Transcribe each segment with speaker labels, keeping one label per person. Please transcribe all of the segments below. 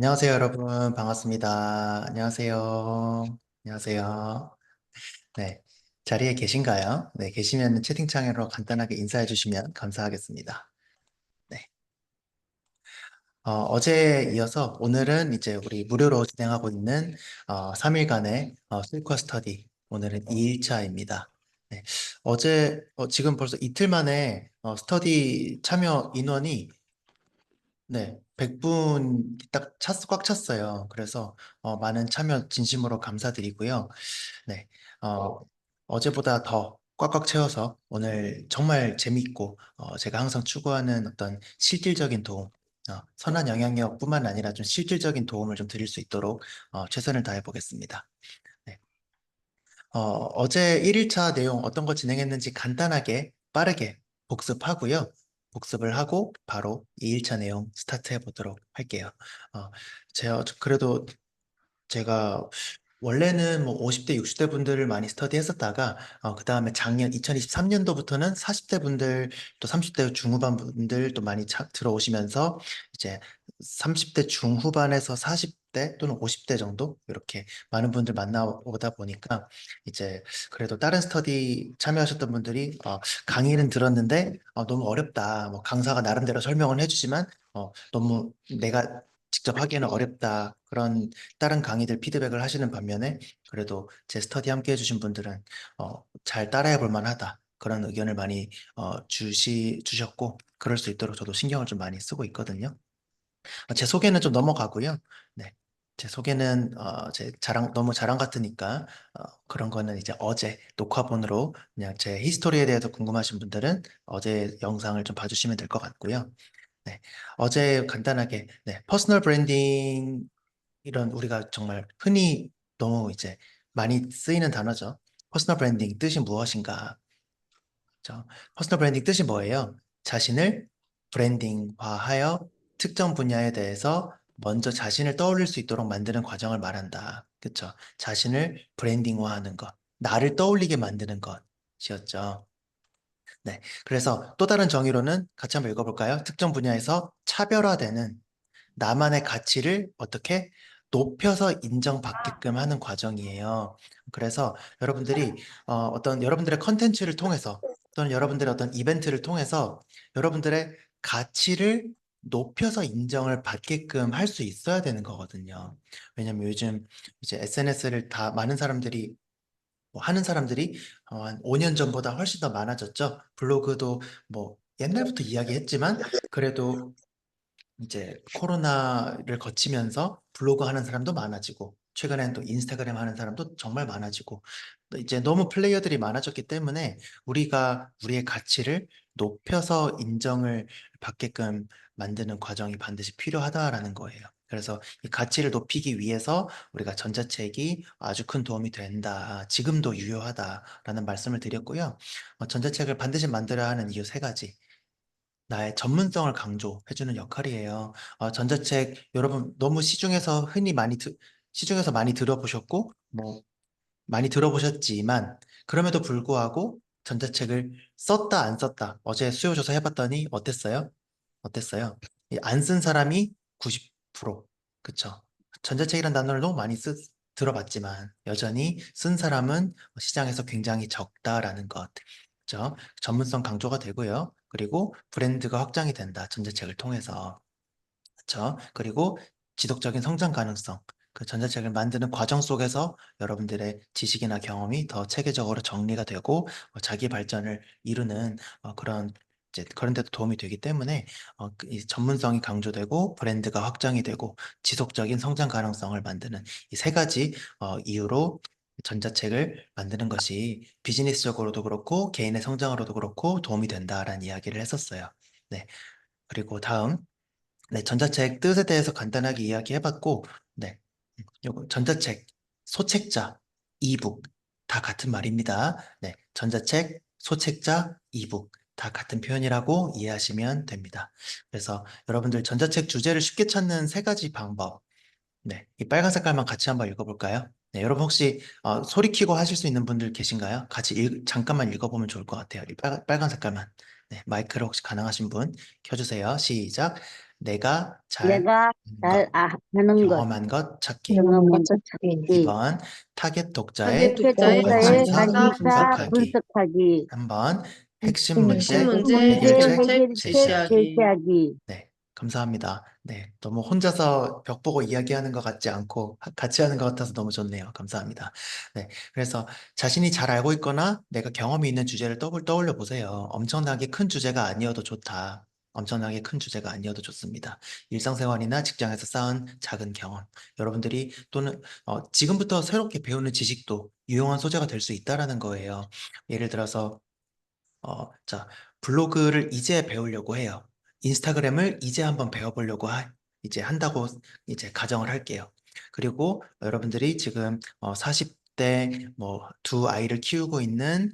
Speaker 1: 안녕하세요, 여러분. 반갑습니다. 안녕하세요. 안녕하세요. 네. 자리에 계신가요? 네, 계시면 채팅창으로 간단하게 인사해 주시면 감사하겠습니다. 네. 어제에 이어서 오늘은 이제 우리 무료로 진행하고 있는 3일간의 실컷 스터디. 오늘은 2일차입니다. 네. 지금 벌써 이틀 만에 스터디 참여 인원이 네, 100분 꽉 찼어요. 그래서 많은 참여 진심으로 감사드리고요. 네, 어제보다 더 꽉꽉 채워서 오늘 정말 재밌고 제가 항상 추구하는 어떤 실질적인 도움, 선한 영향력뿐만 아니라 좀 실질적인 도움을 좀 드릴 수 있도록 최선을 다해 보겠습니다. 네. 어제 1일차 내용 어떤 거 진행했는지 간단하게 빠르게 복습하고요. 복습을 하고 바로 2일차 내용 스타트해 보도록 할게요. 어, 그래도 제가 원래는 뭐 50대, 60대 분들을 많이 스터디했었다가 그 다음에 작년 2023년도부터는 40대 분들 또 30대 중후반 분들 또 많이 들어오시면서 이제 30대 중후반에서 40대 또는 50대 정도 이렇게 많은 분들 만나오다 보니까 이제 그래도 다른 스터디 참여하셨던 분들이 강의는 들었는데 너무 어렵다. 뭐 강사가 나름대로 설명을 해주지만 너무 내가 직접 하기에는 어렵다. 그런 다른 강의들 피드백을 하시는 반면에 그래도 제 스터디 함께 해주신 분들은 잘 따라해 볼 만하다. 그런 의견을 많이 주셨고 그럴 수 있도록 저도 신경을 좀 많이 쓰고 있거든요. 제 소개는 좀 넘어가고요. 네. 제 소개는 제 너무 자랑 같으니까 그런 거는 이제 어제 녹화본으로 그냥 제 히스토리에 대해서 궁금하신 분들은 어제 영상을 좀 봐주시면 될 것 같고요. 네. 어제 간단하게 네, 퍼스널 브랜딩 이런 우리가 정말 흔히 너무 이제 많이 쓰이는 단어죠. 퍼스널 브랜딩 뜻이 무엇인가? 퍼스널 브랜딩 뜻이 뭐예요? 자신을 브랜딩화하여 특정 분야에 대해서 먼저 자신을 떠올릴 수 있도록 만드는 과정을 말한다. 그쵸? 자신을 브랜딩화하는 것, 나를 떠올리게 만드는 것이었죠. 네. 그래서 또 다른 정의로는 같이 한번 읽어볼까요? 특정 분야에서 차별화되는 나만의 가치를 어떻게 높여서 인정받게끔 하는 과정이에요. 그래서 여러분들이 어떤 여러분들의 컨텐츠를 통해서 또는 여러분들의 어떤 이벤트를 통해서 여러분들의 가치를 높여서 인정을 받게끔 할 수 있어야 되는 거거든요. 왜냐면 요즘 이제 SNS를 다 많은 사람들이 뭐 하는 사람들이 한 5년 전보다 훨씬 더 많아졌죠. 블로그도 뭐 옛날부터 이야기했지만 그래도 이제 코로나를 거치면서 블로그 하는 사람도 많아지고, 최근엔 또 인스타그램 하는 사람도 정말 많아지고, 또 이제 너무 플레이어들이 많아졌기 때문에 우리가 우리의 가치를 높여서 인정을 받게끔 만드는 과정이 반드시 필요하다라는 거예요. 그래서 이 가치를 높이기 위해서 우리가 전자책이 아주 큰 도움이 된다. 지금도 유효하다라는 말씀을 드렸고요. 전자책을 반드시 만들어야 하는 이유 세 가지. 나의 전문성을 강조해주는 역할이에요. 전자책 여러분 너무 시중에서 많이 들어보셨고 뭐 많이 들어보셨지만 그럼에도 불구하고 전자책을 썼다 안 썼다 어제 수요 조사 해봤더니 어땠어요? 어땠어요? 안 쓴 사람이 90%. 그쵸? 전자책이라는 단어를 너무 많이 들어봤지만 여전히 쓴 사람은 시장에서 굉장히 적다라는 것. 그쵸? 전문성 강조가 되고요. 그리고 브랜드가 확장이 된다. 전자책을 통해서. 그쵸? 그리고 지속적인 성장 가능성. 그 전자책을 만드는 과정 속에서 여러분들의 지식이나 경험이 더 체계적으로 정리가 되고 자기 발전을 이루는 그런 이제 그런 데도 도움이 되기 때문에 이 전문성이 강조되고 브랜드가 확장이 되고 지속적인 성장 가능성을 만드는 이 세 가지 이유로 전자책을 만드는 것이 비즈니스적으로도 그렇고 개인의 성장으로도 그렇고 도움이 된다라는 이야기를 했었어요. 네. 그리고 다음 네, 전자책 뜻에 대해서 간단하게 이야기해봤고, 네, 요거 전자책, 소책자, 이북 다 같은 말입니다. 네, 전자책, 소책자, 이북 다 같은 표현이라고 이해하시면 됩니다. 그래서 여러분들 전자책 주제를 쉽게 찾는 세 가지 방법, 네, 이 빨간 색깔만 같이 한번 읽어볼까요? 네, 여러분 혹시 소리 키고 하실 수 있는 분들 계신가요? 같이 잠깐만 읽어보면 좋을 것 같아요. 이 빨간 색깔만. 네, 마이크를 혹시 가능하신 분 켜주세요. 시작. 내가 잘
Speaker 2: 내가
Speaker 1: 아는
Speaker 2: 잘
Speaker 1: 것,
Speaker 2: 하는 것,
Speaker 1: 경험한 것 찾기.
Speaker 3: 경험
Speaker 2: 경험한
Speaker 3: 먼저
Speaker 2: 것
Speaker 3: 찾기.
Speaker 2: 찾기,
Speaker 1: 2번, 타겟 독자의
Speaker 3: 타겟
Speaker 2: 타겟
Speaker 3: 독자의
Speaker 2: 독자의
Speaker 1: 관심사
Speaker 3: 관심사
Speaker 2: 관심사
Speaker 1: 분석하기.
Speaker 2: 분석하기,
Speaker 1: 3번, 핵심
Speaker 3: 핵심
Speaker 1: 문제
Speaker 3: 핵심
Speaker 2: 핵심
Speaker 3: 문제
Speaker 2: 문제
Speaker 1: 해결책
Speaker 3: 해결책
Speaker 2: 해결책
Speaker 1: 제시하기.
Speaker 3: 제시하기.
Speaker 2: 제시하기.
Speaker 1: 네, 감사합니다. 네, 너무 혼자서 벽 보고 이야기하는 것 같지 않고 같이 하는 것 같아서 너무 좋네요. 감사합니다. 네, 그래서 자신이 잘 알고 있거나 내가 경험이 있는 주제를 떠올려 보세요. 엄청나게 큰 주제가 아니어도 좋다. 엄청나게 큰 주제가 아니어도 좋습니다. 일상생활이나 직장에서 쌓은 작은 경험. 여러분들이 또는 지금부터 새롭게 배우는 지식도 유용한 소재가 될 수 있다라는 거예요. 예를 들어서 자, 블로그를 이제 배우려고 해요. 인스타그램을 이제 한번 배워보려고 이제 한다고 이제 가정을 할게요. 그리고 여러분들이 지금 40대 뭐 두 아이를 키우고 있는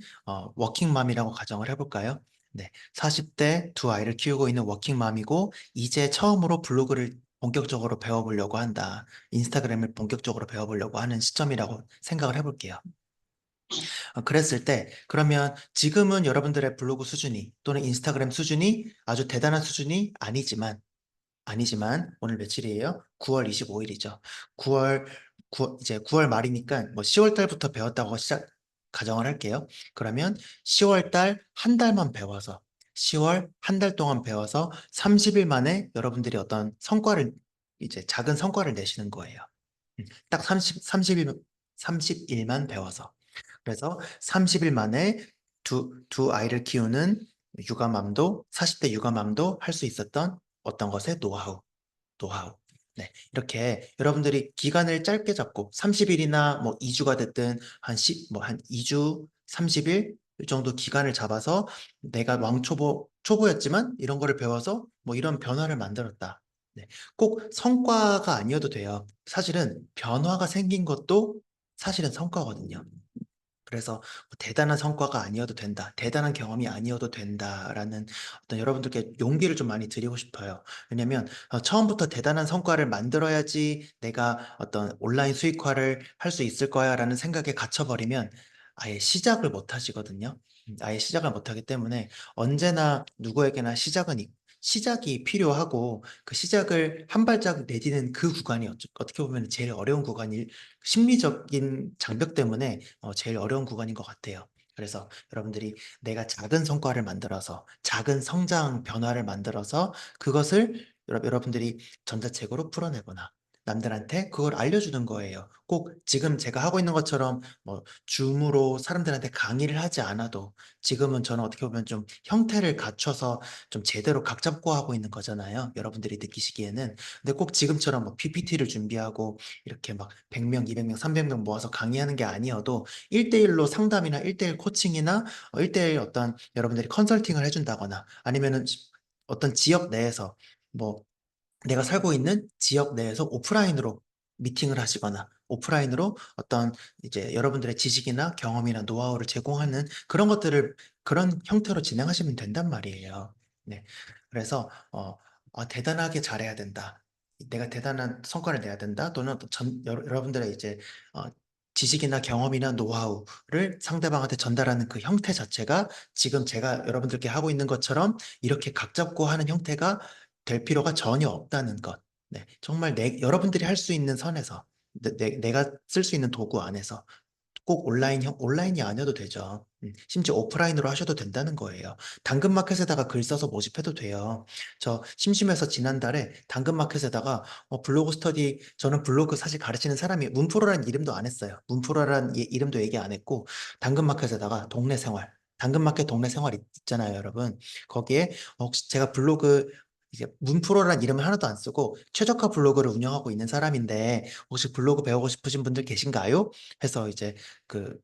Speaker 1: 워킹맘이라고 가정을 해볼까요? 네, 40대 두 아이를 키우고 있는 워킹맘이고 이제 처음으로 블로그를 본격적으로 배워보려고 한다. 인스타그램을 본격적으로 배워보려고 하는 시점이라고 생각을 해볼게요. 그랬을 때, 그러면 지금은 여러분들의 블로그 수준이 또는 인스타그램 수준이 아주 대단한 수준이 아니지만, 오늘 며칠이에요? 9월 25일이죠. 9월, 이제 9월 말이니까 뭐 10월 달부터 배웠다고 가정을 할게요. 그러면 10월 달 한 달만 배워서, 10월 한 달 동안 배워서 30일 만에 여러분들이 어떤 성과를, 이제 작은 성과를 내시는 거예요. 딱 30일만 배워서. 그래서 30일 만에 두 아이를 키우는 육아맘도, 40대 육아맘도 할 수 있었던 어떤 것의 노하우. 네. 이렇게 여러분들이 기간을 짧게 잡고 30일이나 뭐 2주가 됐든 한 2주, 30일 이 정도 기간을 잡아서 내가 초보였지만 이런 거를 배워서 뭐 이런 변화를 만들었다. 네. 꼭 성과가 아니어도 돼요. 사실은 변화가 생긴 것도 사실은 성과거든요. 그래서 뭐 대단한 성과가 아니어도 된다. 대단한 경험이 아니어도 된다라는 어떤 여러분들께 용기를 좀 많이 드리고 싶어요. 왜냐면 처음부터 대단한 성과를 만들어야지 내가 어떤 온라인 수익화를 할 수 있을 거야라는 생각에 갇혀버리면 아예 시작을 못 하시거든요. 아예 시작을 못 하기 때문에 언제나 누구에게나 시작이 필요하고 그 시작을 한 발자국 내디딘 그 구간이 어떻게 보면 제일 어려운 구간일 심리적인 장벽 때문에 제일 어려운 구간인 것 같아요. 그래서 여러분들이 내가 작은 성과를 만들어서 작은 성장 변화를 만들어서 그것을 여러분들이 전자책으로 풀어내거나 남들한테 그걸 알려주는 거예요. 꼭 지금 제가 하고 있는 것처럼 뭐 줌으로 사람들한테 강의를 하지 않아도 지금은 저는 어떻게 보면 좀 형태를 갖춰서 좀 제대로 각 잡고 하고 있는 거잖아요. 여러분들이 느끼시기에는. 근데 꼭 지금처럼 뭐 PPT를 준비하고 이렇게 막 100명, 200명, 300명 모아서 강의하는 게 아니어도 1대1로 상담이나 1대1 코칭이나 1대1 어떤 여러분들이 컨설팅을 해준다거나 아니면은 어떤 지역 내에서 뭐 내가 살고 있는 지역 내에서 오프라인으로 미팅을 하시거나 오프라인으로 어떤 이제 여러분들의 지식이나 경험이나 노하우를 제공하는 그런 것들을 그런 형태로 진행하시면 된단 말이에요. 네. 그래서 대단하게 잘해야 된다. 내가 대단한 성과를 내야 된다. 또는 여러분들의 이제 어, 지식이나 경험이나 노하우를 상대방한테 전달하는 그 형태 자체가 지금 제가 여러분들께 하고 있는 것처럼 이렇게 각 잡고 하는 형태가 될 필요가 전혀 없다는 것. 네, 정말 여러분들이 할 수 있는 선에서, 내가 쓸 수 있는 도구 안에서 꼭 온라인이 아니어도 되죠. 심지어 오프라인으로 하셔도 된다는 거예요. 당근마켓에다가 글 써서 모집해도 돼요. 저 심심해서 지난달에 당근마켓에다가 저는 블로그 사실 가르치는 사람이 문프로라는 이름도 안 했어요. 문프로라는 이름도 얘기 안 했고, 당근마켓에다가 당근마켓 동네 생활 있잖아요, 여러분. 거기에 혹시 제가 블로그 이제 문프로라는 이름을 하나도 안 쓰고 최적화 블로그를 운영하고 있는 사람인데 혹시 블로그 배우고 싶으신 분들 계신가요? 해서 이제 그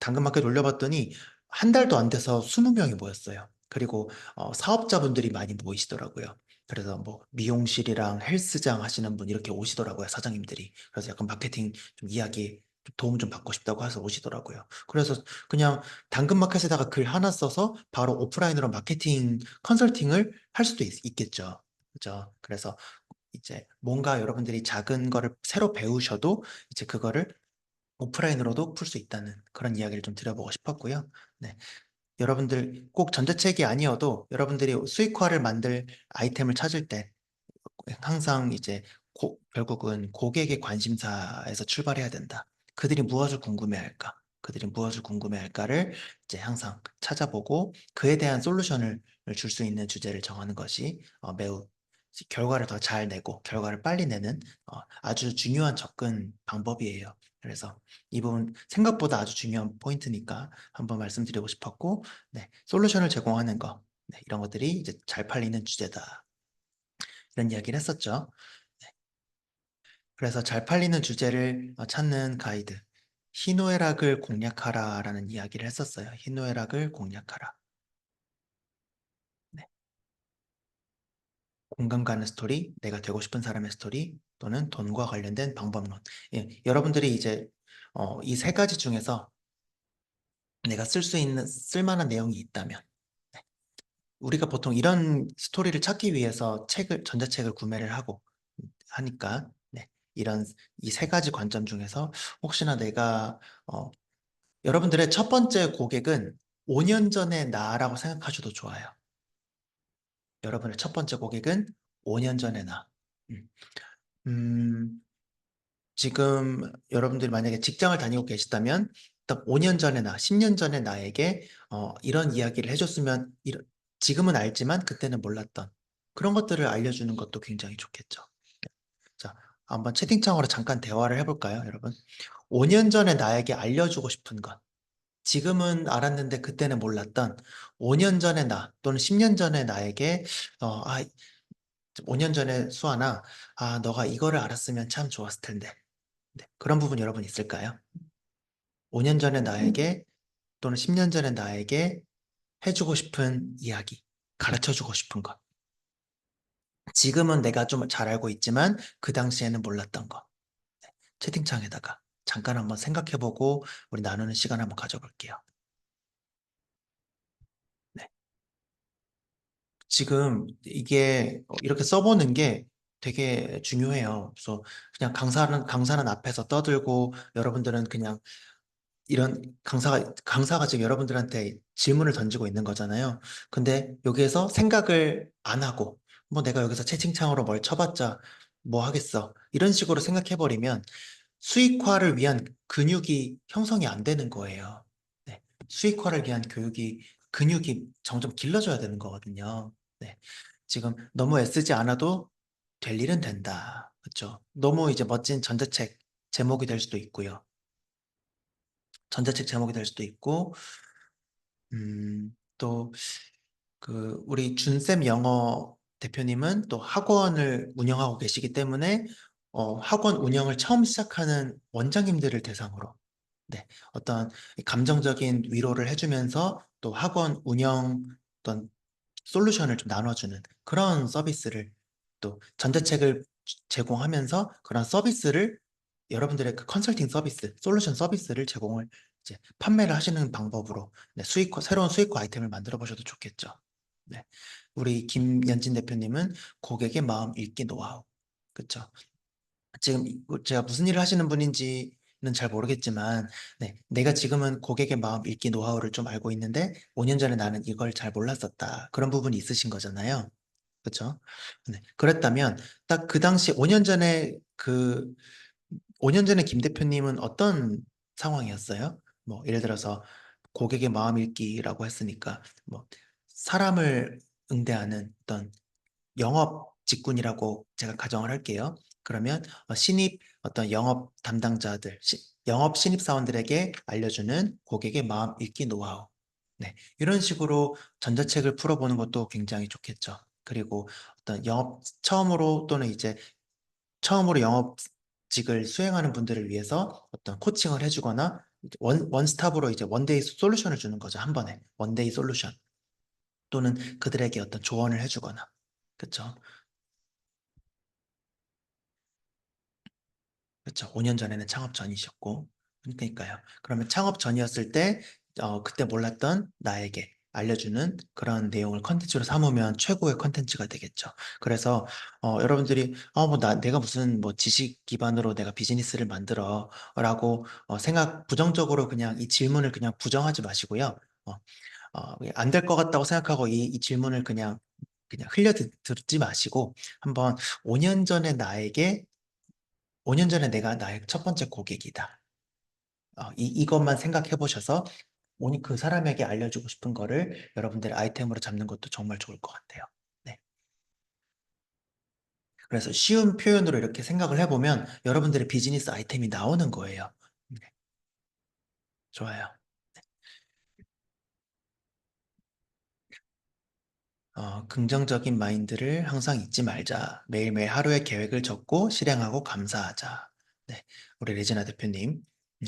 Speaker 1: 당근마켓 올려봤더니 한 달도 안 돼서 20명이 모였어요. 그리고 사업자분들이 많이 모이시더라고요. 그래서 뭐 미용실이랑 헬스장 하시는 분 이렇게 오시더라고요, 사장님들이. 그래서 약간 마케팅 좀 이야기 좀 도움 좀 받고 싶다고 해서 오시더라고요. 그래서 그냥 당근마켓에다가 글 하나 써서 바로 오프라인으로 마케팅 컨설팅을 할 수도 있겠죠. 그죠? 그래서 이제 뭔가 여러분들이 작은 거를 새로 배우셔도 이제 그거를 오프라인으로도 풀 수 있다는 그런 이야기를 좀 드려보고 싶었고요. 네. 여러분들 꼭 전자책이 아니어도 여러분들이 수익화를 만들 아이템을 찾을 때 항상 이제 결국은 고객의 관심사에서 출발해야 된다. 그들이 무엇을 궁금해할까? 그들이 무엇을 궁금해할까를 이제 항상 찾아보고 그에 대한 솔루션을 줄 수 있는 주제를 정하는 것이 매우 결과를 더 잘 내고 결과를 빨리 내는 아주 중요한 접근 방법이에요. 그래서 이 부분 생각보다 아주 중요한 포인트니까 한번 말씀드리고 싶었고, 네, 솔루션을 제공하는 거, 네, 이런 것들이 이제 잘 팔리는 주제다. 이런 이야기를 했었죠. 그래서 잘 팔리는 주제를 찾는 가이드. 희노애락을 공략하라라는 이야기를 했었어요. 희노애락을 공략하라. 네. 공감 가는 스토리, 내가 되고 싶은 사람의 스토리, 또는 돈과 관련된 방법론. 예, 여러분들이 이제 이 세 가지 중에서 내가 쓸 수 있는 쓸만한 내용이 있다면, 네. 우리가 보통 이런 스토리를 찾기 위해서 전자책을 구매를 하고 하니까, 네. 이 세 가지 관점 중에서 혹시나 내가 여러분들의 첫 번째 고객은 5년 전의 나라고 생각하셔도 좋아요. 여러분의 첫 번째 고객은 5년 전의 나. 음, 음, 지금 여러분들이 만약에 직장을 다니고 계시다면 딱 5년 전의 나, 10년 전의 나에게 이런 이야기를 해줬으면 지금은 알지만 그때는 몰랐던 그런 것들을 알려주는 것도 굉장히 좋겠죠. 자, 한번 채팅창으로 잠깐 대화를 해볼까요, 여러분? 5년 전에 나에게 알려주고 싶은 것. 지금은 알았는데 그때는 몰랐던 5년 전의 나 또는 10년 전의 나에게 5년 전에 수아나 너가 이거를 알았으면 참 좋았을 텐데. 네, 그런 부분 여러분 있을까요? 5년 전의 나에게 또는 10년 전의 나에게 해주고 싶은 이야기, 가르쳐주고 싶은 것. 지금은 내가 좀 잘 알고 있지만 그 당시에는 몰랐던 것. 채팅창에다가 잠깐 한번 생각해보고 우리 나누는 시간 한번 가져볼게요. 네. 지금 이게 이렇게 써보는 게 되게 중요해요. 그래서 그냥 강사는 앞에서 떠들고 여러분들은 그냥 이런 강사가 지금 여러분들한테 질문을 던지고 있는 거잖아요. 근데 여기에서 생각을 안 하고 뭐 내가 여기서 채팅창으로 뭘 쳐봤자 뭐 하겠어. 이런 식으로 생각해버리면 수익화를 위한 근육이 형성이 안 되는 거예요. 네. 수익화를 위한 근육이 점점 길러져야 되는 거거든요. 네. 지금 너무 애쓰지 않아도 될 일은 된다. 그렇죠? 너무 이제 멋진 전자책 제목이 될 수도 있고요. 전자책 제목이 될 수도 있고, 또, 우리 준쌤 영어 대표님은 또 학원을 운영하고 계시기 때문에, 학원 운영을 처음 시작하는 원장님들을 대상으로, 네, 어떤 감정적인 위로를 해주면서 또 학원 운영 어떤 솔루션을 좀 나눠주는 그런 서비스를 또 전자책을 제공하면서 그런 서비스를 여러분들의 그 컨설팅 서비스, 솔루션 서비스를 제공을 이제 판매를 하시는 방법으로 네, 새로운 수익화 아이템을 만들어 보셔도 좋겠죠. 네. 우리 김연진 대표님은 고객의 마음 읽기 노하우. 그쵸? 지금 제가 무슨 일을 하시는 분인지는 잘 모르겠지만, 네, 내가 지금은 고객의 마음 읽기 노하우를 좀 알고 있는데, 5년 전에 나는 이걸 잘 몰랐었다. 그런 부분이 있으신 거잖아요. 그렇죠? 네, 그랬다면, 딱 그 당시 5년 전에 김 대표님은 어떤 상황이었어요? 뭐, 예를 들어서 고객의 마음 읽기라고 했으니까, 뭐, 사람을 응대하는 어떤 영업 직군이라고 제가 가정을 할게요. 그러면 어떤 영업 담당자들, 영업 신입 사원들에게 알려주는 고객의 마음 읽기 노하우. 네, 이런 식으로 전자책을 풀어보는 것도 굉장히 좋겠죠. 그리고 어떤 처음으로 또는 이제 처음으로 영업직을 수행하는 분들을 위해서 어떤 코칭을 해주거나 원스톱으로 이제 원데이 솔루션을 주는 거죠. 한 번에 원데이 솔루션 또는 그들에게 어떤 조언을 해주거나 그렇죠. 그렇죠. 5년 전에는 창업 전이셨고, 그러니까요. 그러면 창업 전이었을 때, 그때 몰랐던 나에게 알려주는 그런 내용을 컨텐츠로 삼으면 최고의 컨텐츠가 되겠죠. 그래서, 여러분들이, 내가 무슨 뭐 지식 기반으로 내가 비즈니스를 만들어, 라고, 부정적으로 그냥 이 질문을 그냥 부정하지 마시고요. 안 될 것 같다고 생각하고 이 질문을 그냥 그냥 흘려듣지 마시고 한번 5년 전에 나에게 5년 전에 내가 나의 첫 번째 고객이다. 이것만 생각해 보셔서 오늘 그 사람에게 알려주고 싶은 거를 여러분들의 아이템으로 잡는 것도 정말 좋을 것 같아요. 네. 그래서 쉬운 표현으로 이렇게 생각을 해보면 여러분들의 비즈니스 아이템이 나오는 거예요. 네. 좋아요. 긍정적인 마인드를 항상 잊지 말자. 매일매일 하루의 계획을 적고 실행하고 감사하자. 네, 우리 레지나 대표님.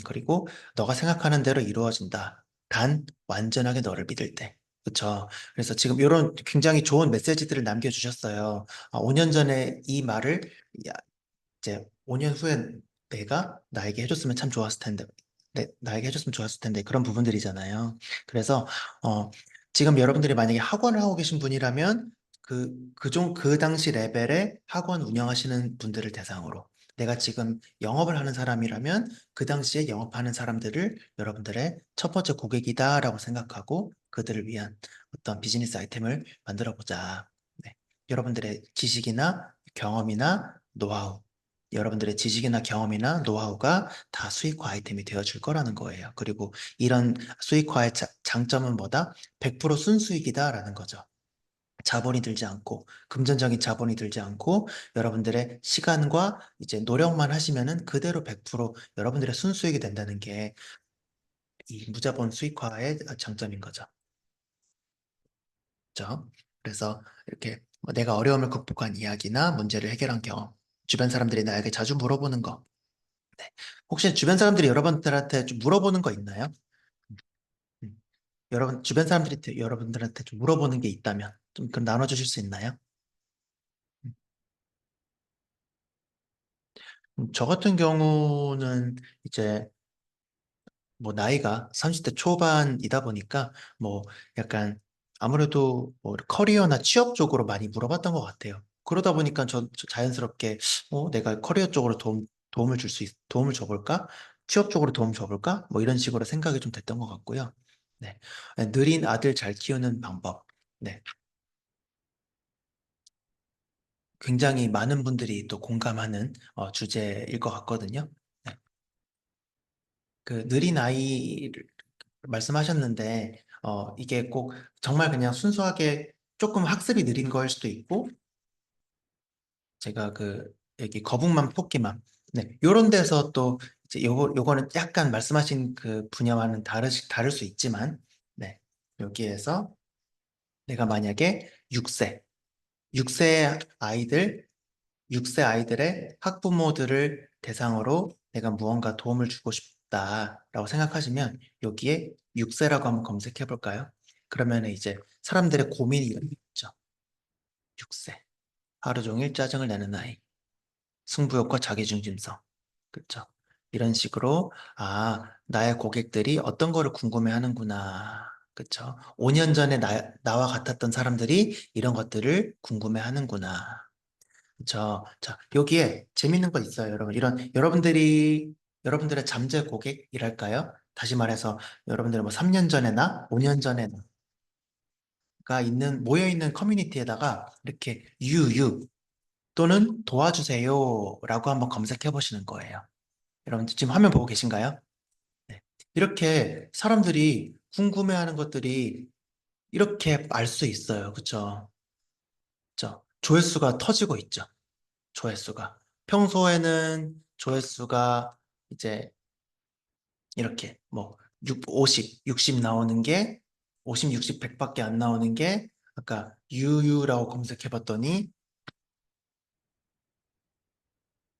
Speaker 1: 그리고 너가 생각하는 대로 이루어진다. 단 완전하게 너를 믿을 때. 그쵸? 그래서 지금 이런 굉장히 좋은 메시지들을 남겨주셨어요. 5년 전에 이 말을 이제 5년 후에 내가 나에게 해줬으면 참 좋았을 텐데, 나에게 해줬으면 좋았을 텐데, 그런 부분들이잖아요. 그래서, 지금 여러분들이 만약에 학원을 하고 계신 분이라면, 그 당시 레벨의 학원 운영하시는 분들을 대상으로, 내가 지금 영업을 하는 사람이라면, 그 당시에 영업하는 사람들을 여러분들의 첫 번째 고객이다라고 생각하고, 그들을 위한 어떤 비즈니스 아이템을 만들어 보자. 네. 여러분들의 지식이나 경험이나 노하우, 여러분들의 지식이나 경험이나 노하우가 다 수익화 아이템이 되어줄 거라는 거예요. 그리고 이런 수익화의 장점은 뭐다? 100% 순수익이다라는 거죠. 자본이 들지 않고, 금전적인 자본이 들지 않고, 여러분들의 시간과 이제 노력만 하시면은 그대로 100% 여러분들의 순수익이 된다는 게 이 무자본 수익화의 장점인 거죠. 그죠? 그래서 이렇게 뭐 내가 어려움을 극복한 이야기나 문제를 해결한 경험, 주변 사람들이 나에게 자주 물어보는 거, 네. 혹시 주변 사람들이 여러분들한테 좀 물어보는 거 있나요? 음. 여러분, 주변 사람들이 여러분들한테 좀 물어보는 게 있다면 좀 그럼 나눠주실 수 있나요? 음. 저 같은 경우는 이제 뭐 나이가 30대 초반이다 보니까 뭐 약간 아무래도 뭐 커리어나 취업 쪽으로 많이 물어봤던 것 같아요. 그러다 보니까 저 자연스럽게 내가 커리어 쪽으로 도움을 도움을 줘볼까? 취업 쪽으로 도움 줘볼까? 뭐 이런 식으로 생각이 좀 됐던 것 같고요. 네. 느린 아들 잘 키우는 방법. 네. 굉장히 많은 분들이 또 공감하는 주제일 것 같거든요. 네. 그 느린 아이를 말씀하셨는데, 이게 꼭 정말 그냥 순수하게 조금 학습이 느린 거일 수도 있고, 제가 여기 거북맘, 토끼맘, 네, 요런 데서 또, 이제 요거는 약간 말씀하신 그 분야와는 다를 수 있지만, 네, 여기에서 내가 만약에 6세 아이들, 6세 아이들의 학부모들을 대상으로 내가 무언가 도움을 주고 싶다라고 생각하시면 여기에 6세라고 한번 검색해 볼까요? 그러면 이제 사람들의 고민이 있죠. 6세. 하루 종일 짜증을 내는 아이. 승부욕과 자기중심성. 그렇죠? 이런 식으로 나의 고객들이 어떤 거를 궁금해 하는구나. 그렇죠? 5년 전에 나와 같았던 사람들이 이런 것들을 궁금해 하는구나. 자, 여기에 재밌는 거 있어요, 여러분. 여러분들의 잠재 고객이랄까요? 다시 말해서, 여러분들이 뭐 3년 전에나 5년 전에가 모여있는 커뮤니티에다가 이렇게 또는 도와주세요 라고 한번 검색해 보시는 거예요. 여러분, 지금 화면 보고 계신가요? 네. 이렇게 사람들이 궁금해하는 것들이 이렇게 알 수 있어요. 그쵸? 그쵸? 조회수가 터지고 있죠. 조회수가. 평소에는 조회수가 이제 이렇게 뭐 50, 60 나오는 게 50, 60, 100밖에 안 나오는 게 아까 유유라고 검색해 봤더니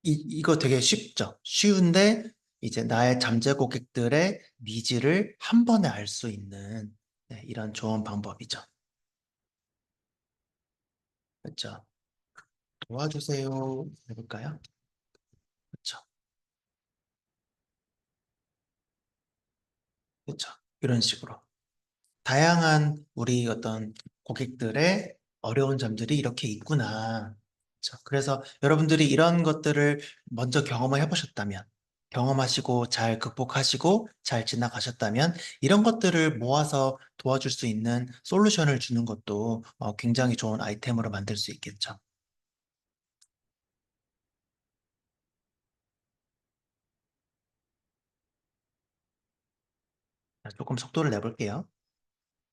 Speaker 1: 이거 되게 쉽죠? 쉬운데 이제 나의 잠재 고객들의 니즈를 한 번에 알 수 있는 네, 이런 좋은 방법이죠. 그렇죠? 도와주세요. 해볼까요? 그렇죠? 그렇죠? 이런 식으로. 다양한 우리 어떤 고객들의 어려운 점들이 이렇게 있구나. 그렇죠? 그래서 여러분들이 이런 것들을 먼저 경험을 해보셨다면, 경험하시고 잘 극복하시고 잘 지나가셨다면 이런 것들을 모아서 도와줄 수 있는 솔루션을 주는 것도 굉장히 좋은 아이템으로 만들 수 있겠죠. 자, 조금 속도를 내볼게요.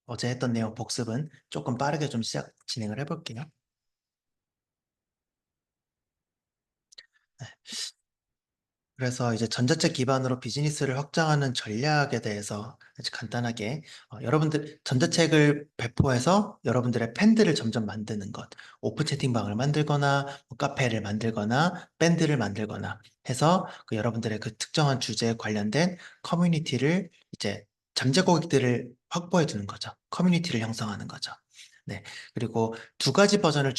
Speaker 1: 어제 했던 내용 복습은 조금 빠르게 좀 진행을 해볼게요. 네. 그래서 이제 전자책 기반으로 비즈니스를 확장하는 전략에 대해서 아주 간단하게 여러분들 전자책을 배포해서 여러분들의 팬들을 점점 만드는 것, 오픈 채팅방을 만들거나 뭐 카페를 만들거나 밴드를 만들거나 해서 그 여러분들의 그 특정한 주제에 관련된 커뮤니티를 이제 잠재 고객들을 확보해 두는 거죠. 커뮤니티를 형성하는 거죠. 네. 그리고 두 가지 버전을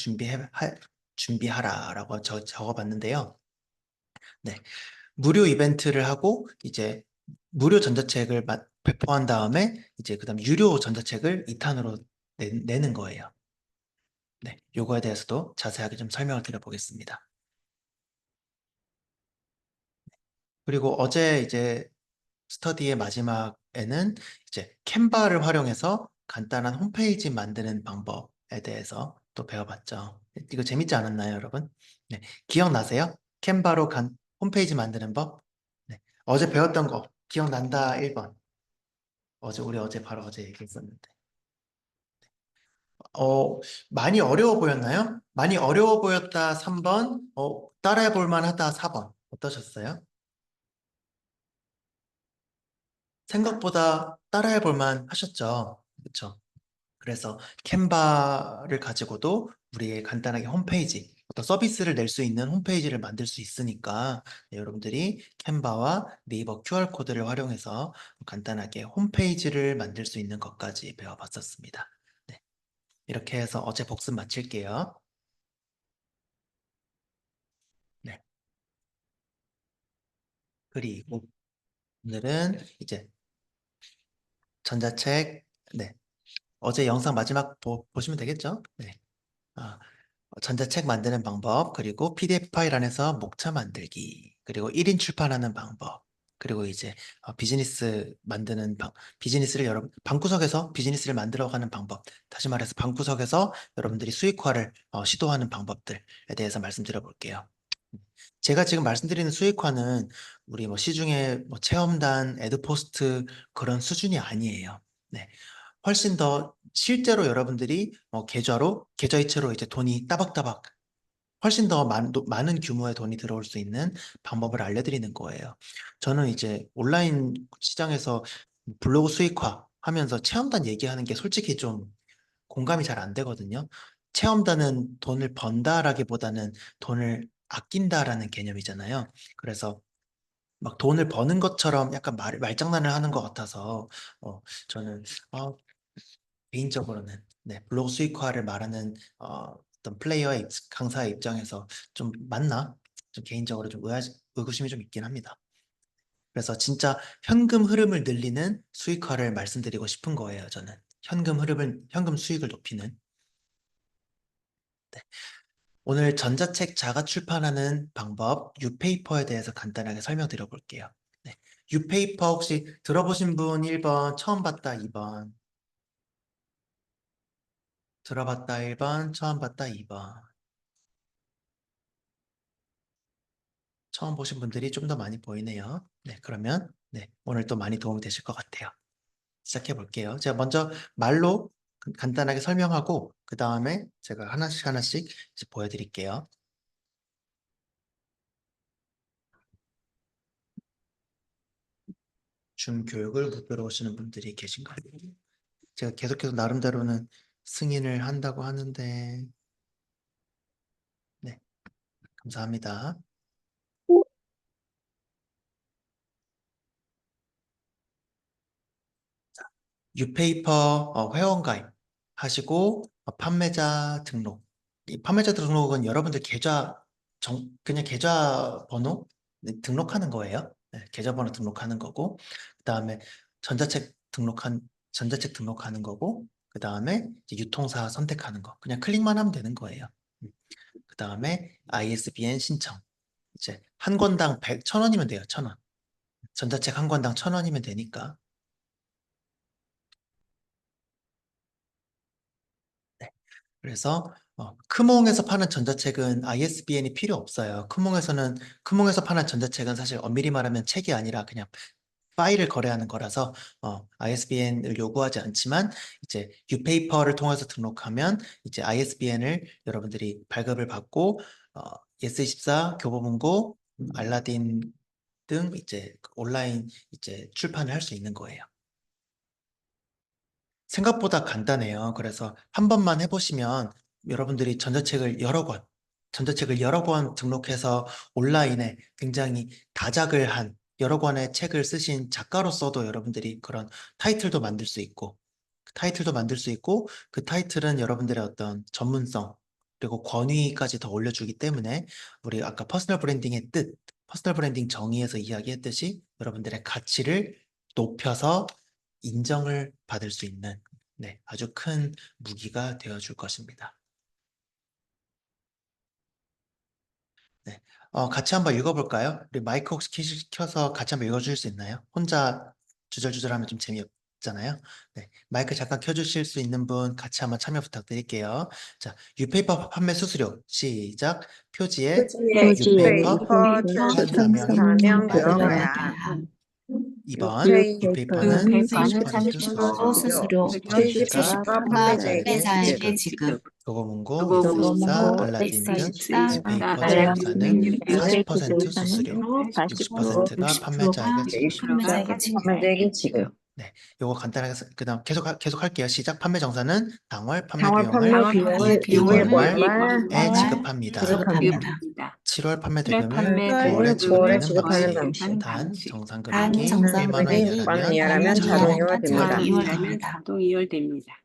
Speaker 1: 준비하라라고 적어봤는데요. 네. 무료 이벤트를 하고 이제 무료 전자책을 배포한 다음에 이제 그다음 유료 전자책을 2탄으로 내는 거예요. 네, 요거에 대해서도 자세하게 좀 설명을 드려보겠습니다. 그리고 어제 이제 스터디의 마지막에는 이제 캔바를 활용해서 간단한 홈페이지 만드는 방법에 대해서 또 배워봤죠. 이거 재밌지 않았나요, 여러분? 네, 기억나세요? 캔바로 홈페이지 만드는 법? 네, 어제 배웠던 거 기억난다 1번. 우리 어제 바로 어제 얘기했었는데. 어, 많이 어려워 보였나요? 많이 어려워 보였다 3번, 따라해 볼 만하다 4번. 어떠셨어요? 생각보다 따라해 볼 만하셨죠? 그렇죠? 그래서 캔바를 가지고도 우리의 간단하게 홈페이지, 어떤 서비스를 낼 수 있는 홈페이지를 만들 수 있으니까 네, 여러분들이 캔바와 네이버 QR코드를 활용해서 간단하게 홈페이지를 만들 수 있는 것까지 배워봤었습니다. 네, 이렇게 해서 어제 복습 마칠게요. 네, 그리고 오늘은 이제 전자책, 네, 어제 영상 마지막 보시면 되겠죠? 네. 아, 전자책 만드는 방법, 그리고 PDF 파일 안에서 목차 만들기, 그리고 1인 출판하는 방법, 그리고 이제 비즈니스 비즈니스를 방구석에서 비즈니스를 만들어가는 방법, 다시 말해서 방구석에서 여러분들이 수익화를 시도하는 방법들에 대해서 말씀드려 볼게요. 제가 지금 말씀드리는 수익화는 우리 뭐 시중에 뭐 체험단, 에드포스트 그런 수준이 아니에요. 네. 훨씬 더 실제로 여러분들이 계좌 이체로 이제 돈이 따박따박 훨씬 더 많은 규모의 돈이 들어올 수 있는 방법을 알려드리는 거예요. 저는 이제 온라인 시장에서 블로그 수익화 하면서 체험단 얘기하는 게 솔직히 좀 공감이 잘 안 되거든요. 체험단은 돈을 번다라기보다는 돈을 아낀다라는 개념이잖아요. 그래서 막 돈을 버는 것처럼 약간 말장난을 하는 것 같아서 저는 어, 개인적으로는 네, 블로그 수익화를 말하는 어떤 강사의 입장에서 좀 맞나? 좀 개인적으로 좀 의구심이 좀 있긴 합니다. 그래서 진짜 현금 흐름을 늘리는 수익화를 말씀드리고 싶은 거예요, 저는. 현금 수익을 높이는. 네. 오늘 전자책 자가 출판하는 방법, 유페이퍼에 대해서 간단하게 설명드려 볼게요. 네. 유페이퍼 혹시 들어보신 분 1번, 처음 봤다 2번, 들어봤다 1번, 처음 봤다 2번. 처음 보신 분들이 좀 더 많이 보이네요. 네, 그러면 네, 오늘 또 많이 도움이 되실 것 같아요. 시작해 볼게요. 제가 먼저 말로 간단하게 설명하고 그 다음에 제가 하나씩 하나씩 이제 보여드릴게요. 줌 교육을 목표로 오시는 분들이 계신가요? 제가 계속해서 나름대로는 승인을 한다고 하는데 네, 감사합니다. 뉴페이퍼 회원 가입 하시고 판매자 등록. 이 판매자 등록은 여러분들 그냥 계좌 번호 네, 등록하는 거예요. 네, 계좌 번호 등록하는 거고, 그 다음에 전자책 등록한, 전자책 등록하는 거고, 그 다음에 유통사 선택하는 거. 그냥 클릭만 하면 되는 거예요. 그 다음에 ISBN 신청. 이제 한 권당 100, 1,000원이면 돼요, 1,000원. 전자책 한 권당 1,000원이면 되니까. 네. 그래서 크몽에서 파는 전자책은 ISBN이 필요 없어요. 크몽에서 파는 전자책은 사실 엄밀히 말하면 책이 아니라 그냥 파일을 거래하는 거라서 ISBN을 요구하지 않지만 이제 유페이퍼를 통해서 등록하면 이제 ISBN을 여러분들이 발급을 받고 어, 예스24, 교보문고, 알라딘 등 이제 온라인 이제 출판을 할 수 있는 거예요. 생각보다 간단해요. 그래서 한 번만 해보시면 여러분들이 전자책을 여러 권 등록해서 온라인에 굉장히 다작을 한 여러 권의 책을 쓰신 작가로서도 여러분들이 그런 타이틀도 만들 수 있고, 그 타이틀은 여러분들의 어떤 전문성, 그리고 권위까지 더 올려주기 때문에 우리 아까 퍼스널 브랜딩 정의에서 이야기했듯이 여러분들의 가치를 높여서 인정을 받을 수 있는 네, 아주 큰 무기가 되어줄 것입니다. 네. 같이 한번 읽어볼까요? 우리 마이크 혹시 켜서 같이 한번 읽어주실 수 있나요? 혼자 주절주절하면 좀 재미없잖아요. 네. 마이크 잠깐 켜주실 수 있는 분 같이 한번 참여 부탁드릴게요. 자, 유페이퍼 판매 수수료 시작. 표지에
Speaker 2: 표지에
Speaker 1: 유페이퍼
Speaker 2: 출판사명
Speaker 1: 출판사명
Speaker 2: 들어가야
Speaker 1: 들어가야
Speaker 2: 함.
Speaker 1: 2번
Speaker 2: 유페이퍼는
Speaker 1: 유페이퍼는
Speaker 2: 30%
Speaker 1: 30%
Speaker 2: 수수료,
Speaker 1: 수수료,
Speaker 2: 70%가 판매자에게 지급.
Speaker 1: 지급. 교보문고,
Speaker 2: 교보문고,
Speaker 1: 예스24, 알라딘 등
Speaker 2: 예스24,
Speaker 1: 유페이퍼
Speaker 2: 알라딘
Speaker 1: 제휴사는
Speaker 2: 등
Speaker 1: 40% 수수료, 60%가 판매자에게 지급.
Speaker 2: 판매자에게 지급.
Speaker 1: 네, 요거 간단하게 그다음 계속 할게요. 시작. 판매 정산은 당월 판매
Speaker 2: 당월
Speaker 1: 비용을
Speaker 2: 판매 비용을
Speaker 1: 2개월
Speaker 2: 2개월
Speaker 1: 말에
Speaker 2: 말에
Speaker 1: 지급합니다.
Speaker 2: 지급합니다.
Speaker 1: 7월 판매 대금을 9월에
Speaker 2: 9월에
Speaker 1: 지급하는
Speaker 2: 지급하는
Speaker 1: 방식.
Speaker 2: 방식.
Speaker 1: 단 정산
Speaker 2: 단
Speaker 1: 금액이
Speaker 2: 정산
Speaker 1: 1만 원
Speaker 2: 금액이 1만 원 이하라면 자동 이월됩니다.
Speaker 3: 자동 이월됩니다.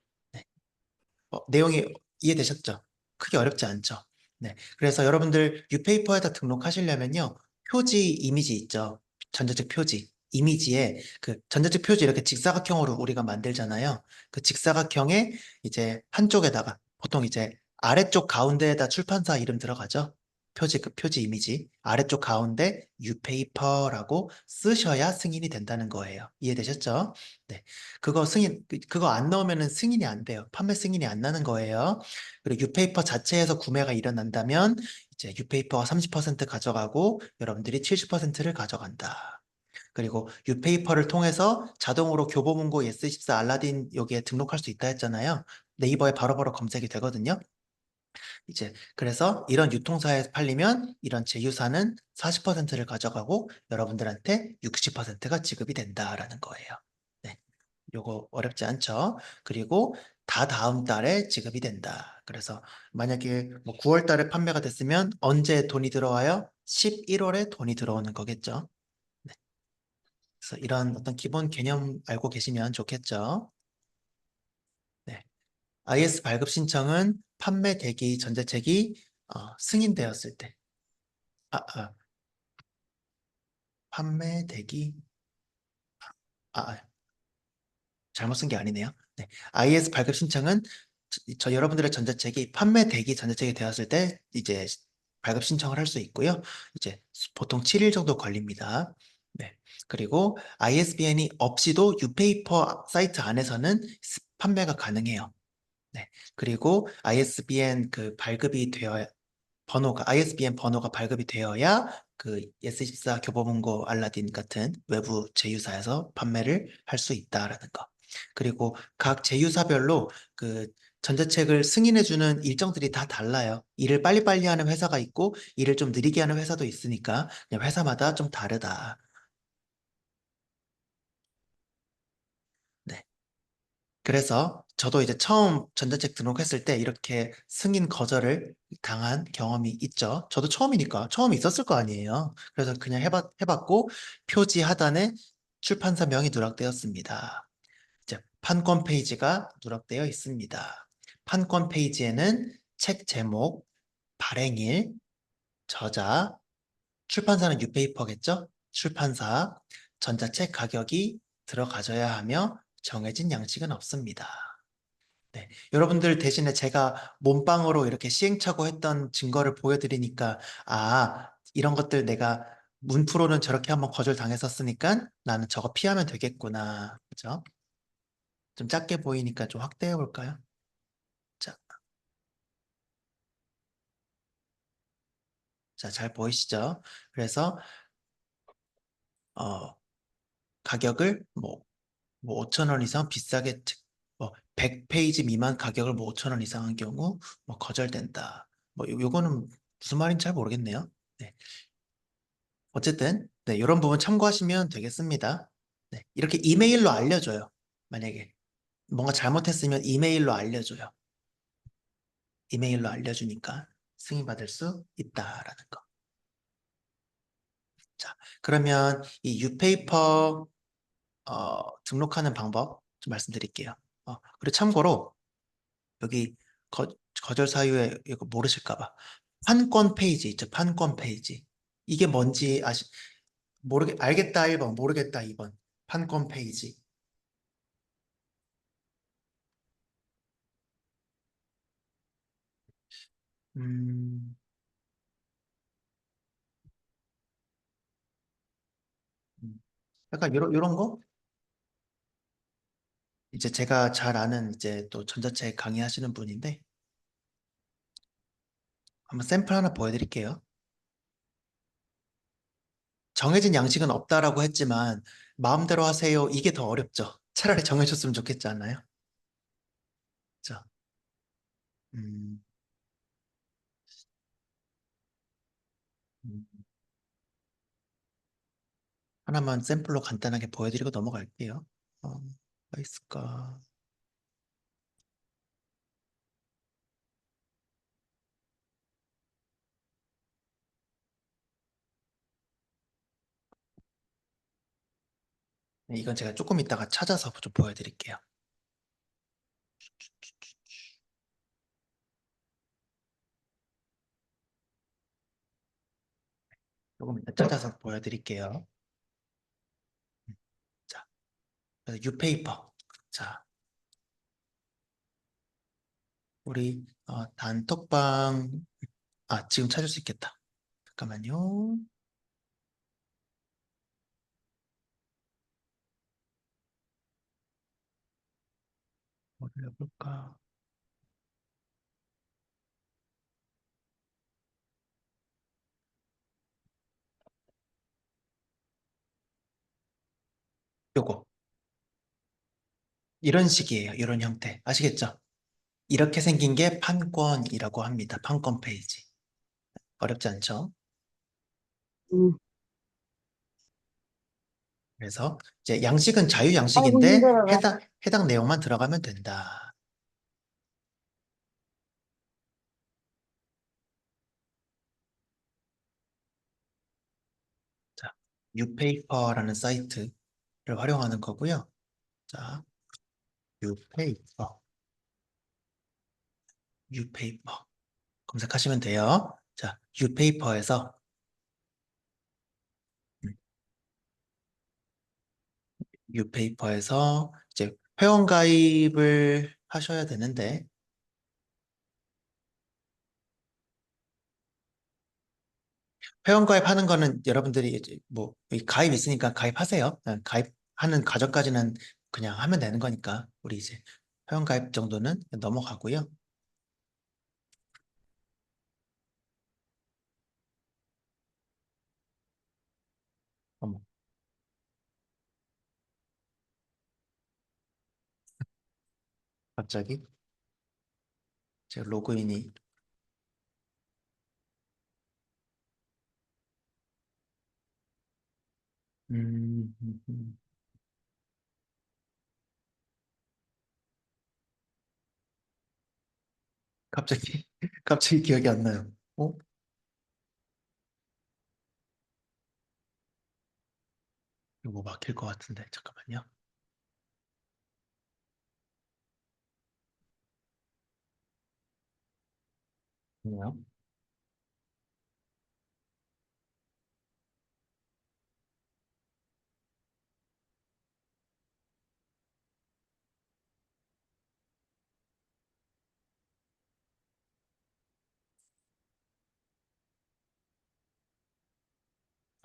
Speaker 1: 내용이 이해되셨죠? 크게 어렵지 않죠? 네. 그래서 여러분들 유페이퍼에다 등록하시려면요. 표지 이미지 있죠? 전자책 표지. 이미지에 그 전자책 표지 이렇게 직사각형으로 우리가 만들잖아요. 그 직사각형에 이제 한쪽에다가 보통 이제 아래쪽 가운데에다 출판사 이름 들어가죠? 그 표지 이미지. 아래쪽 가운데 유페이퍼라고 쓰셔야 승인이 된다는 거예요. 이해되셨죠? 네. 그거 안 넣으면은 승인이 안 돼요. 판매 승인이 안 나는 거예요. 그리고 유페이퍼 자체에서 구매가 일어난다면 이제 유페이퍼가 30% 가져가고 여러분들이 70%를 가져간다. 그리고 유페이퍼를 통해서 자동으로 교보문고, 예스24, 알라딘 여기에 등록할 수 있다 했잖아요. 네이버에 바로바로 검색이 되거든요. 이제 그래서 이런 유통사에 팔리면 이런 제휴사는 40%를 가져가고 여러분들한테 60%가 지급이 된다라는 거예요. 네. 요거 어렵지 않죠? 그리고 다 다음 달에 지급이 된다. 그래서 만약에 뭐 9월 달에 판매가 됐으면 언제 돈이 들어와요? 11월에 돈이 들어오는 거겠죠? 네. 그래서 이런 어떤 기본 개념 알고 계시면 좋겠죠? 네. IS 발급 신청은 판매 대기 전자책이 승인되었을 때. 아, 아, 판매 대기. 아, 잘못 쓴 게 아니네요. 네. IS 발급 신청은 여러분들의 전자책이 판매 대기 전자책이 되었을 때 이제 발급 신청을 할 수 있고요. 이제 보통 7일 정도 걸립니다. 네. 그리고 ISBN이 없이도 유페이퍼 사이트 안에서는 판매가 가능해요. 네. 그리고 ISBN 그 발급이 되어야 ISBN 번호가 발급이 되어야 그 예스24, 교보문고, 알라딘 같은 외부 제휴사에서 판매를 할 수 있다라는 거. 그리고 각 제휴사별로 그 전자책을 승인해주는 일정들이 다 달라요. 일을 빨리빨리 하는 회사가 있고, 일을 좀 느리게 하는 회사도 있으니까, 그냥 회사마다 좀 다르다. 네. 그래서 저도 이제 처음 전자책 등록했을 때 이렇게 승인 거절을 당한 경험이 있죠. 저도 처음이니까 처음 있었을 거 아니에요. 그래서 그냥 해봤고 표지 하단에 출판사 명이 누락되었습니다. 이제 판권 페이지가 누락되어 있습니다. 판권 페이지에는 책 제목, 발행일, 저자, 출판사는 뉴페이퍼겠죠? 출판사, 전자책 가격이 들어가져야 하며 정해진 양식은 없습니다. 네. 여러분들 대신에 제가 몸빵으로 이렇게 시행착오했던 증거를 보여드리니까, 이런 것들 내가 문프로는 저렇게 한번 거절당했었으니까 나는 저거 피하면 되겠구나. 그죠? 좀 작게 보이니까 좀 확대해 볼까요? 자, 자, 잘 보이시죠? 그래서, 어, 가격을 뭐 5천 원 이상 비싸게, 100페이지 미만 가격을 뭐 5천 원 이상 한 경우, 뭐 거절된다. 뭐, 요거는 무슨 말인지 잘 모르겠네요. 네. 어쨌든, 네, 이런 부분 참고하시면 되겠습니다. 네, 이렇게 이메일로 알려줘요. 만약에 뭔가 잘못했으면 이메일로 알려줘요. 이메일로 알려주니까 승인받을 수 있다라는 거. 자, 그러면 이 유페이퍼 등록하는 방법 좀 말씀드릴게요. 그리고 참고로 여기 거, 거절 사유에 이거 모르실까 봐. 판권 페이지 있죠? 판권 페이지. 이게 뭔지 알겠다 1번, 모르겠다 2번. 판권 페이지. 음, 약간 요런 거? 이제 제가 잘 아는 이제 또 전자책 강의하시는 분인데 한번 샘플 하나 보여드릴게요. 정해진 양식은 없다라고 했지만 마음대로 하세요. 이게 더 어렵죠. 차라리 정해줬으면 좋겠지 않나요? 자, 음, 음, 하나만 샘플로 간단하게 보여드리고 넘어갈게요. 뭐가 있을까? 네, 이건 제가 조금 이따가 찾아서 좀 보여드릴게요. 조금 이따 찾아서 보여드릴게요. 자, 그래서 유페이퍼. 자, 우리 단톡방 지금 찾을 수 있겠다. 잠깐만요. 뭐를 해볼까? 요거. 이런 식이에요. 이런 형태. 아시겠죠? 이렇게 생긴 게 판권이라고 합니다. 판권 페이지. 어렵지 않죠?
Speaker 2: 음.
Speaker 1: 그래서 이제 양식은 자유
Speaker 2: 아이고,
Speaker 1: 양식인데
Speaker 2: 힘들어라.
Speaker 1: 해당 내용만 들어가면 된다. 자, 뉴페이퍼라는 사이트를 활용하는 거고요. 자, 뉴페이퍼, 뉴페이퍼 검색하시면 돼요. 자, 뉴페이퍼에서 뉴페이퍼에서 이제 회원 가입을 하셔야 되는데 회원 가입하는 거는 여러분들이 이제 이 가입 있으니까 가입하세요. 그냥 가입하는 과정까지는 그냥 하면 되는 거니까 우리 이제 회원 가입 정도는 넘어가고요. 어머, 갑자기 제 로그인이 음, 음, 음. 갑자기 갑자기 기억이 안 나요. 어? 이거 막힐 것 같은데 잠깐만요. 뭐요?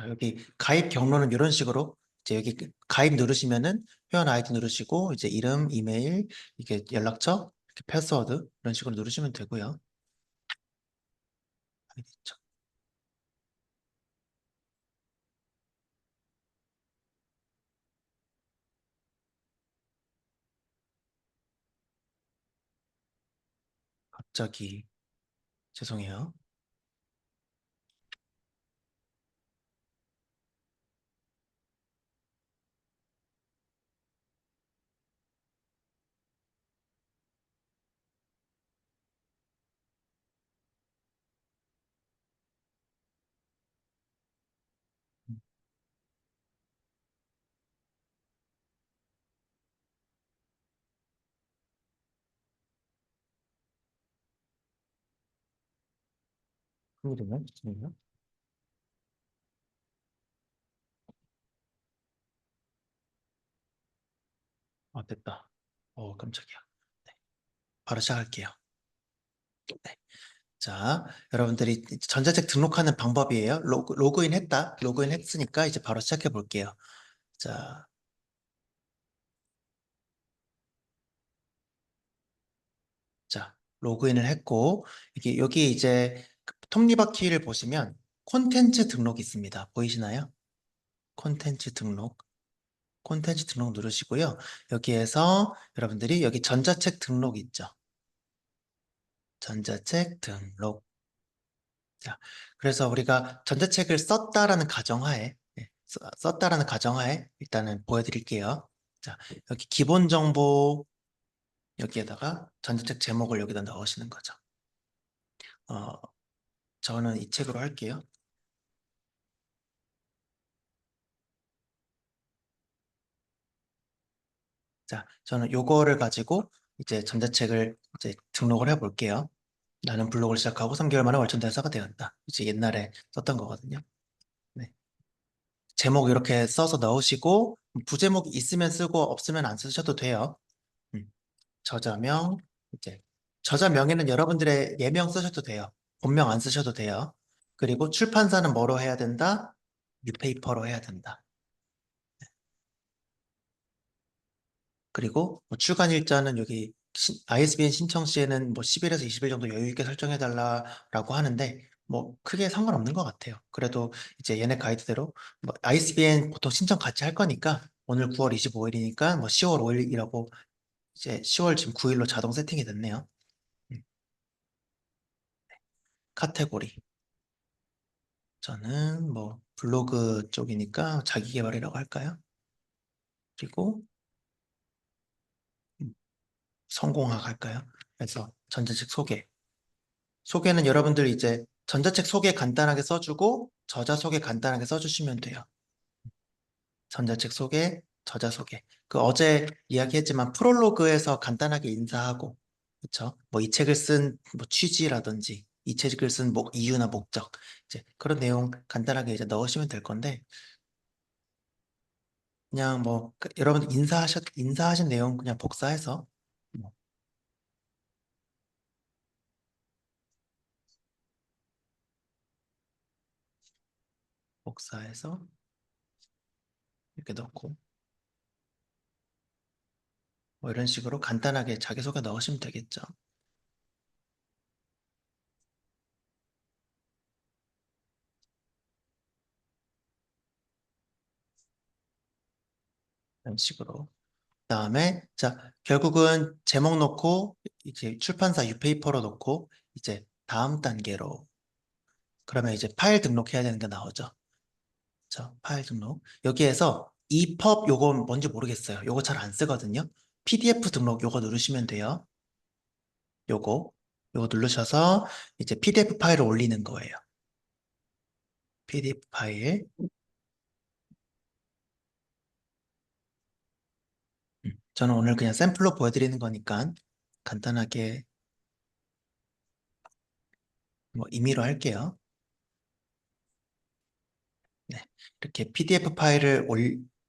Speaker 1: 여기 가입 경로는 이런 식으로 이제 여기 가입 누르시면은 회원 아이디 누르시고 이제 이름, 이메일, 이게 연락처, 이렇게 패스워드 이런 식으로 누르시면 되고요. 알겠죠? 갑자기 죄송해요. 큰일이네. 죄송해요. 아, 됐다. 깜짝이야. 네, 바로 시작할게요. 네. 자, 여러분들이 전자책 등록하는 방법이에요. 로그인 했다. 로그인 했으니까 이제 바로 시작해 볼게요. 자, 자, 로그인을 했고, 이게 여기 이제 그 톱니바퀴를 보시면 콘텐츠 등록이 있습니다. 보이시나요? 콘텐츠 등록. 콘텐츠 등록 누르시고요. 여기에서 여러분들이 여기 전자책 등록 있죠. 전자책 등록. 자, 그래서 우리가 전자책을 썼다라는 가정하에, 썼다라는 가정하에 일단은 보여드릴게요. 자, 여기 기본 정보 여기에다가 전자책 제목을 여기다 넣으시는 거죠. 어, 저는 이 책으로 할게요. 자, 저는 요거를 가지고 이제 전자책을 이제 등록을 해볼게요. 나는 블로그를 시작하고 3개월 만에 월천 대사가 되었다. 이제 옛날에 썼던 거거든요. 네. 제목 이렇게 써서 넣으시고 부제목 있으면 쓰고 없으면 안 쓰셔도 돼요. 음. 저자명 이제 저자명에는 여러분들의 예명 쓰셔도 돼요. 본명 안 쓰셔도 돼요. 그리고 출판사는 뭐로 해야 된다? 뉴페이퍼로 해야 된다. 그리고 뭐 출간 일자는 여기 ISBN 신청 시에는 뭐 10일에서 20일 정도 여유 있게 설정해 달라라고 하는데 뭐 크게 상관없는 것 같아요. 그래도 이제 얘네 가이드대로 뭐 ISBN 보통 신청 같이 할 거니까 오늘 9월 25일이니까 뭐 10월 5일이라고 이제 10월 지금 9일로 자동 세팅이 됐네요. 음, 카테고리. 저는 뭐 블로그 쪽이니까 자기 개발이라고 할까요? 그리고 음, 성공학 할까요? 그래서 전자책 소개. 소개는 여러분들 이제 전자책 소개 간단하게 써주고 저자 소개 간단하게 써주시면 돼요. 전자책 소개, 저자 소개. 그 어제 이야기했지만 프롤로그에서 간단하게 인사하고, 그쵸? 뭐 이 책을 쓴 뭐 취지라든지 이 책을 쓴 이유나 목적, 이제 그런 내용 간단하게 이제 넣으시면 될 건데, 그냥 뭐 여러분 인사하신 내용 그냥 복사해서 뭐 복사해서 이렇게 넣고 뭐 이런 식으로 간단하게 자기소개 넣으시면 되겠죠. 이런 식으로. 그다음에 자 결국은 제목 넣고 이제 출판사 유페이퍼로 넣고 이제 다음 단계로 그러면 이제 파일 등록해야 되는 게 나오죠. 자 파일 등록 여기에서 EPUB 요거 뭔지 모르겠어요. 요거 잘 안 쓰거든요. PDF 등록 요거 누르시면 돼요. 요거 요거 누르셔서 이제 PDF 파일을 올리는 거예요. PDF 파일. 저는 오늘 그냥 샘플로 보여드리는 거니까 간단하게 뭐 임의로 할게요. 네, 이렇게 PDF 파일을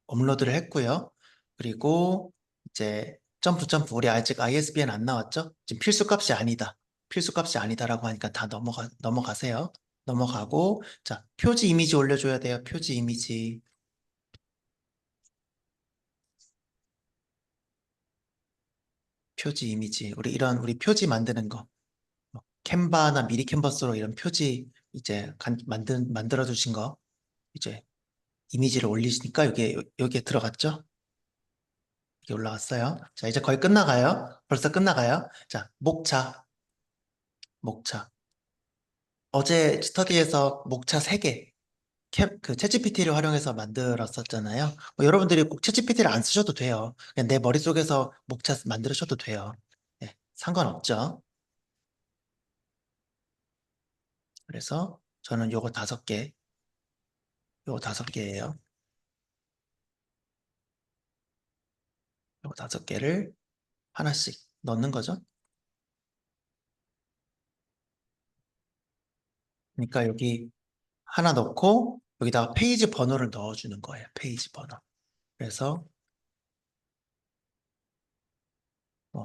Speaker 1: 업로드를 했고요. 그리고 이제 점프 우리 아직 ISBN 안 나왔죠? 지금 필수 값이 아니다. 필수 값이 아니다라고 하니까 다 넘어가세요. 넘어가고, 자, 표지 이미지 올려줘야 돼요. 표지 이미지. 표지 이미지. 우리 표지 만드는 거. 뭐 캔바나 미리 캔버스로 이런 표지 이제 만들어 주신 거. 이제 이미지를 올리시니까 여기에 들어갔죠? 이게 올라왔어요. 자, 이제 거의 끝나가요. 벌써 끝나가요. 자, 목차, 목차. 어제 스터디에서 목차 3개, 그 챗GPT를 활용해서 만들었었잖아요. 뭐 여러분들이 꼭 챗GPT를 안 쓰셔도 돼요. 그냥 내 머릿속에서 목차 만들으셔도 돼요. 네, 상관없죠. 그래서 저는 요거 5개예요. 요거 5개를 하나씩 넣는 거죠. 그러니까 여기 하나 넣고 여기다가 페이지 번호를 넣어주는 거예요. 페이지 번호. 그래서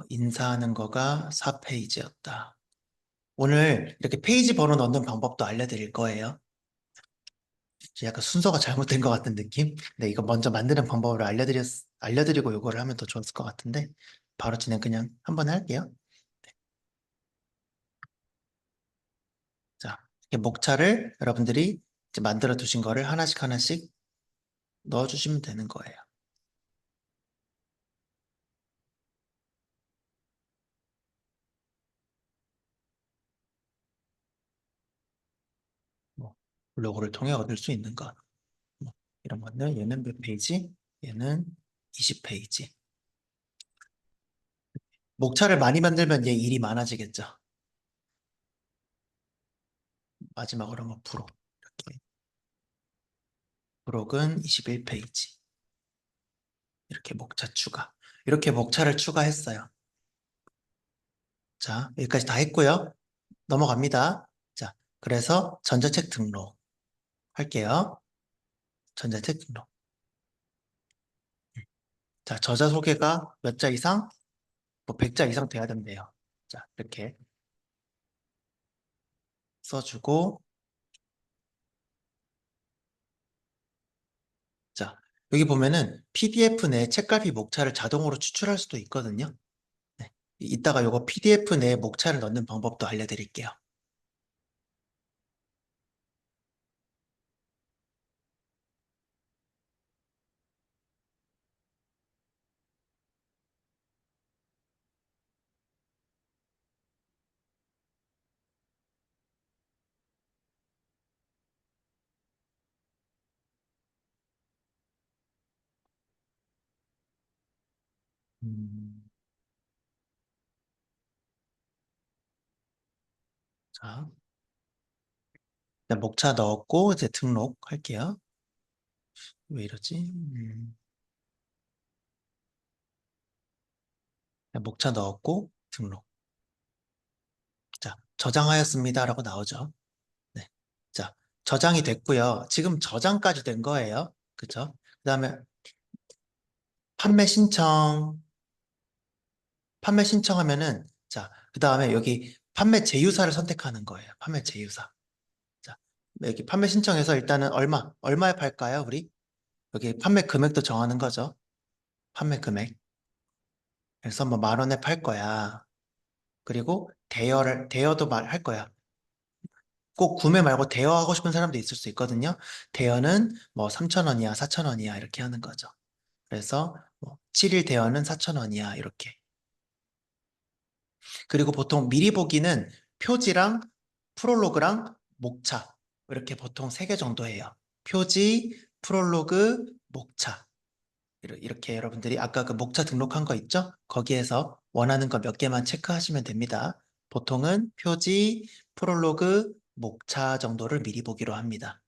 Speaker 1: 인사하는 거가 4페이지였다. 오늘 이렇게 페이지 번호 넣는 방법도 알려드릴 거예요. 약간 순서가 잘못된 것 같은 느낌? 네, 이거 먼저 만드는 방법을 알려드리고 요거를 하면 더 좋았을 것 같은데, 바로 진행 그냥 한번 할게요. 자, 이렇게 목차를 여러분들이 이제 만들어 두신 거를 하나씩 하나씩 넣어주시면 되는 거예요. 뭐, 블로그를 통해 얻을 수 있는 것. 뭐, 이런 것들, 얘는 몇 페이지? 얘는 20페이지. 목차를 많이 만들면 얘 일이 많아지겠죠. 마지막으로 한번 부록. 이렇게. 부록은 21페이지. 이렇게 목차 추가. 이렇게 목차를 추가했어요. 자, 여기까지 다 했고요. 넘어갑니다. 자, 그래서 전자책 등록 할게요. 전자책 등록. 자, 저자 소개가 몇 자 이상? 뭐 100자 이상 돼야 된대요. 자, 이렇게 써주고, 자, 여기 보면은 PDF 내 책갈피 목차를 자동으로 추출할 수도 있거든요. 네. 이따가 요거 PDF 내에 목차를 넣는 방법도 알려드릴게요. 음, 자, 일단 목차 넣었고, 이제 등록할게요. 왜 이러지? 목차 넣었고, 등록. 자, 저장하였습니다라고 나오죠. 네. 자, 저장이 됐고요. 지금 저장까지 된 거예요. 그쵸? 그 다음에 판매 신청, 판매 신청하면은, 자, 그 다음에 여기 판매 제휴사를 선택하는 거예요. 판매 제휴사. 자, 여기 판매 신청해서 일단은 얼마에 팔까요, 우리? 여기 판매 금액도 정하는 거죠. 판매 금액. 그래서 뭐 10,000원에 팔 거야. 그리고 대여도 할 거야. 꼭 구매 말고 대여하고 싶은 사람도 있을 수 있거든요. 대여는 뭐 3,000원이야, 4,000원이야, 이렇게 하는 거죠. 그래서 뭐 7일 대여는 4,000원이야, 이렇게. 그리고 보통 미리 보기는 표지랑 프롤로그랑 목차. 이렇게 보통 3개 정도 해요. 표지, 프롤로그, 목차. 이렇게 여러분들이 아까 그 목차 등록한 거 있죠? 거기에서 원하는 거 몇 개만 체크하시면 됩니다. 보통은 표지, 프롤로그, 목차 정도를 미리 보기로 합니다.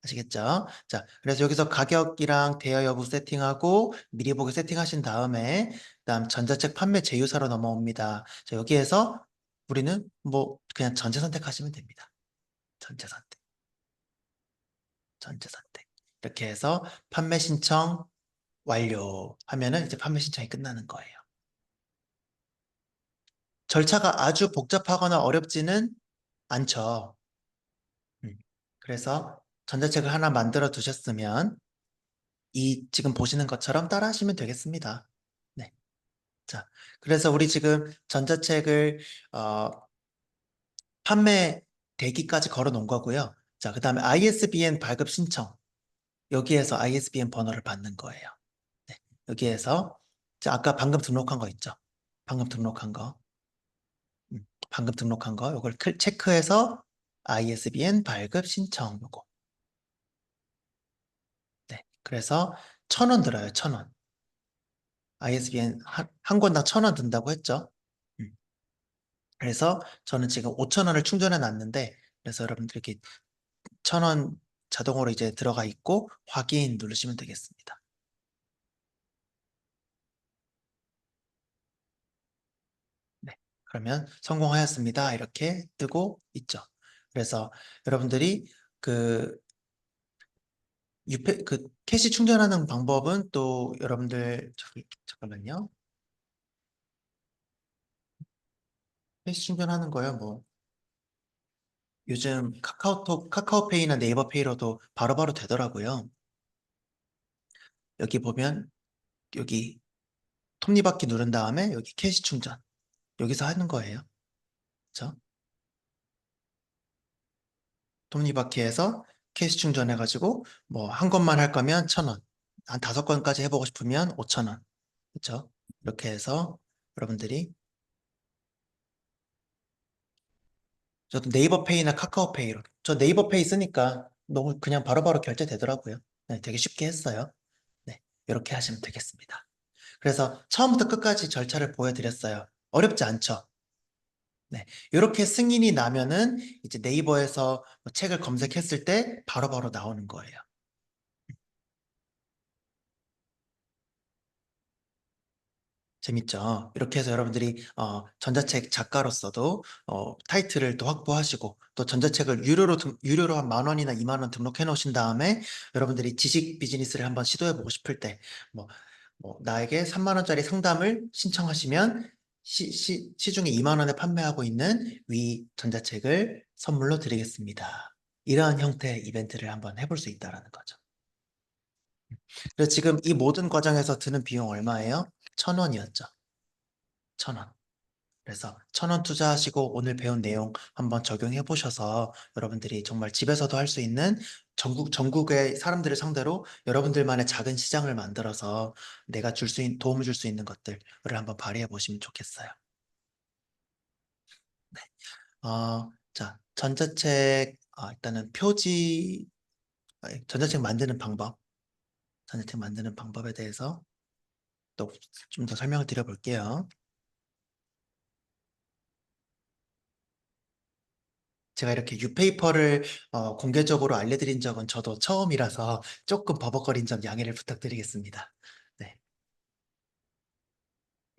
Speaker 1: 아시겠죠? 자, 그래서 여기서 가격이랑 대여 여부 세팅하고 미리 보기 세팅하신 다음에 그다음 전자책 판매 제휴사로 넘어옵니다. 자, 여기에서 우리는 뭐 그냥 전체 선택하시면 됩니다. 전체 선택, 전체 선택. 이렇게 해서 판매 신청 완료하면은 이제 판매 신청이 끝나는 거예요. 절차가 아주 복잡하거나 어렵지는 않죠. 그래서 전자책을 하나 만들어 두셨으면 이 지금 보시는 것처럼 따라 하시면 되겠습니다. 네. 자, 그래서 우리 지금 전자책을 어, 판매 대기까지 걸어 놓은 거고요. 자, 그 다음에 ISBN 발급 신청. 여기에서 ISBN 번호를 받는 거예요. 네. 여기에서 자, 아까 방금 등록한 거 있죠? 방금 등록한 거. 방금 등록한 거. 요걸 체크해서 ISBN 발급 신청 요거. 네. 그래서 1,000원 들어요. 1,000원. ISBN 한 권당 1,000원 든다고 했죠? 음. 그래서 저는 지금 5,000원을 충전해 놨는데 그래서 여러분들 이렇게 1,000원 자동으로 이제 들어가 있고 확인 누르시면 되겠습니다. 네. 그러면 성공하였습니다. 이렇게 뜨고 있죠. 그래서 여러분들이 그 그 캐시 충전하는 방법은 또 여러분들 저기 잠깐만요. 캐시 충전하는 거요. 뭐 요즘 카카오톡, 카카오페이나 네이버페이로도 바로바로 되더라고요. 여기 보면 여기 톱니바퀴 누른 다음에 여기 캐시 충전 여기서 하는 거예요. 그렇죠? 톱니바퀴에서 캐시 충전해가지고 뭐 한 건만 할 거면 1,000원, 한 5건까지 해보고 싶으면 5,000원, 그렇죠? 이렇게 해서 여러분들이 저도 네이버페이나 카카오페이로 저 네이버페이 쓰니까 너무 그냥 바로바로 결제되더라고요. 네, 되게 쉽게 했어요. 네, 이렇게 하시면 되겠습니다. 그래서 처음부터 끝까지 절차를 보여드렸어요. 어렵지 않죠? 네, 이렇게 승인이 나면은 이제 네이버에서 뭐 책을 검색했을 때 바로바로 나오는 거예요. 재밌죠? 이렇게 해서 여러분들이 전자책 작가로서도 타이틀을 또 확보하시고 또 전자책을 유료로 한 10,000원이나 20,000원 등록해 놓으신 다음에 여러분들이 지식 비즈니스를 한번 시도해 보고 싶을 때 뭐, 나에게 3만 원짜리 상담을 신청하시면 시중에 2만 원에 판매하고 있는 위 전자책을 선물로 드리겠습니다. 이러한 형태의 이벤트를 한번 해볼 수 있다는 거죠. 그래서 지금 이 모든 과정에서 드는 비용 얼마예요? 1,000원이었죠. 1,000원. 그래서 1,000원 투자하시고 오늘 배운 내용 한번 적용해 보셔서 여러분들이 정말 집에서도 할 수 있는 전국의 사람들을 상대로 여러분들만의 작은 시장을 만들어서 내가 도움을 줄 수 있는 것들을 한번 발휘해 보시면 좋겠어요. 네. 자, 전자책, 일단은 전자책 만드는 방법, 전자책 만드는 방법에 대해서 또 좀 더 설명을 드려볼게요. 제가 이렇게 뉴페이퍼를 공개적으로 알려드린 적은 저도 처음이라서 조금 버벅거린 점 양해를 부탁드리겠습니다. 네.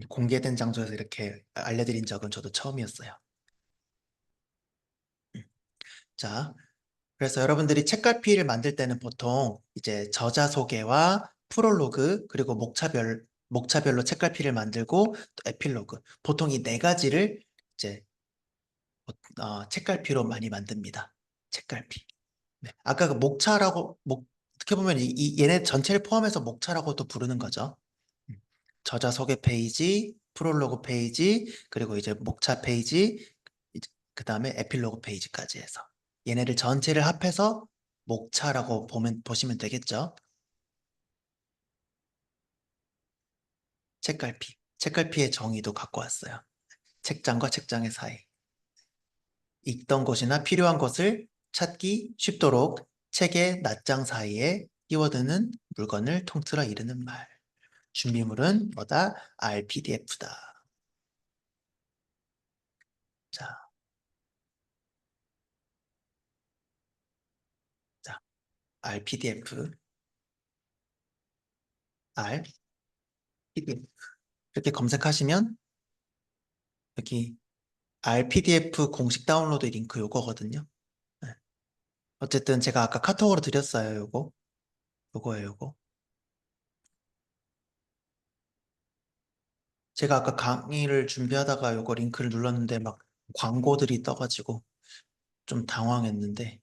Speaker 1: 공개된 장소에서 이렇게 알려드린 적은 저도 처음이었어요. 음. 자, 그래서 여러분들이 책갈피를 만들 때는 보통 이제 저자 소개와 프롤로그 그리고 목차별로 책갈피를 만들고 또 에필로그 보통 이 네 가지를 이제 책갈피로 많이 만듭니다. 책갈피. 네. 아까 그 어떻게 보면 얘네 전체를 포함해서 목차라고도 부르는 거죠. 음. 저자 소개 페이지, 프롤로그 페이지, 그리고 이제 목차 페이지, 그 다음에 에필로그 페이지까지 해서. 얘네를 전체를 합해서 목차라고 보시면 되겠죠. 책갈피. 책갈피의 정의도 갖고 왔어요. 책장과 책장의 사이. 읽던 것이나 필요한 것을 찾기 쉽도록 책의 낱장 사이에 끼워드는 물건을 통틀어 이르는 말. 준비물은 뭐다? RPDF다. 자, 자, RPDF, RPDF. 이렇게 검색하시면 여기 RPDF 공식 다운로드 링크 요거거든요. 네. 어쨌든 제가 아까 카톡으로 드렸어요. 요거예요, 요거. 제가 아까 강의를 준비하다가 요거 링크를 눌렀는데 막 광고들이 떠가지고 좀 당황했는데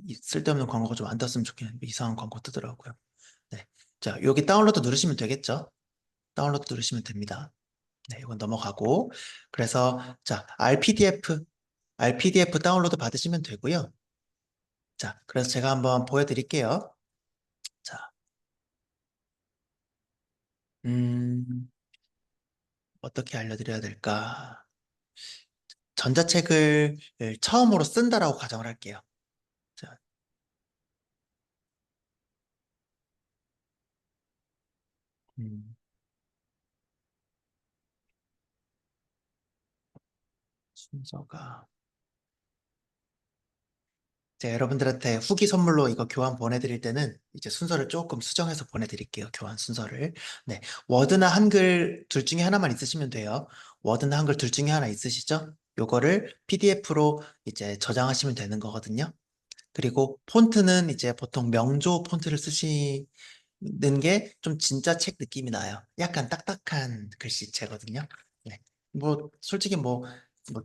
Speaker 1: 이 쓸데없는 광고가 좀 안 떴으면 좋겠는데 이상한 광고 뜨더라고요. 네. 자, 여기 다운로드 누르시면 되겠죠? 다운로드 누르시면 됩니다. 네, 이건 넘어가고. 그래서 자, RPDF 다운로드 받으시면 되고요. 자, 그래서 제가 한번 보여드릴게요. 자, 음, 어떻게 알려드려야 될까? 전자책을 처음으로 쓴다라고 가정을 할게요. 자, 음, 순서가. 제가 여러분들한테 후기 선물로 이거 교환 보내드릴 때는 이제 순서를 조금 수정해서 보내드릴게요. 교환 순서를. 네. 워드나 한글 둘 중에 하나만 있으시면 돼요. 워드나 한글 둘 중에 하나 있으시죠? 요거를 PDF로 이제 저장하시면 되는 거거든요. 그리고 폰트는 이제 보통 명조 폰트를 쓰시는 게 좀 진짜 책 느낌이 나요. 약간 딱딱한 글씨체거든요. 네. 뭐, 솔직히 뭐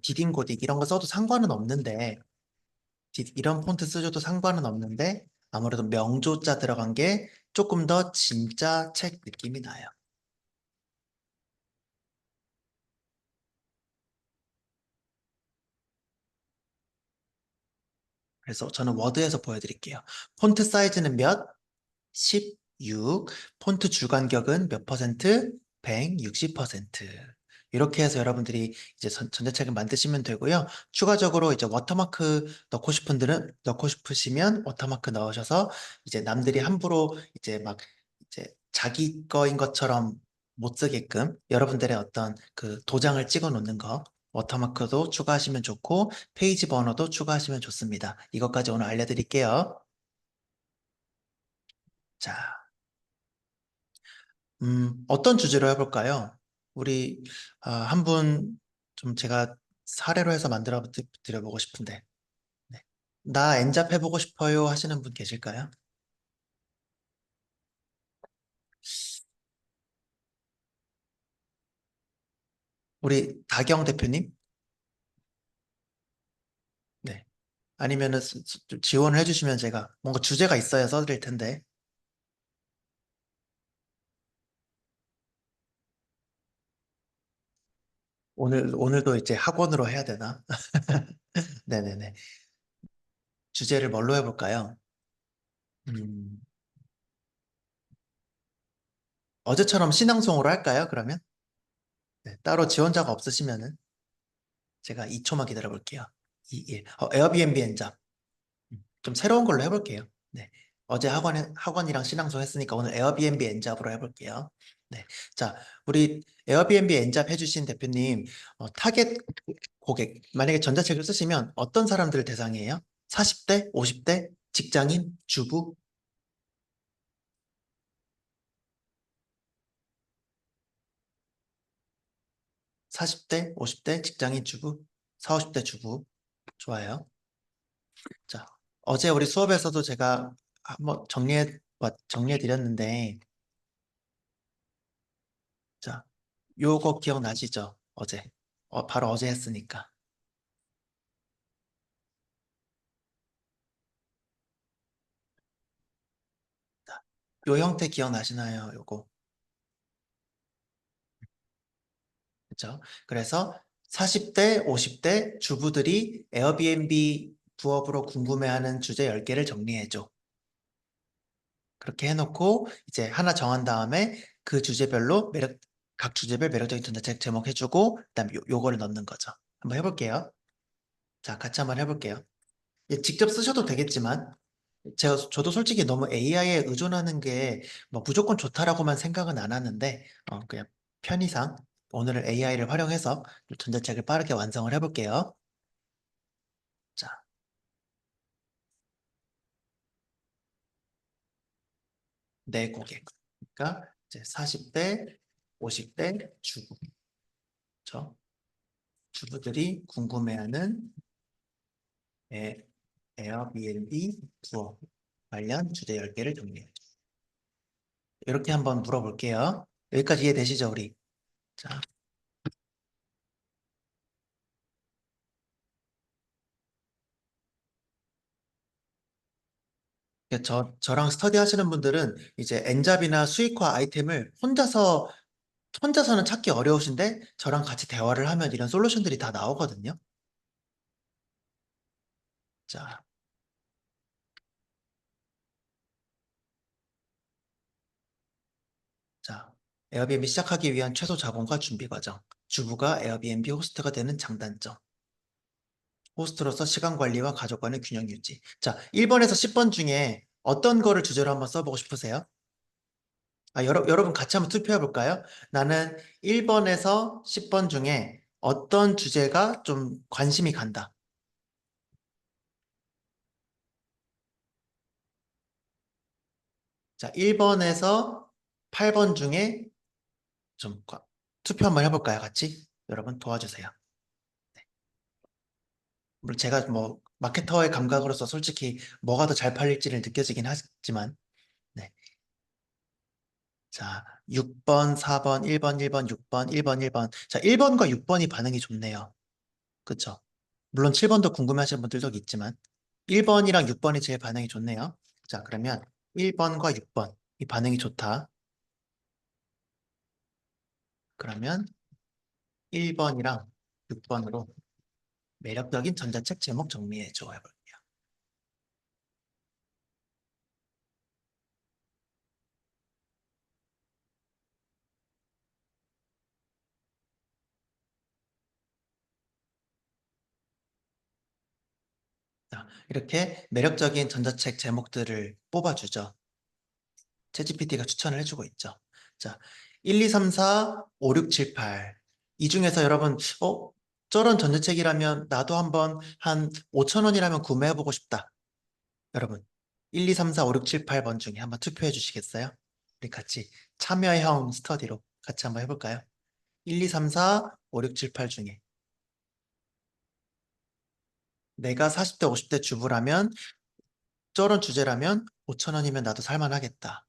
Speaker 1: 디딩 고딕 이런 거 써도 상관은 없는데, 이런 폰트 쓰셔도 상관은 없는데 아무래도 명조자 들어간 게 조금 더 진짜 책 느낌이 나요. 그래서 저는 워드에서 보여드릴게요. 폰트 사이즈는 몇? 16. 폰트 주간격은 몇 퍼센트? 160%. 이렇게 해서 여러분들이 이제 전자책을 만드시면 되고요. 추가적으로 이제 워터마크 넣고 싶으시면 워터마크 넣으셔서 이제 남들이 함부로 이제 막 이제 자기 거인 것처럼 못 쓰게끔 여러분들의 어떤 그 도장을 찍어 놓는 거 워터마크도 추가하시면 좋고 페이지 번호도 추가하시면 좋습니다. 이것까지 오늘 알려드릴게요. 자, 어떤 주제로 해볼까요? 우리 한 분 좀 제가 사례로 해서 만들어 드려보고 싶은데, 네. 나 엔잡 해보고 싶어요 하시는 분 계실까요? 우리 다경 대표님? 네. 아니면은 좀 지원을 해주시면 제가 뭔가 주제가 있어야 써드릴 텐데, 오늘도 이제 학원으로 해야 되나? 네네네. 주제를 뭘로 해볼까요? 음, 어제처럼 신앙송으로 할까요, 그러면? 네, 따로 지원자가 없으시면은 제가 2초만 기다려 볼게요. 2, 1. 에어비앤비 엔잡. 좀 새로운 걸로 해볼게요. 네. 어제 학원이랑 신앙소 했으니까 오늘 에어비앤비 엔잡으로 해볼게요. 네. 자, 우리 에어비앤비 엔잡 해주신 대표님, 타겟 고객, 만약에 전자책을 쓰시면 어떤 사람들 대상이에요? 40대, 50대, 직장인, 주부, 40대, 50대, 직장인, 주부, 4, 50대 주부. 좋아요. 자, 어제 우리 수업에서도 제가 한번 정리해 드렸는데, 자, 요거 기억나시죠? 어제. 바로 어제 했으니까. 자, 요 형태 기억나시나요? 요거. 그죠? 그래서 40대, 50대 주부들이 에어비앤비 부업으로 궁금해하는 주제 10개를 정리해줘. 그렇게 해놓고 이제 하나 정한 다음에 그 주제별로 각 주제별 매력적인 전자책 제목 해주고 그다음 요거를 넣는 거죠. 한번 해볼게요. 자, 같이 한번 해볼게요. 예, 직접 쓰셔도 되겠지만 저도 솔직히 너무 AI에 의존하는 게 뭐 무조건 좋다라고만 생각은 안 하는데, 그냥 편의상 오늘은 AI를 활용해서 전자책을 빠르게 완성을 해볼게요. 자, 내 고객. 그러니까 이제 40대, 50대 주부. 죠 주부들이 궁금해하는 에, 에어비앤비 부업 관련 주제 10개를 정리해요. 이렇게 한번 물어볼게요. 여기까지 이해되시죠, 우리? 자, 저랑 스터디 하시는 분들은 이제 엔잡이나 수익화 아이템을 혼자서는 찾기 어려우신데 저랑 같이 대화를 하면 이런 솔루션들이 다 나오거든요. 자, 자, 에어비앤비 시작하기 위한 최소 자본과 준비 과정. 주부가 에어비앤비 호스트가 되는 장단점. 호스트로서 시간 관리와 가족 간의 균형 유지. 자, 1번에서 10번 중에 어떤 거를 주제로 한번 써보고 싶으세요? 여러분 같이 한번 투표해 볼까요? 나는 1번에서 10번 중에 어떤 주제가 좀 관심이 간다. 자, 1번에서 8번 중에 좀 투표 한번 해볼까요? 같이? 여러분 도와주세요. 물론 제가 뭐 마케터의 감각으로서 솔직히 뭐가 더 잘 팔릴지를 느껴지긴 하지만 네. 자, 6번, 4번, 1번, 1번, 6번, 1번, 1번. 자, 1번과 6번이 반응이 좋네요. 그쵸? 물론 7번도 궁금해하시는 분들도 있지만 1번이랑 6번이 제일 반응이 좋네요. 자, 그러면 1번과 6번 이 반응이 좋다. 그러면 1번이랑 6번으로 매력적인 전자책 제목 정리해 줘 해볼게요. 자, 이렇게 매력적인 전자책 제목들을 뽑아주죠. 챗GPT가 추천을 해주고 있죠. 자, 1, 2, 3, 4, 5, 6, 7, 8. 이 중에서 여러분, 저런 전자책이라면 나도 한번 한 5천 원이라면 구매해보고 싶다. 여러분, 1, 2, 3, 4, 5, 6, 7, 8번 중에 한번 투표해 주시겠어요? 우리 같이 참여형 스터디로 같이 한번 해볼까요? 1, 2, 3, 4, 5, 6, 7, 8 중에 내가 40대, 50대 주부라면 저런 주제라면 5천 원이면 나도 살만하겠다.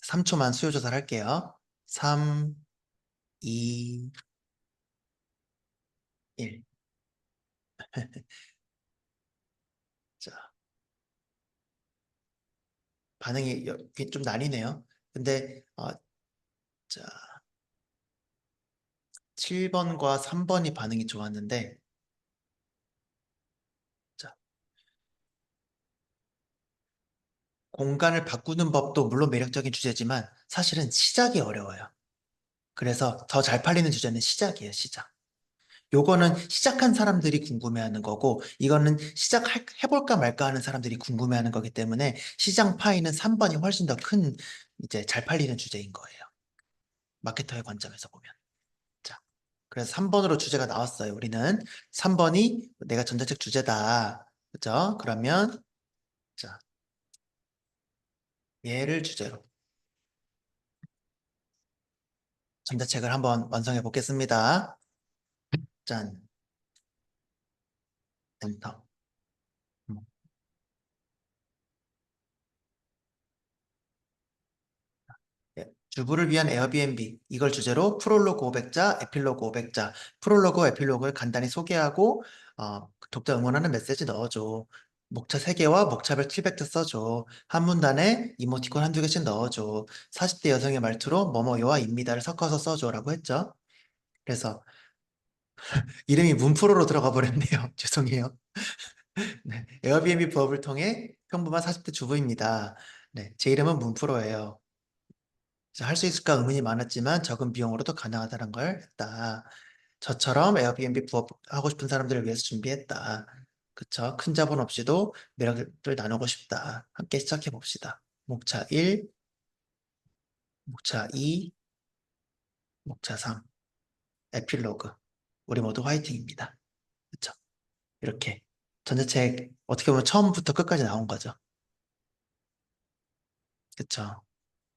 Speaker 1: 3초만 수요조사를 할게요. 3, 2, 1. 자, 반응이 좀 나뉘네요. 근데 자, 7번과 3번이 반응이 좋았는데 자, 공간을 바꾸는 법도 물론 매력적인 주제지만 사실은 시작이 어려워요. 그래서 더 잘 팔리는 주제는 시작이에요, 시작. 요거는 시작한 사람들이 궁금해하는 거고, 이거는 해볼까 말까 하는 사람들이 궁금해하는 거기 때문에 시장 파이는 3번이 훨씬 더 큰, 이제 잘 팔리는 주제인 거예요. 마케터의 관점에서 보면. 자, 그래서 3번으로 주제가 나왔어요. 우리는 3번이 내가 전자책 주제다. 그죠? 그러면, 자, 얘를 주제로 전자책을 한번 완성해 보겠습니다. 짠, 엔터. 음. 예, 주부를 위한 에어비앤비 이걸 주제로 프롤로그 500자, 에필로그 500자, 프롤로그, 에필로그를 간단히 소개하고 독자 응원하는 메시지 넣어줘. 목차 3개와 목차별 킬백도 써줘. 한 문단에 이모티콘 한두 개씩 넣어줘. 40대 여성의 말투로 뭐뭐요와 입니다를 섞어서 써줘라고 했죠. 그래서 이름이 문프로로 들어가 버렸네요. 죄송해요. 네, 에어비앤비 부업을 통해 평범한 40대 주부입니다. 네, 제 이름은 문프로예요. 할 수 있을까 의문이 많았지만 적은 비용으로도 가능하다는 걸 했다. 저처럼 에어비앤비 부업하고 싶은 사람들을 위해서 준비했다. 그쵸? 큰 자본 없이도 매력을 나누고 싶다. 함께 시작해 봅시다. 목차 1, 목차 2, 목차 3, 에필로그. 우리 모두 화이팅입니다. 그쵸? 이렇게 전자책 어떻게 보면 처음부터 끝까지 나온 거죠. 그쵸?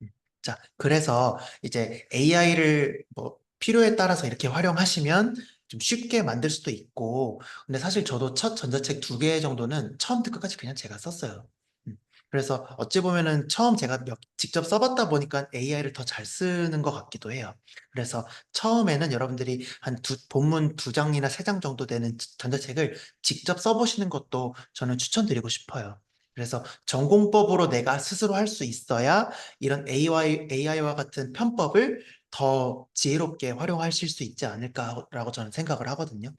Speaker 1: 음. 자, 그래서 이제 AI를 뭐 필요에 따라서 이렇게 활용하시면 좀 쉽게 만들 수도 있고, 근데 사실 저도 첫 전자책 2개 정도는 처음부터 끝까지 그냥 제가 썼어요. 음. 그래서 어찌 보면은 처음 제가 직접 써봤다 보니까 AI를 더 잘 쓰는 것 같기도 해요. 그래서 처음에는 여러분들이 본문 2장이나 3장 정도 되는 전자책을 직접 써보시는 것도 저는 추천드리고 싶어요. 그래서 전공법으로 내가 스스로 할 수 있어야 이런 AI와 같은 편법을 더 지혜롭게 활용하실 수 있지 않을까라고 저는 생각을 하거든요.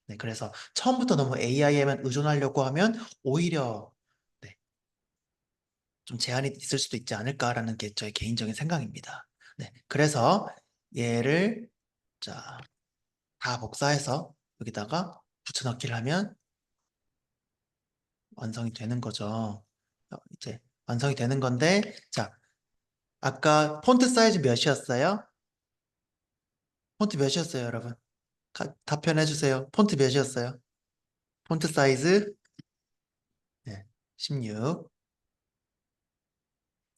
Speaker 1: 네, 그래서 처음부터 너무 AI에만 의존하려고 하면 오히려 네, 좀 제한이 있을 수도 있지 않을까라는 게 저의 개인적인 생각입니다. 네, 그래서 얘를 자, 다 복사해서 여기다가 붙여넣기를 하면 완성이 되는 거죠. 이제 완성이 되는 건데, 자, 아까 폰트 사이즈 몇이었어요? 폰트 몇이었어요, 여러분? 답변해 주세요. 폰트 몇이었어요? 폰트 사이즈 네, 16.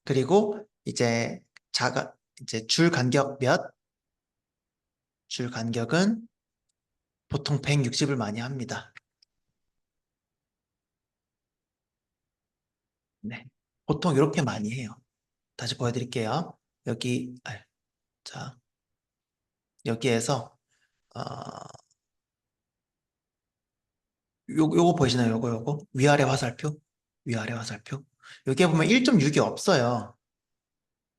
Speaker 1: 그리고 이제 줄 간격 몇? 줄 간격은 보통 160을 많이 합니다. 네. 보통 이렇게 많이 해요. 다시 보여드릴게요. 여기, 자, 여기에서, 어, 요거 보이시나요? 요거. 위아래 화살표? 위아래 화살표? 여기에 보면 1.6이 없어요.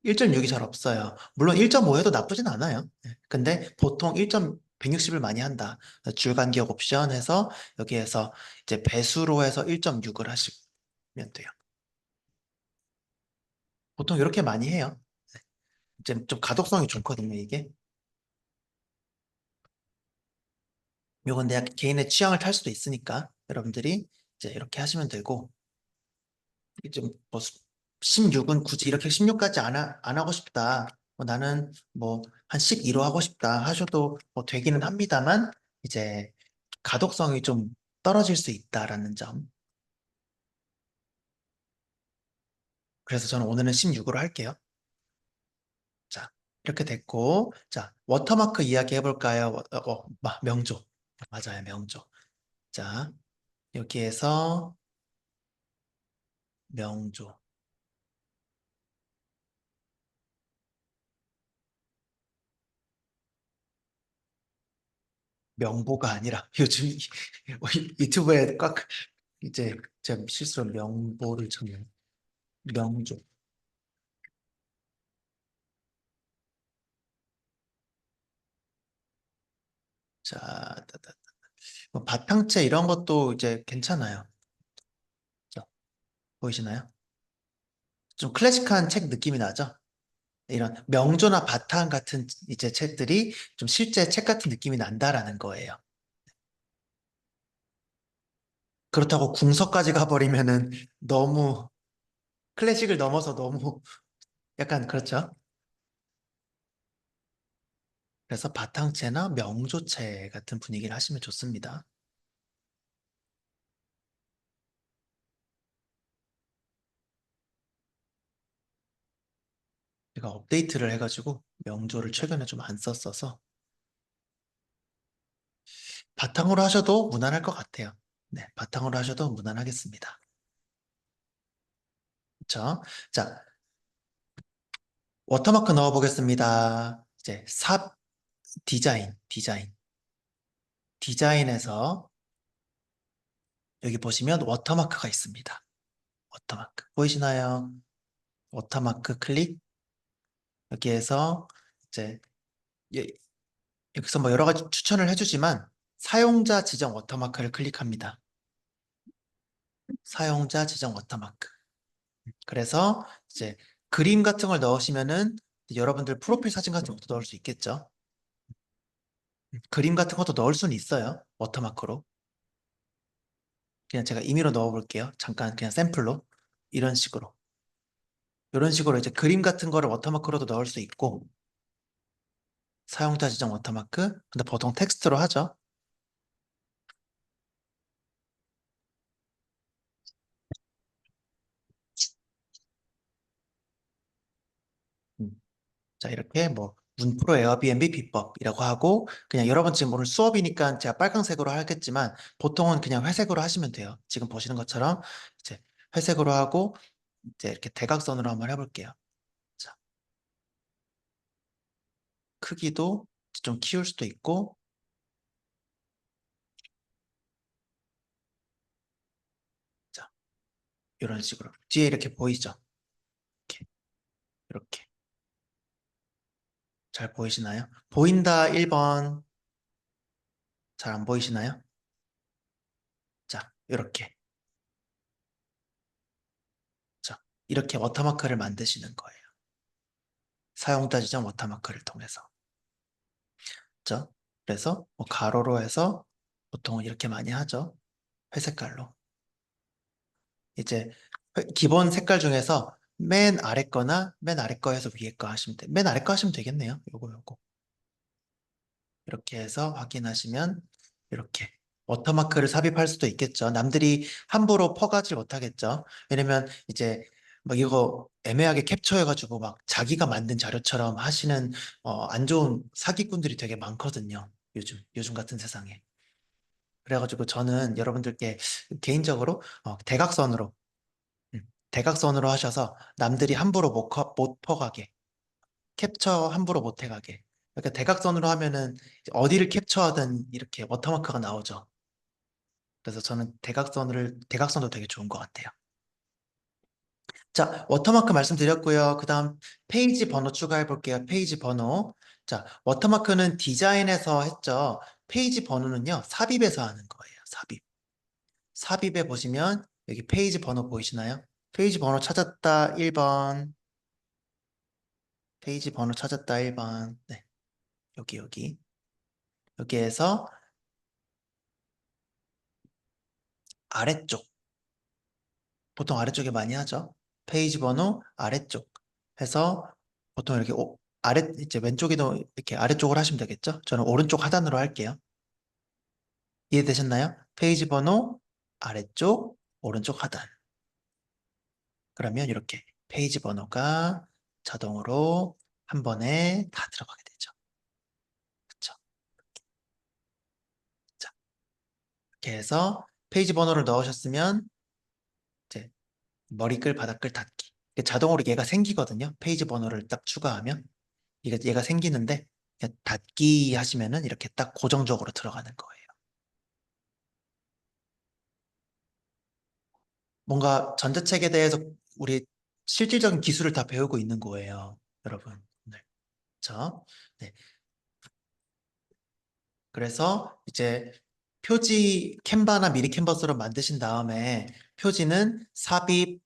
Speaker 1: 1.6이 잘 없어요. 물론 1.5 해도 나쁘진 않아요. 네. 근데 보통 1.160을 많이 한다. 줄간격 옵션 해서 여기에서 이제 배수로 해서 1.6을 하시면 돼요. 보통 이렇게 많이 해요. 이제 좀 가독성이 좋거든요, 이게. 요건 내 개인의 취향을 탈 수도 있으니까 여러분들이 이제 이렇게 하시면 되고 이제 뭐 16은 굳이 이렇게 16까지 안 하고 싶다. 나는 뭐 한 12로 하고 싶다 하셔도 뭐 되기는 합니다만 이제 가독성이 좀 떨어질 수 있다라는 점. 그래서 저는 오늘은 16으로 할게요. 자, 이렇게 됐고 자, 워터마크 이야기 해볼까요? 명조. 맞아요, 명조. 자, 여기에서 명조. 명보가 아니라 요즘 유튜브에 꽉 이제 제가 실수로 명보를 쳤네요. 명조. 자, 뭐 바탕체 이런 것도 이제 괜찮아요. 자, 보이시나요? 좀 클래식한 책 느낌이 나죠? 이런 명조나 바탕 같은 이제 책들이 좀 실제 책 같은 느낌이 난다라는 거예요. 그렇다고 궁서까지 가버리면은 너무 클래식을 넘어서 너무 약간 그렇죠? 그래서 바탕체나 명조체 같은 분위기를 하시면 좋습니다. 제가 업데이트를 해가지고 명조를 최근에 좀 안 썼어서 바탕으로 하셔도 무난할 것 같아요. 네, 바탕으로 하셔도 무난하겠습니다. 그렇죠? 자, 워터마크 넣어보겠습니다. 이제 디자인에서 여기 보시면 워터마크가 있습니다. 워터마크 보이시나요? 워터마크 클릭 여기에서 이제 예, 여기서 뭐 여러 가지 추천을 해주지만 사용자 지정 워터마크를 클릭합니다. 사용자 지정 워터마크. 그래서 이제 그림 같은 걸 넣으시면은 여러분들 프로필 사진 같은 것도 넣을 수 있겠죠. 그림 같은 것도 넣을 수는 있어요. 워터마크로. 그냥 제가 임의로 넣어볼게요. 잠깐 그냥 샘플로. 이런 식으로. 이런 식으로 이제 그림 같은 거를 워터마크로도 넣을 수 있고 사용자 지정 워터마크. 근데 보통 텍스트로 하죠. 음. 자, 이렇게 뭐 문프로 에어비앤비 비법이라고 하고 그냥 여러분 지금 오늘 수업이니까 제가 빨강색으로 하겠지만 보통은 그냥 회색으로 하시면 돼요. 지금 보시는 것처럼 이제 회색으로 하고 이제 이렇게 대각선으로 한번 해볼게요. 자, 크기도 좀 키울 수도 있고, 자, 이런 식으로. 뒤에 이렇게 보이죠? 이렇게, 이렇게. 잘 보이시나요? 보인다 1번. 잘 안 보이시나요? 자, 이렇게. 자, 이렇게 워터마크를 만드시는 거예요. 사용자 지정 워터마크를 통해서. 그죠? 그래서 뭐 가로로 해서 보통 이렇게 많이 하죠. 회색깔로. 이제 기본 색깔 중에서 맨 아래 거나 맨 아래 거에서 위에 거 하시면 돼. 맨 아래 거 하시면 되겠네요. 요거. 이렇게 해서 확인하시면 이렇게 워터마크를 삽입할 수도 있겠죠. 남들이 함부로 퍼가지 못하겠죠. 왜냐면 이제 막 이거 애매하게 캡처해가지고 막 자기가 만든 자료처럼 하시는 안 좋은 사기꾼들이 되게 많거든요. 요즘 같은 세상에. 그래가지고 저는 여러분들께 개인적으로 대각선으로 대각선으로 하셔서 남들이 함부로 못 퍼가게 캡처 함부로 못 해가게. 그러니까 대각선으로 하면은 이제 어디를 캡처하든 이렇게 워터마크가 나오죠. 그래서 저는 대각선도 되게 좋은 것 같아요. 자, 워터마크 말씀드렸고요. 그 다음 페이지 번호 추가해 볼게요. 페이지 번호. 자, 워터마크는 디자인에서 했죠. 페이지 번호는요, 삽입에서 하는 거예요. 삽입. 삽입에 보시면 여기 페이지 번호 보이시나요? 페이지 번호 찾았다 1번. 페이지 번호 찾았다 1번. 네, 여기. 여기에서 아래쪽. 보통 아래쪽에 많이 하죠. 페이지 번호 아래쪽 해서 보통 이렇게 이제 왼쪽에도 이렇게 아래쪽으로 하시면 되겠죠? 저는 오른쪽 하단으로 할게요. 이해되셨나요? 페이지 번호 아래쪽, 오른쪽 하단. 그러면 이렇게 페이지 번호가 자동으로 한 번에 다 들어가게 되죠. 그렇죠? 자, 이렇게 해서 페이지 번호를 넣으셨으면 이제 머리글, 바닥글 닫기. 이게 자동으로 얘가 생기거든요. 페이지 번호를 딱 추가하면. 얘가 생기는데 그냥 닫기 하시면은 이렇게 딱 고정적으로 들어가는 거예요. 뭔가 전자책에 대해서 우리 실질적인 기술을 다 배우고 있는 거예요, 여러분. 네. 자, 네. 그래서 이제 표지 캔바나 미리 캔버스로 만드신 다음에 표지는 삽입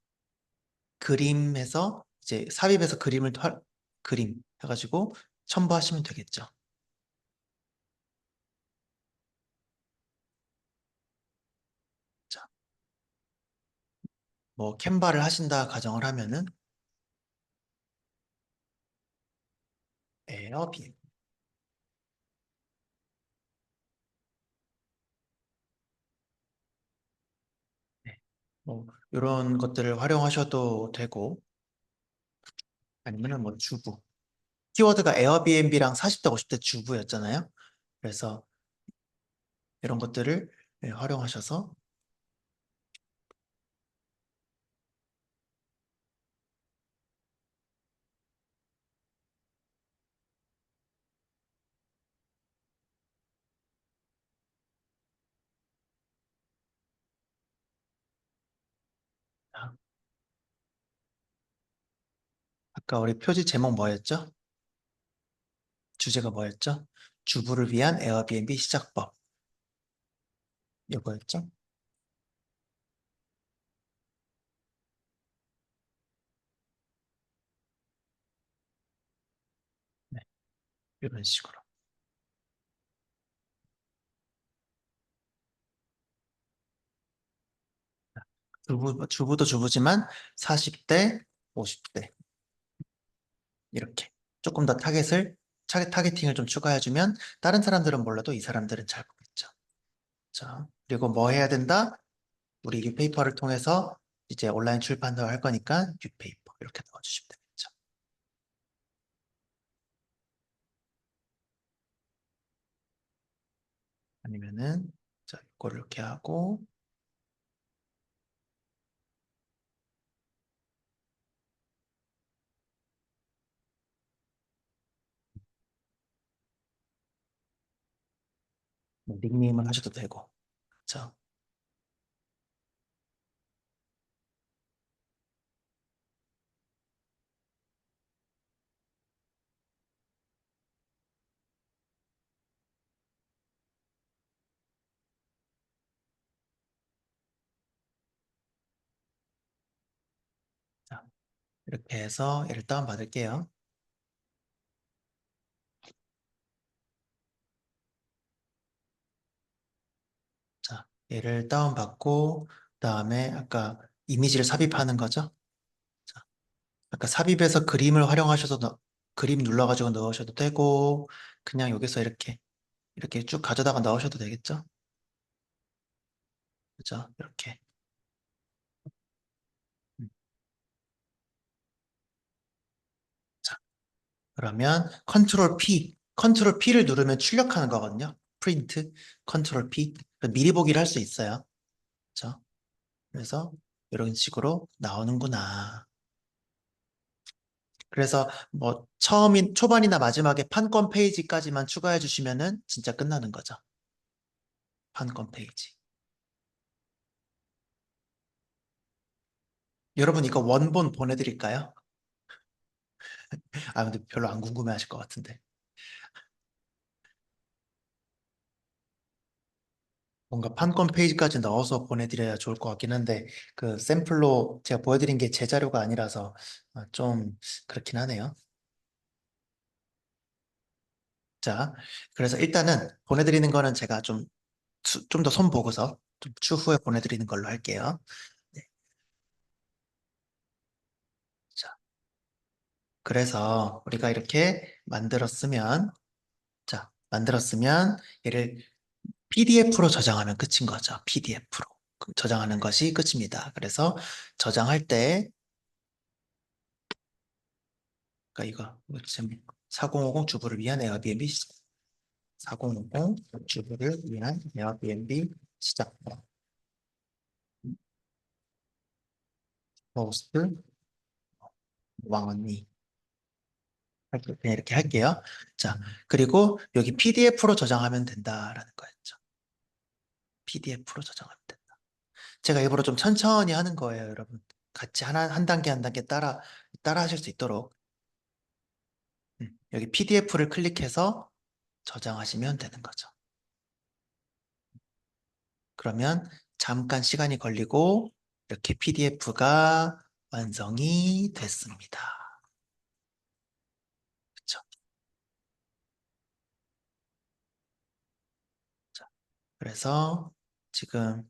Speaker 1: 그림해서 이제 삽입해서 그림 해가지고 첨부하시면 되겠죠. 자, 뭐 캔바를 하신다 가정을 하면은 에어비 뭐 이런 것들을 활용하셔도 되고 아니면은 뭐 주부 키워드가 에어비앤비랑 40대 50대 주부였잖아요. 그래서 이런 것들을 활용하셔서 아, 아까 우리 표지 제목 뭐였죠? 주제가 뭐였죠? 주부를 위한 에어비앤비 시작법 이거였죠? 네, 이런 식으로 주부도 주부지만 40대 50대 이렇게 조금 더 타겟팅을 좀 추가해주면 다른 사람들은 몰라도 이 사람들은 잘 보겠죠. 자, 그리고 뭐 해야 된다? 우리 뉴페이퍼를 통해서 이제 온라인 출판도 할 거니까 뉴페이퍼 이렇게 넣어주시면 되겠죠. 아니면은 자, 이거를 이렇게 하고 뭐 닉네임을 하셔도 되고. 그렇죠? 자, 이렇게 해서 얘를 다운받을게요. 자, 얘를 다운받고, 그다음에 아까 이미지를 삽입하는 거죠? 자, 아까 삽입해서 그림을 활용하셔서 그림 눌러가지고 넣으셔도 되고, 그냥 여기서 이렇게 쭉 가져다가 넣으셔도 되겠죠? 그죠? 이렇게. 음. 자, 그러면 컨트롤 P를 누르면 출력하는 거거든요. 프린트, 컨트롤 P. 미리 보기를 할 수 있어요. 그죠? 그래서 이런 식으로 나오는구나. 그래서 뭐 초반이나 마지막에 판권 페이지까지만 추가해 주시면은 진짜 끝나는 거죠. 판권 페이지. 여러분 이거 원본 보내드릴까요? 아, 근데 별로 안 궁금해 하실 것 같은데. 뭔가 판권 페이지까지 넣어서 보내드려야 좋을 것 같긴 한데, 그 샘플로 제가 보여드린 게 제 자료가 아니라서 좀 그렇긴 하네요. 자, 그래서 일단은 보내드리는 거는 제가 좀 더 손 보고서 좀 추후에 보내드리는 걸로 할게요. 네. 자, 그래서 우리가 이렇게 만들었으면 얘를 PDF로 저장하면 끝인 거죠. PDF로. 저장하는 것이 끝입니다. 그래서 저장할 때, 그러니까 이거 지금 4050 주부를 위한 에어비앤비 4050 주부를 위한 에어비앤비 시작. 호스트 왕언니. 그냥 이렇게 할게요. 자, 그리고 여기 PDF로 저장하면 된다라는 거였죠. PDF로 저장하면 된다. 제가 일부러 좀 천천히 하는 거예요, 여러분. 같이 한 단계 한 단계 따라 하실 수 있도록. 여기 PDF를 클릭해서 저장하시면 되는 거죠. 그러면 잠깐 시간이 걸리고 이렇게 PDF가 완성이 됐습니다. 그렇죠? 자, 그래서 지금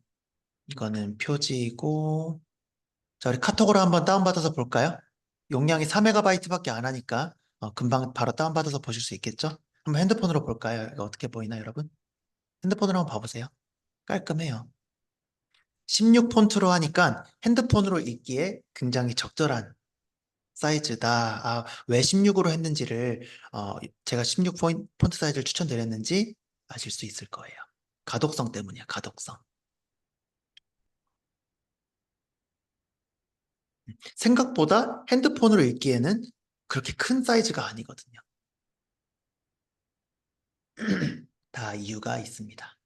Speaker 1: 이거는 표지이고, 자, 우리 카톡으로 한번 다운받아서 볼까요? 용량이 4MB밖에 안 하니까 금방 바로 다운받아서 보실 수 있겠죠? 한번 핸드폰으로 볼까요? 이거 어떻게 보이나, 여러분? 핸드폰으로 한번 봐보세요. 깔끔해요. 16 폰트로 하니까 핸드폰으로 읽기에 굉장히 적절한 사이즈다. 아, 왜 16으로 했는지를, 제가 16 폰트 사이즈를 추천드렸는지 아실 수 있을 거예요. 가독성 때문이야, 가독성. 생각보다 핸드폰으로 읽기에는 그렇게 큰 사이즈가 아니거든요. 다 이유가 있습니다.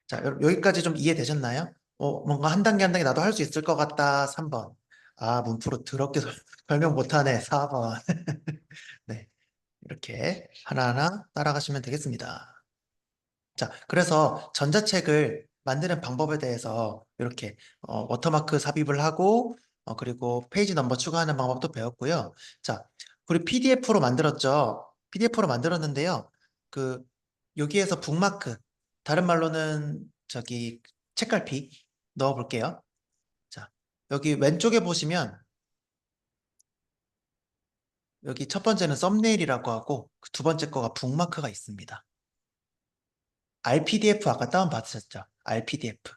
Speaker 1: 자, 여기까지 좀 이해되셨나요? 뭔가 한 단계 한 단계 나도 할 수 있을 것 같다. 3번. 아, 문프로 더럽게 설명 못하네. 4번. 네. 이렇게 하나하나 따라가시면 되겠습니다. 자, 그래서 전자책을 만드는 방법에 대해서 이렇게 워터마크 삽입을 하고 그리고 페이지 넘버 추가하는 방법도 배웠고요. 자, 우리 PDF로 만들었죠. PDF로 만들었는데요. 그 여기에서 북마크, 다른 말로는 저기 책갈피 넣어 볼게요. 자, 여기 왼쪽에 보시면 여기 첫 번째는 썸네일이라고 하고 그두 번째 거가 북마크가 있습니다. RPDF 아까 다운 받으셨죠? RPDF.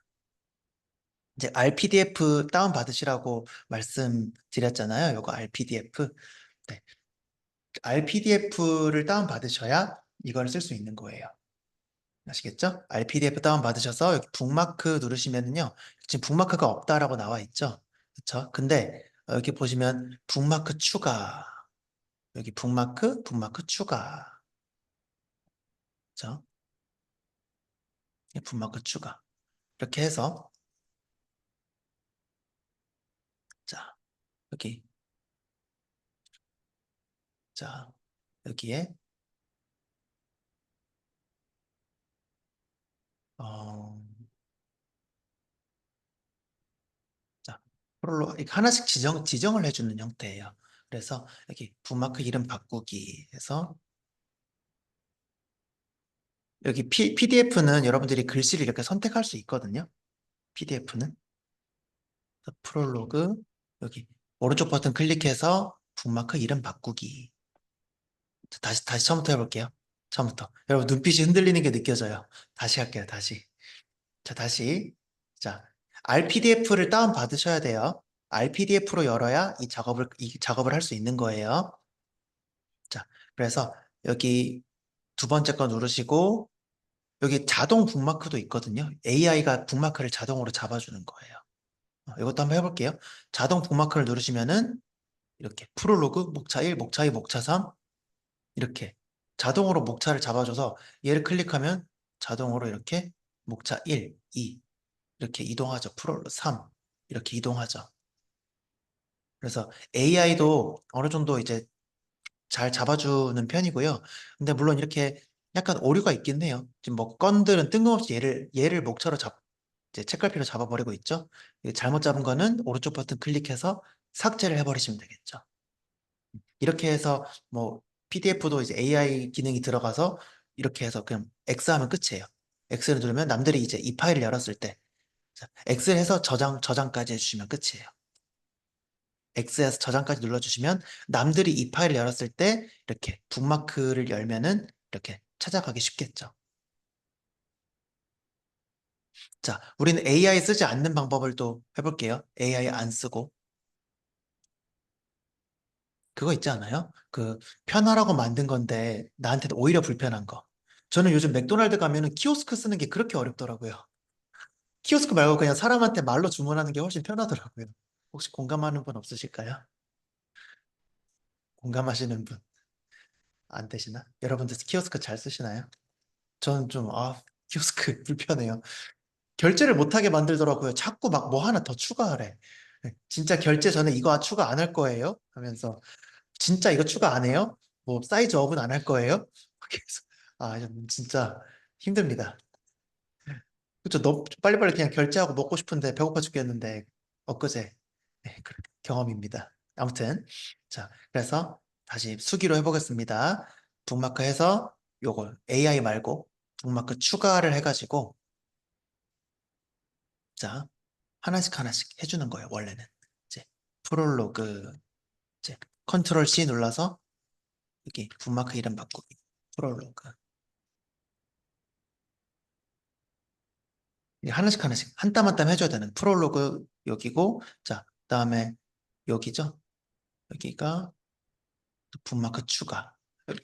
Speaker 1: 이제 RPDF 다운 받으시라고 말씀드렸잖아요. 요거 RPDF. 네. RPDF를 다운 받으셔야 이걸 쓸 수 있는 거예요. 아시겠죠? RPDF 다운 받으셔서 여기 북마크 누르시면은요. 지금 북마크가 없다라고 나와 있죠. 그렇죠? 근데 여기 보시면 북마크 추가. 여기 북마크, 북마크 추가. 그죠? 북마크 추가. 이렇게 해서, 자, 여기, 자, 여기에, 어, 자, 프롤로, 이렇게 하나씩 지정을 해주는 형태예요. 그래서 여기 북마크 이름 바꾸기 해서, 여기 PDF는 여러분들이 글씨를 이렇게 선택할 수 있거든요. PDF는. 프롤로그, 여기, 오른쪽 버튼 클릭해서 북마크 이름 바꾸기. 다시 처음부터 해볼게요. 처음부터. 여러분, 눈빛이 흔들리는 게 느껴져요. 다시 할게요, 다시. 자, 다시. 자, RPDF를 다운받으셔야 돼요. RPDF로 열어야 이 작업을 할 수 있는 거예요. 자, 그래서 여기 두 번째 거 누르시고, 여기 자동 북마크도 있거든요. AI가 북마크를 자동으로 잡아주는 거예요. 이것도 한번 해볼게요. 자동 북마크를 누르시면은, 이렇게 프롤로그, 목차 1, 목차 2, 목차 3, 이렇게 자동으로 목차를 잡아줘서 얘를 클릭하면 자동으로 이렇게 목차 1, 2 이렇게 이동하죠. 프롤로 3 이렇게 이동하죠. 그래서 AI도 어느 정도 이제 잘 잡아주는 편이고요. 근데 물론 이렇게 약간 오류가 있긴 해요. 지금 뭐 건들은 뜬금없이 얘를 목차로 이제 책갈피로 잡아버리고 있죠. 이게 잘못 잡은 거는 오른쪽 버튼 클릭해서 삭제를 해버리시면 되겠죠. 이렇게 해서 뭐 PDF도 이제 AI 기능이 들어가서 이렇게 해서 그냥 X 하면 끝이에요. X를 누르면 남들이 이제 이 파일을 열었을 때 X 해서 저장까지 해주시면 끝이에요. X에서 저장까지 눌러주시면 남들이 이 파일을 열었을 때 이렇게 북마크를 열면은 이렇게 찾아가기 쉽겠죠. 자, 우리는 AI 쓰지 않는 방법을 또 해볼게요. AI 안 쓰고. 그거 있지 않아요? 그 편하라고 만든 건데 나한테 오히려 불편한 거. 저는 요즘 맥도날드 가면은 키오스크 쓰는 게 그렇게 어렵더라고요. 키오스크 말고 그냥 사람한테 말로 주문하는 게 훨씬 편하더라고요. 혹시 공감하는 분 없으실까요? 공감하시는 분 안 되시나? 여러분들 키오스크 잘 쓰시나요? 저는 좀, 키오스크 불편해요. 결제를 못하게 만들더라고요. 자꾸 막 뭐 하나 더 추가하래. 네, 진짜 결제 전에 이거 추가 안 할 거예요? 하면서 진짜 이거 추가 안 해요? 뭐 사이즈 업은 안 할 거예요? 그래서 진짜 힘듭니다. 그쵸? 너 빨리빨리 그냥 결제하고 먹고 싶은데 배고파 죽겠는데 엊그제 그런 경험입니다. 아무튼 자 그래서 다시 수기로 해보겠습니다. 북마크 해서 요걸 AI 말고 북마크 추가를 해가지고 자 하나씩 하나씩 해주는 거예요. 원래는 이제 프롤로그 이제 컨트롤 C 눌러서 여기 북마크 이름 바꾸기 프롤로그 이게 하나씩 하나씩 한 땀 한 땀 해줘야 되는 프롤로그 여기고 자 그다음에 여기죠. 여기가 북마크 추가.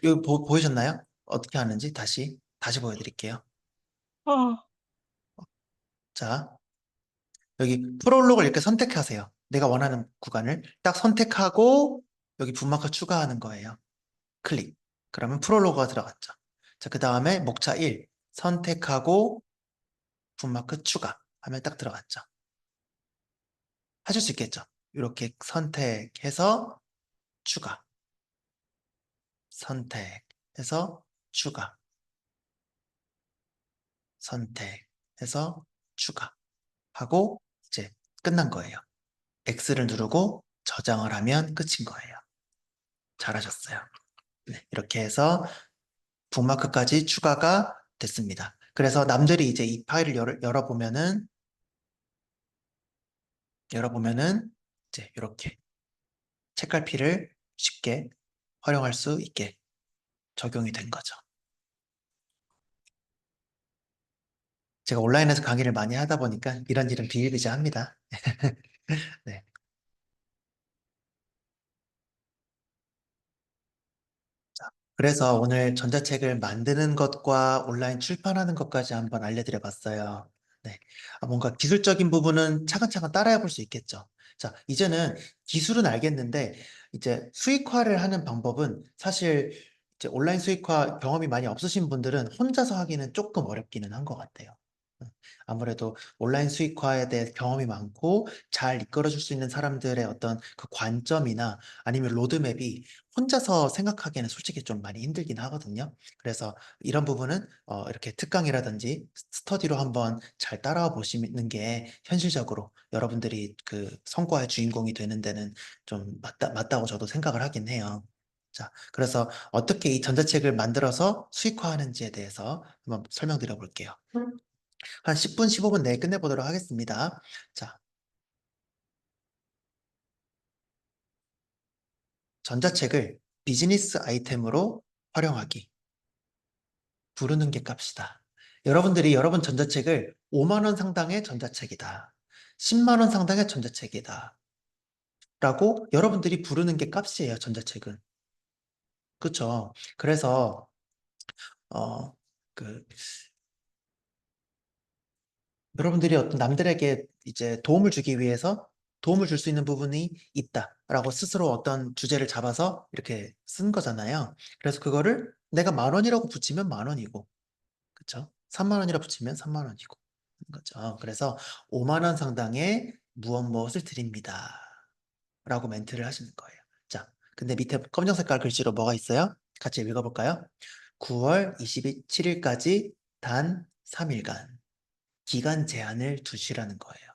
Speaker 1: 여기 보이셨나요? 어떻게 하는지 다시 보여드릴게요.
Speaker 2: 어,
Speaker 1: 자, 여기 프롤로그를 이렇게 선택하세요. 내가 원하는 구간을 딱 선택하고 여기 북마크 추가하는 거예요. 클릭. 그러면 프롤로그가 들어갔죠. 자, 그 다음에 목차 1 선택하고 북마크 추가 하면 딱 들어갔죠. 하실 수 있겠죠? 이렇게 선택해서 추가. 선택해서 추가. 선택해서 추가. 하고 이제 끝난 거예요. X를 누르고 저장을 하면 끝인 거예요. 잘하셨어요. 네, 이렇게 해서 북마크까지 추가가 됐습니다. 그래서 남들이 이제 이 파일을 열어보면은 이제 이렇게 책갈피를 쉽게 활용할 수 있게 적용이 된 거죠. 제가 온라인에서 강의를 많이 하다 보니까 이런 일은 비일비재합니다. 네. 그래서 오늘 전자책을 만드는 것과 온라인 출판하는 것까지 한번 알려드려 봤어요. 네. 뭔가 기술적인 부분은 차근차근 따라해 볼 수 있겠죠. 자, 이제는 기술은 알겠는데, 이제 수익화를 하는 방법은 사실 이제 온라인 수익화 경험이 많이 없으신 분들은 혼자서 하기는 조금 어렵기는 한 것 같아요. 아무래도 온라인 수익화에 대해 경험이 많고 잘 이끌어줄 수 있는 사람들의 어떤 그 관점이나 아니면 로드맵이 혼자서 생각하기에는 솔직히 좀 많이 힘들긴 하거든요. 그래서 이런 부분은 이렇게 특강이라든지 스터디로 한번 잘 따라와 보시는 게 현실적으로 여러분들이 그 성과의 주인공이 되는 데는 좀 맞다고 저도 생각을 하긴 해요. 자, 그래서 어떻게 이 전자책을 만들어서 수익화하는지에 대해서 한번 설명드려 볼게요. 한 10분, 15분 내에 끝내보도록 하겠습니다. 자, 전자책을 비즈니스 아이템으로 활용하기. 부르는 게 값이다. 여러분들이 여러분 전자책을 5만 원 상당의 전자책이다. 10만 원 상당의 전자책이다. 라고 여러분들이 부르는 게 값이에요, 전자책은. 그쵸? 그래서, 어, 그, 여러분들이 어떤 남들에게 이제 도움을 주기 위해서 도움을 줄 수 있는 부분이 있다라고 스스로 어떤 주제를 잡아서 이렇게 쓴 거잖아요. 그래서 그거를 내가 만 원이라고 붙이면 만 원이고, 그쵸? 3만 원이라 붙이면 3만 원이고, 그죠? 그래서 5만 원 상당의 무엇무엇을 드립니다. 라고 멘트를 하시는 거예요. 자, 근데 밑에 검정 색깔 글씨로 뭐가 있어요? 같이 읽어볼까요? 9월 27일까지 단 3일간. 기간 제한을 두시라는 거예요.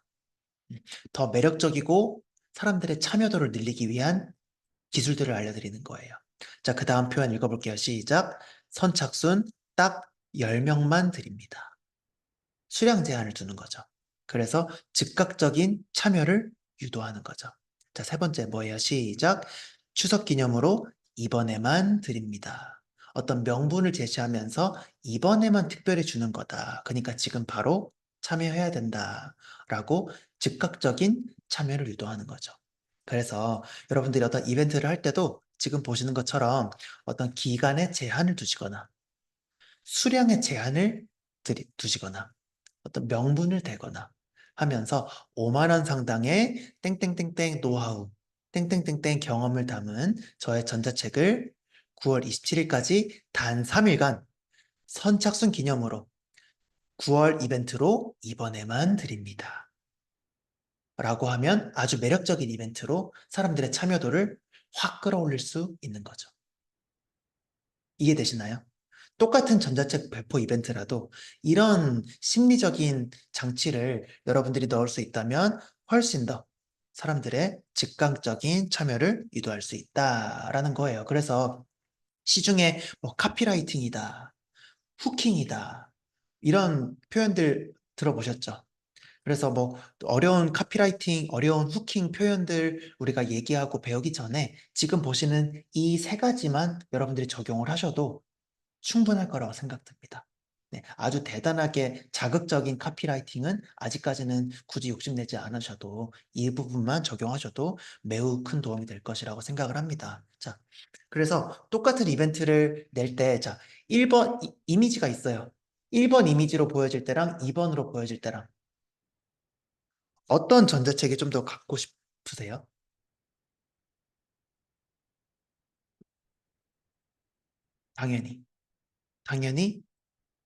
Speaker 1: 더 매력적이고 사람들의 참여도를 늘리기 위한 기술들을 알려드리는 거예요. 자, 그 다음 표현 읽어볼게요. 시작. 선착순 딱 10명만 드립니다. 수량 제한을 두는 거죠. 그래서 즉각적인 참여를 유도하는 거죠. 자, 세 번째 뭐예요? 시작. 추석 기념으로 이번에만 드립니다. 어떤 명분을 제시하면서 이번에만 특별히 주는 거다. 그러니까 지금 바로 참여해야 된다. 라고 즉각적인 참여를 유도하는 거죠. 그래서 여러분들이 어떤 이벤트를 할 때도 지금 보시는 것처럼 어떤 기간에 제한을 두시거나 수량의 제한을 두시거나 어떤 명분을 대거나 하면서 5만 원 상당의 땡땡땡땡 노하우, 땡땡땡땡 경험을 담은 저의 전자책을 9월 27일까지 단 3일간 선착순 기념으로 9월 이벤트로 이번에만 드립니다. 라고 하면 아주 매력적인 이벤트로 사람들의 참여도를 확 끌어올릴 수 있는 거죠. 이해되시나요? 똑같은 전자책 배포 이벤트라도 이런 심리적인 장치를 여러분들이 넣을 수 있다면 훨씬 더 사람들의 즉각적인 참여를 유도할 수 있다라는 거예요. 그래서 시중에 뭐 카피라이팅이다, 후킹이다, 이런 표현들 들어보셨죠? 그래서 뭐 어려운 카피라이팅, 어려운 후킹 표현들 우리가 얘기하고 배우기 전에 지금 보시는 이 세 가지만 여러분들이 적용을 하셔도 충분할 거라고 생각됩니다. 네, 아주 대단하게 자극적인 카피라이팅은 아직까지는 굳이 욕심내지 않으셔도 이 부분만 적용하셔도 매우 큰 도움이 될 것이라고 생각을 합니다. 자, 그래서 똑같은 이벤트를 낼 때, 자, 1번 이미지가 있어요. 1번 이미지로 보여질 때랑 2번으로 보여질 때랑 어떤 전자책이 좀 더 갖고 싶으세요? 당연히. 당연히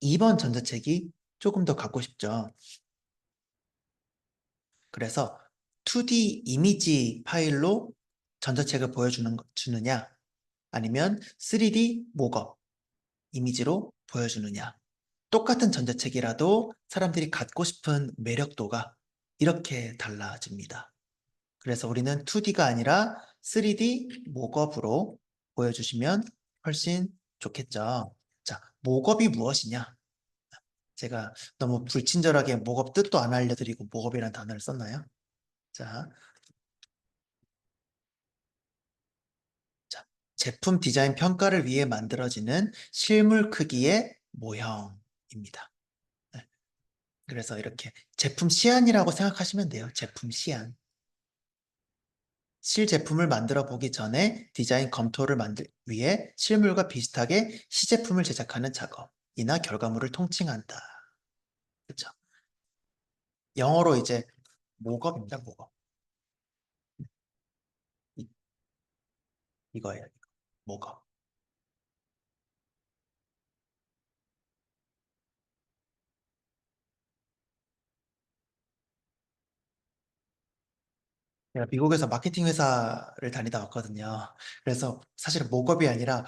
Speaker 1: 2번 전자책이 조금 더 갖고 싶죠. 그래서 2D 이미지 파일로 전자책을 주느냐, 아니면 3D 모업 이미지로 보여주느냐. 똑같은 전자책이라도 사람들이 갖고 싶은 매력도가 이렇게 달라집니다. 그래서 우리는 2D가 아니라 3D 모업으로 보여주시면 훨씬 좋겠죠. 자, 모업이 무엇이냐? 제가 너무 불친절하게 모업 뜻도 안 알려드리고 모업이라는 단어를 썼나요? 자, 자, 제품 디자인 평가를 위해 만들어지는 실물 크기의 모형입니다. 네, 그래서 이렇게 제품 시안이라고 생각하시면 돼요. 제품 시안. 실제품을 만들어 보기 전에 디자인 검토를 위해 실물과 비슷하게 시제품을 제작하는 작업이나 결과물을 통칭한다. 그렇죠? 영어로 이제 목업입니다, 목업. 이거예요. 목업. 제가 미국에서 마케팅 회사를 다니다 왔거든요. 그래서 사실은 목업이 아니라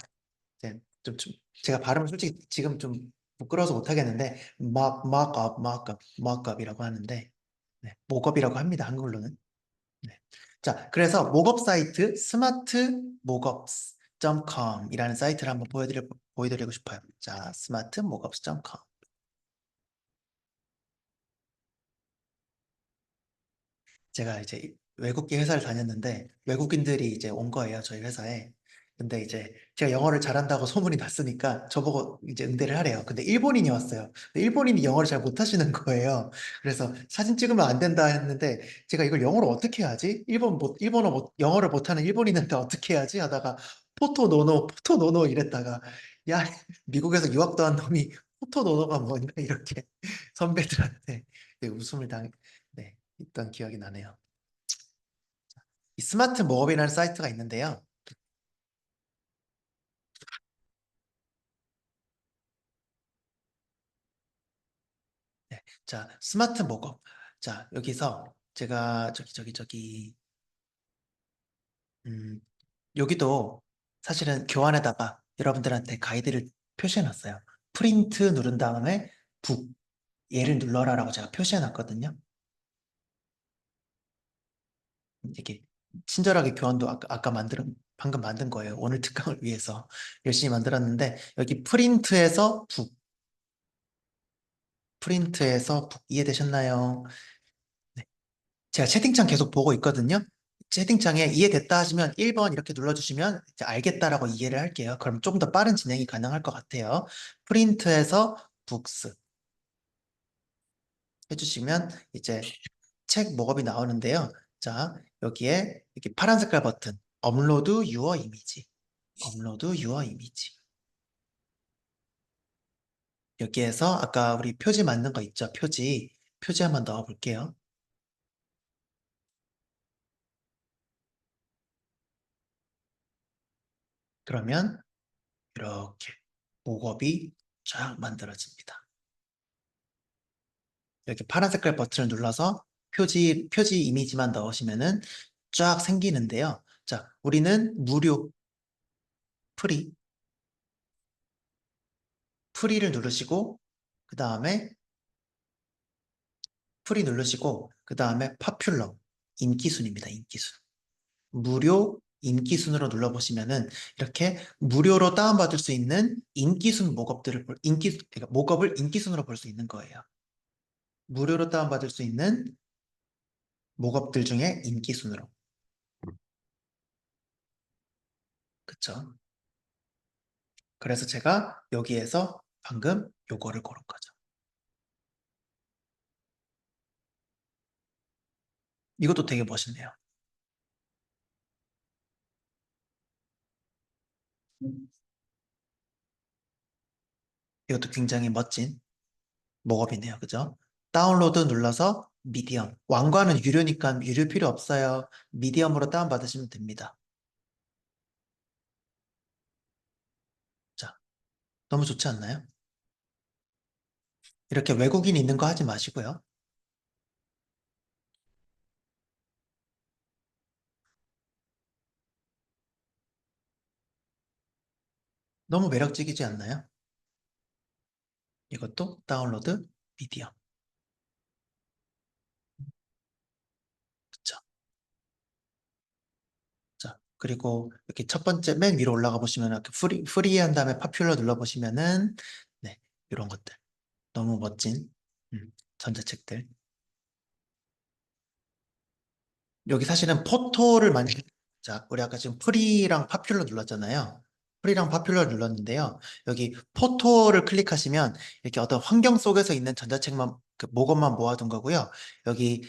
Speaker 1: 이제 좀 제가 발음을 솔직히 지금 좀 부끄러워서 못하겠는데 마크업이라고 하는데 네, 목업이라고 합니다. 한글로는. 네. 자, 그래서 목업 사이트 smartmookups.com이라는 사이트를 한번 보여드리고 싶어요. 자, smartmookups.com. 제가 이제 외국계 회사를 다녔는데 외국인들이 이제 온 거예요, 저희 회사에. 근데 이제 제가 영어를 잘한다고 소문이 났으니까 저보고 이제 응대를 하래요. 근데 일본인이 왔어요. 근데 일본인이 영어를 잘 못하시는 거예요. 그래서 사진 찍으면 안 된다 했는데 제가 이걸 영어로 어떻게 하지? 일본어 영어를 못하는 일본인한테 어떻게 해야지? 하다가 포토노노 이랬다가 야, 미국에서 유학도 한 놈이 포토노노가 뭐냐 이렇게 선배들한테 웃음을 네, 있던 기억이 나네요. 이 스마트 모업이라는 사이트가 있는데요. 네, 자, 스마트 모업. 자, 여기서 제가 음, 여기도 사실은 교환에다가 여러분들한테 가이드를 표시해 놨어요. 프린트 누른 다음에 북, 얘를 눌러라라고 제가 표시해 놨거든요. 이렇게 친절하게 교환도 방금 만든 거예요. 오늘 특강을 위해서 열심히 만들었는데, 여기 프린트에서 북 이해되셨나요? 네. 제가 채팅창 계속 보고 있거든요. 채팅창에 이해됐다 하시면 1번 이렇게 눌러주시면 이제 알겠다라고 이해를 할게요. 그럼 조금 더 빠른 진행이 가능할 것 같아요. 프린트에서 북스 해주시면 이제 책 목업이 나오는데요. 자, 여기에 이렇게 파란 색깔 버튼 업로드 유어 이미지 업로드 유어 이미지 여기에서 아까 우리 표지 만든 거 있죠? 표지 한번 넣어 볼게요. 그러면 이렇게 목업이 쫙 만들어집니다. 이렇게 파란 색깔 버튼을 눌러서 표지 이미지만 넣으시면은 쫙 생기는데요. 자, 우리는 무료 프리, 프리를 누르시고, 그 다음에 그 다음에 파퓰러, 인기순입니다. 인기순. 무료 인기순으로 눌러보시면은 이렇게 무료로 다운받을 수 있는 인기순 그러니까 목업을 인기순으로 볼 수 있는 거예요. 무료로 다운받을 수 있는 목업들 중에 인기순으로. 그쵸? 그래서 제가 여기에서 방금 요거를 고른 거죠. 이것도 되게 멋있네요. 이것도 굉장히 멋진 목업이네요. 그죠? 다운로드 눌러서 미디엄. 왕관은 유료니까 유료 필요 없어요. 미디엄으로 다운받으시면 됩니다. 자, 너무 좋지 않나요? 이렇게 외국인 있는 거 하지 마시고요. 너무 매력적이지 않나요? 이것도 다운로드 미디엄. 그쵸? 자, 그리고 이렇게 첫 번째 맨 위로 올라가 보시면 이렇게 프리 한 다음에 파퓰러 눌러보시면은 네, 이런 것들. 너무 멋진 전자책들. 여기 사실은 포토를 많이 자, 우리 아까 지금 프리랑 파퓰러 눌렀잖아요. 프리랑 파퓰러 눌렀는데요. 여기 포토를 클릭하시면 이렇게 어떤 환경 속에서 있는 전자책만 그 목업만 모아둔 거고요. 여기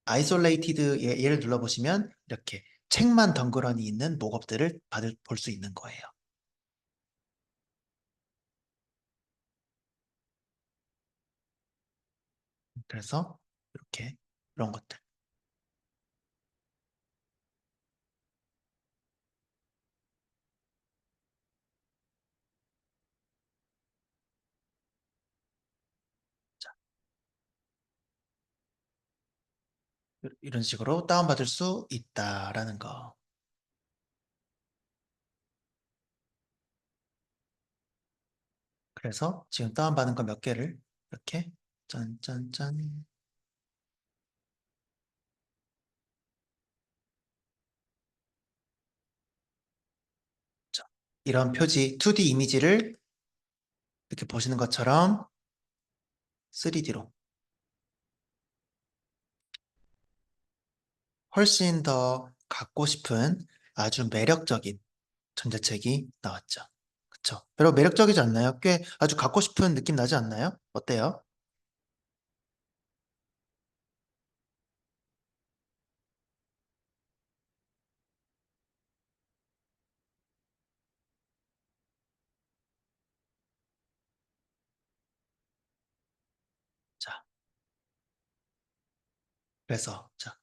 Speaker 1: 아이솔레이티드 얘를 눌러보시면 이렇게 책만 덩그러니 있는 목업들을 볼 수 있는 거예요. 그래서 이렇게 이런 것들. 이런 식으로 다운받을 수 있다라는 거. 그래서 지금 다운받은 거 몇 개를 이렇게 짠짠짠. 자, 이런 표지 2D 이미지를 이렇게 보시는 것처럼 3D로 훨씬 더 갖고 싶은 아주 매력적인 전자책이 나왔죠. 그쵸? 여러분 매력적이지 않나요? 꽤 아주 갖고 싶은 느낌 나지 않나요? 어때요? 자, 그래서 자,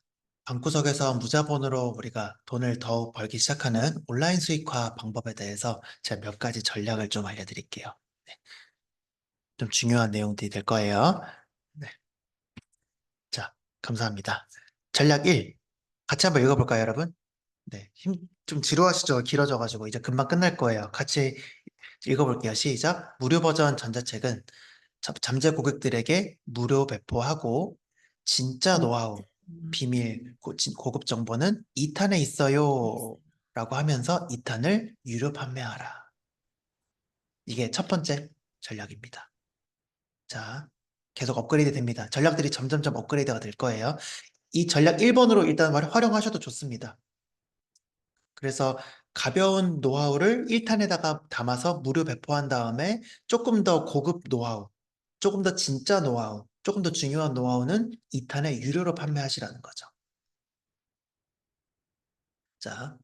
Speaker 1: 방구석에서 무자본으로 우리가 돈을 더욱 벌기 시작하는 온라인 수익화 방법에 대해서 제가 몇 가지 전략을 좀 알려드릴게요. 네, 좀 중요한 내용들이 될 거예요. 네, 자, 감사합니다. 전략 1. 같이 한번 읽어볼까요, 여러분? 네, 좀 지루하시죠? 길어져가지고 이제 금방 끝날 거예요. 같이 읽어볼게요. 시작. 무료 버전 전자책은 잠재 고객들에게 무료 배포하고 진짜 노하우, 비밀, 고급 정보는 2탄에 있어요. 라고 하면서 2탄을 유료 판매하라. 이게 첫 번째 전략입니다. 자, 계속 업그레이드 됩니다. 전략들이 점점점 업그레이드가 될 거예요. 이 전략 1번으로 일단 활용하셔도 좋습니다. 그래서 가벼운 노하우를 1탄에다가 담아서 무료 배포한 다음에 조금 더 고급 노하우, 조금 더 진짜 노하우, 조금 더 중요한 노하우는 2탄에 유료로 판매하시라는 거죠. 자,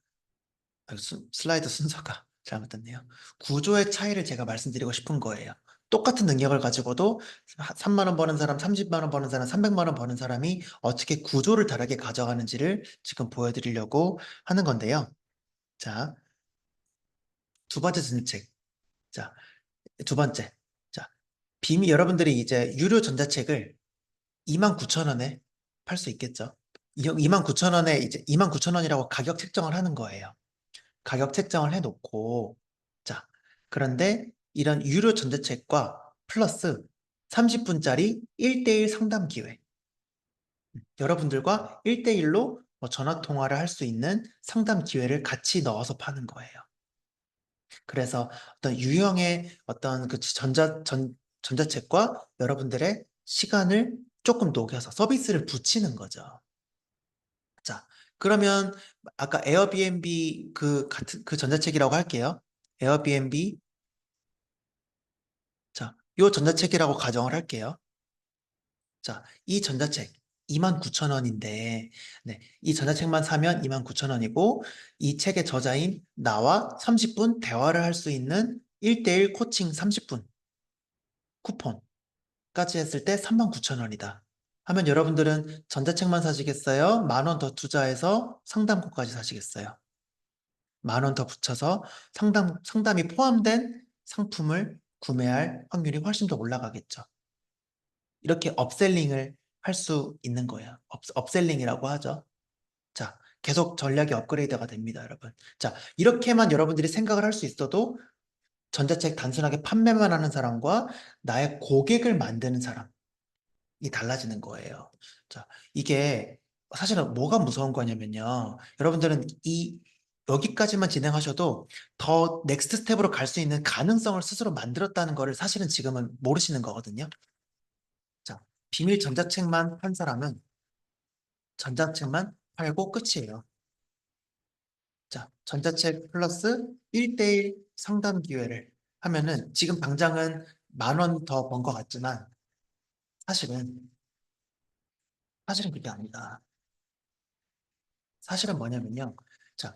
Speaker 1: 슬라이드 순서가 잘못됐네요. 구조의 차이를 제가 말씀드리고 싶은 거예요. 똑같은 능력을 가지고도 3만 원 버는 사람, 30만 원 버는 사람, 300만 원 버는 사람이 어떻게 구조를 다르게 가져가는지를 지금 보여드리려고 하는 건데요. 자, 두 번째 전책. 자, 두 번째. 자, 여러분들이 이제 유료 전자책을 29,000원에 팔 수 있겠죠? 29,000원에 이제 29,000원이라고 가격 책정을 하는 거예요. 가격 책정을 해놓고, 자, 그런데 이런 유료 전자책과 플러스 30분짜리 1대1 상담 기회. 여러분들과 1대1로 전화 통화를 할 수 있는 상담 기회를 같이 넣어서 파는 거예요. 그래서 어떤 유형의 어떤 그 전자책과 여러분들의 시간을 조금 녹여서 서비스를 붙이는 거죠. 자, 그러면 아까 에어비앤비 그 전자책이라고 할게요. 에어비앤비. 자, 요 전자책이라고 가정을 할게요. 자, 이 전자책 29,000원인데, 네, 이 전자책만 사면 29,000원이고, 이 책의 저자인 나와 30분 대화를 할 수 있는 1대1 코칭 30분 쿠폰까지 했을 때 39,000원이다. 하면 여러분들은 전자책만 사시겠어요? 10,000원 더 투자해서 상담권까지 사시겠어요? 10,000원 더 붙여서 상담이 포함된 상품을 구매할 확률이 훨씬 더 올라가겠죠. 이렇게 업셀링을 할 수 있는 거예요. 업셀링이라고 하죠. 자, 계속 전략이 업그레이드가 됩니다, 여러분. 자, 이렇게만 여러분들이 생각을 할 수 있어도 전자책 단순하게 판매만 하는 사람과 나의 고객을 만드는 사람이 달라지는 거예요. 자, 이게 사실은 뭐가 무서운 거냐면요. 여러분들은 여기까지만 진행하셔도 더 넥스트 스텝으로 갈 수 있는 가능성을 스스로 만들었다는 거를 사실은 지금은 모르시는 거거든요. 자, 비밀 전자책만 판 사람은 전자책만 팔고 끝이에요. 자, 전자책 플러스 1대1 상담 기회를 하면은 지금 당장은 10,000원 더 번 것 같지만 사실은, 사실은 그게 아니다. 사실은 뭐냐면요. 자,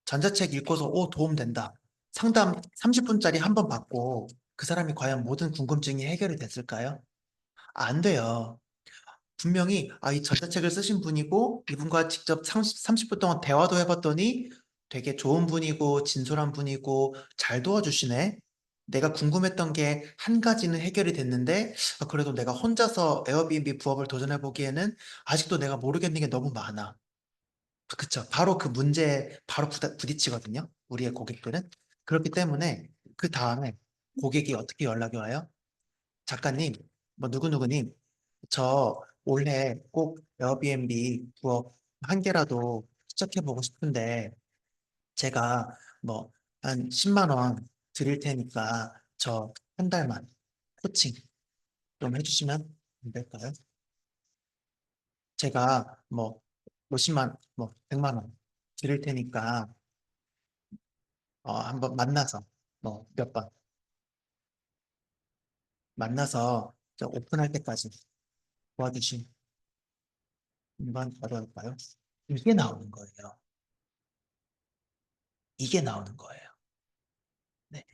Speaker 1: 전자책 읽고서 도움 된다. 상담 30분짜리 한 번 받고 그 사람이 과연 모든 궁금증이 해결이 됐을까요? 안 돼요. 분명히 이 전자책을 쓰신 분이고 이분과 직접 30분 동안 대화도 해봤더니 되게 좋은 분이고 진솔한 분이고 잘 도와주시네. 내가 궁금했던 게 한 가지는 해결이 됐는데, 그래도 내가 혼자서 에어비앤비 부업을 도전해 보기에는 아직도 내가 모르겠는 게 너무 많아. 그쵸. 바로 그 문제에 바로 부딪히거든요. 우리의 고객들은. 그렇기 때문에 그 다음에 고객이 어떻게 연락이 와요? 작가님, 뭐 누구누구님, 저 올해 꼭 에어비앤비 부업 한 개라도 시작해보고 싶은데 제가 뭐 한 10만 원 드릴 테니까 저 한 달만 코칭 좀 해주시면 안 될까요? 제가 뭐 몇십만, 뭐 100만 원 드릴 테니까 한번 만나서 뭐 몇 번 만나서 저 오픈할 때까지 도와주시면 어려울까요? 이게 나오는 거예요. 이게 나오는 거예요. 네.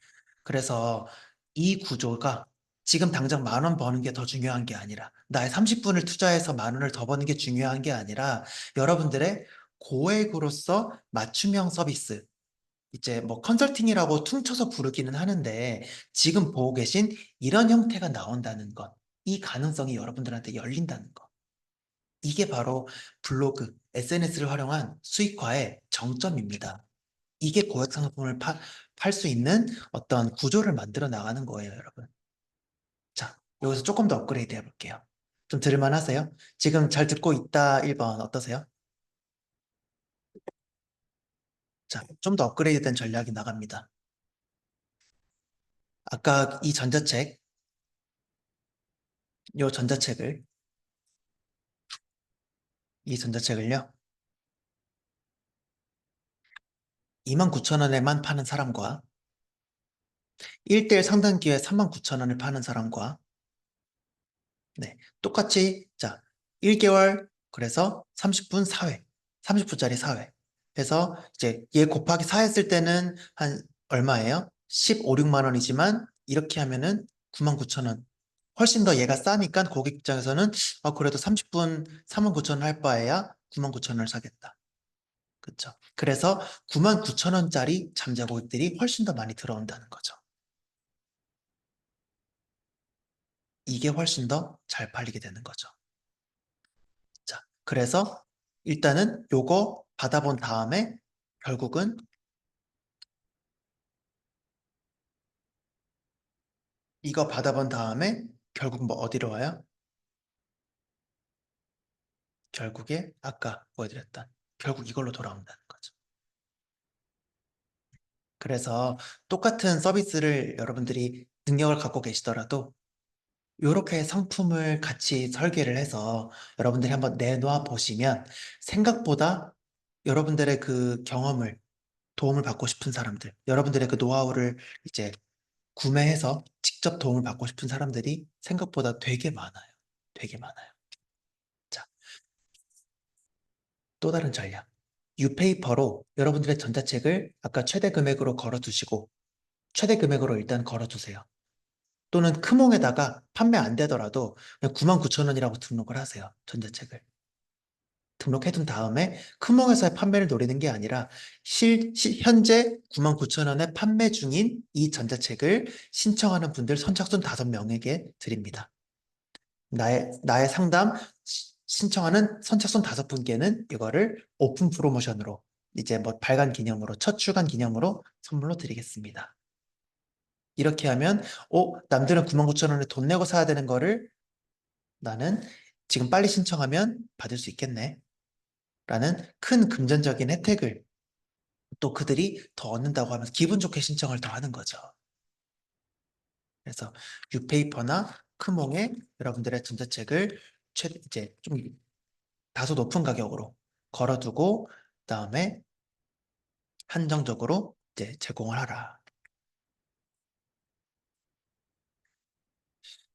Speaker 1: 그래서 이 구조가 지금 당장 10,000원 버는 게 더 중요한 게 아니라 나의 30분을 투자해서 10,000원을 더 버는 게 중요한 게 아니라 여러분들의 고액으로서 맞춤형 서비스 이제 뭐 컨설팅이라고 퉁쳐서 부르기는 하는데 지금 보고 계신 이런 형태가 나온다는 것, 이 가능성이 여러분들한테 열린다는 것. 이게 바로 블로그, SNS를 활용한 수익화의 정점입니다. 이게 고액 상품을 팔 수 있는 어떤 구조를 만들어 나가는 거예요, 여러분. 자, 여기서 조금 더 업그레이드 해볼게요. 좀 들을만 하세요? 지금 잘 듣고 있다 1번 어떠세요? 자, 좀 더 업그레이드 된 전략이 나갑니다. 아까 요 전자책을, 이 전자책을요, 29,000원에만 파는 사람과 1대1 상담 기회 39,000원을 파는 사람과 네, 똑같이 자 1개월 그래서 30분 4회 30분짜리 4회 해서 이제 얘 곱하기 4 했을 때는 한 얼마예요? 15, 6만 원이지만 이렇게 하면은 99,000원 훨씬 더 얘가 싸니까 고객 입장에서는 그래도 30분 39,000원 할 바에야 99,000원을 사겠다. 그렇죠. 그래서 99,000원짜리 잠재 고객들이 훨씬 더 많이 들어온다는 거죠. 이게 훨씬 더 잘 팔리게 되는 거죠. 자, 그래서 일단은 요거 받아본 다음에 결국은 이거 받아본 다음에 결국 뭐 어디로 와요? 결국에 아까 보여드렸던 결국 이걸로 돌아온다는 거죠. 그래서 똑같은 서비스를 여러분들이 능력을 갖고 계시더라도 이렇게 상품을 같이 설계를 해서 여러분들이 한번 내놓아 보시면 생각보다 여러분들의 그 경험을 도움을 받고 싶은 사람들, 여러분들의 그 노하우를 이제 구매해서 직접 도움을 받고 싶은 사람들이 생각보다 되게 많아요. 되게 많아요. 자, 또 다른 전략. 유페이퍼로 여러분들의 전자책을 아까 최대 금액으로 걸어두시고 최대 금액으로 일단 걸어두세요. 또는 크몽에다가 판매 안 되더라도 그냥 99,000원이라고 등록을 하세요. 전자책을. 등록해둔 다음에 크몽에서의 판매를 노리는 게 아니라 현재 99,000원에 판매 중인 이 전자책을 신청하는 분들 선착순 5명에게 드립니다. 나의 상담 신청하는 선착순 5분께는 이거를 오픈 프로모션으로 이제 뭐 발간 기념으로 첫 출간 기념으로 선물로 드리겠습니다. 이렇게 하면 남들은 99,000원에 돈 내고 사야 되는 거를 나는 지금 빨리 신청하면 받을 수 있겠네. 라는 큰 금전적인 혜택을 또 그들이 더 얻는다고 하면서 기분 좋게 신청을 더 하는 거죠. 그래서 유페이퍼나 크몽에 여러분들의 전자책을 이제 좀 다소 높은 가격으로 걸어두고 그다음에 한정적으로 이제 제공을 하라.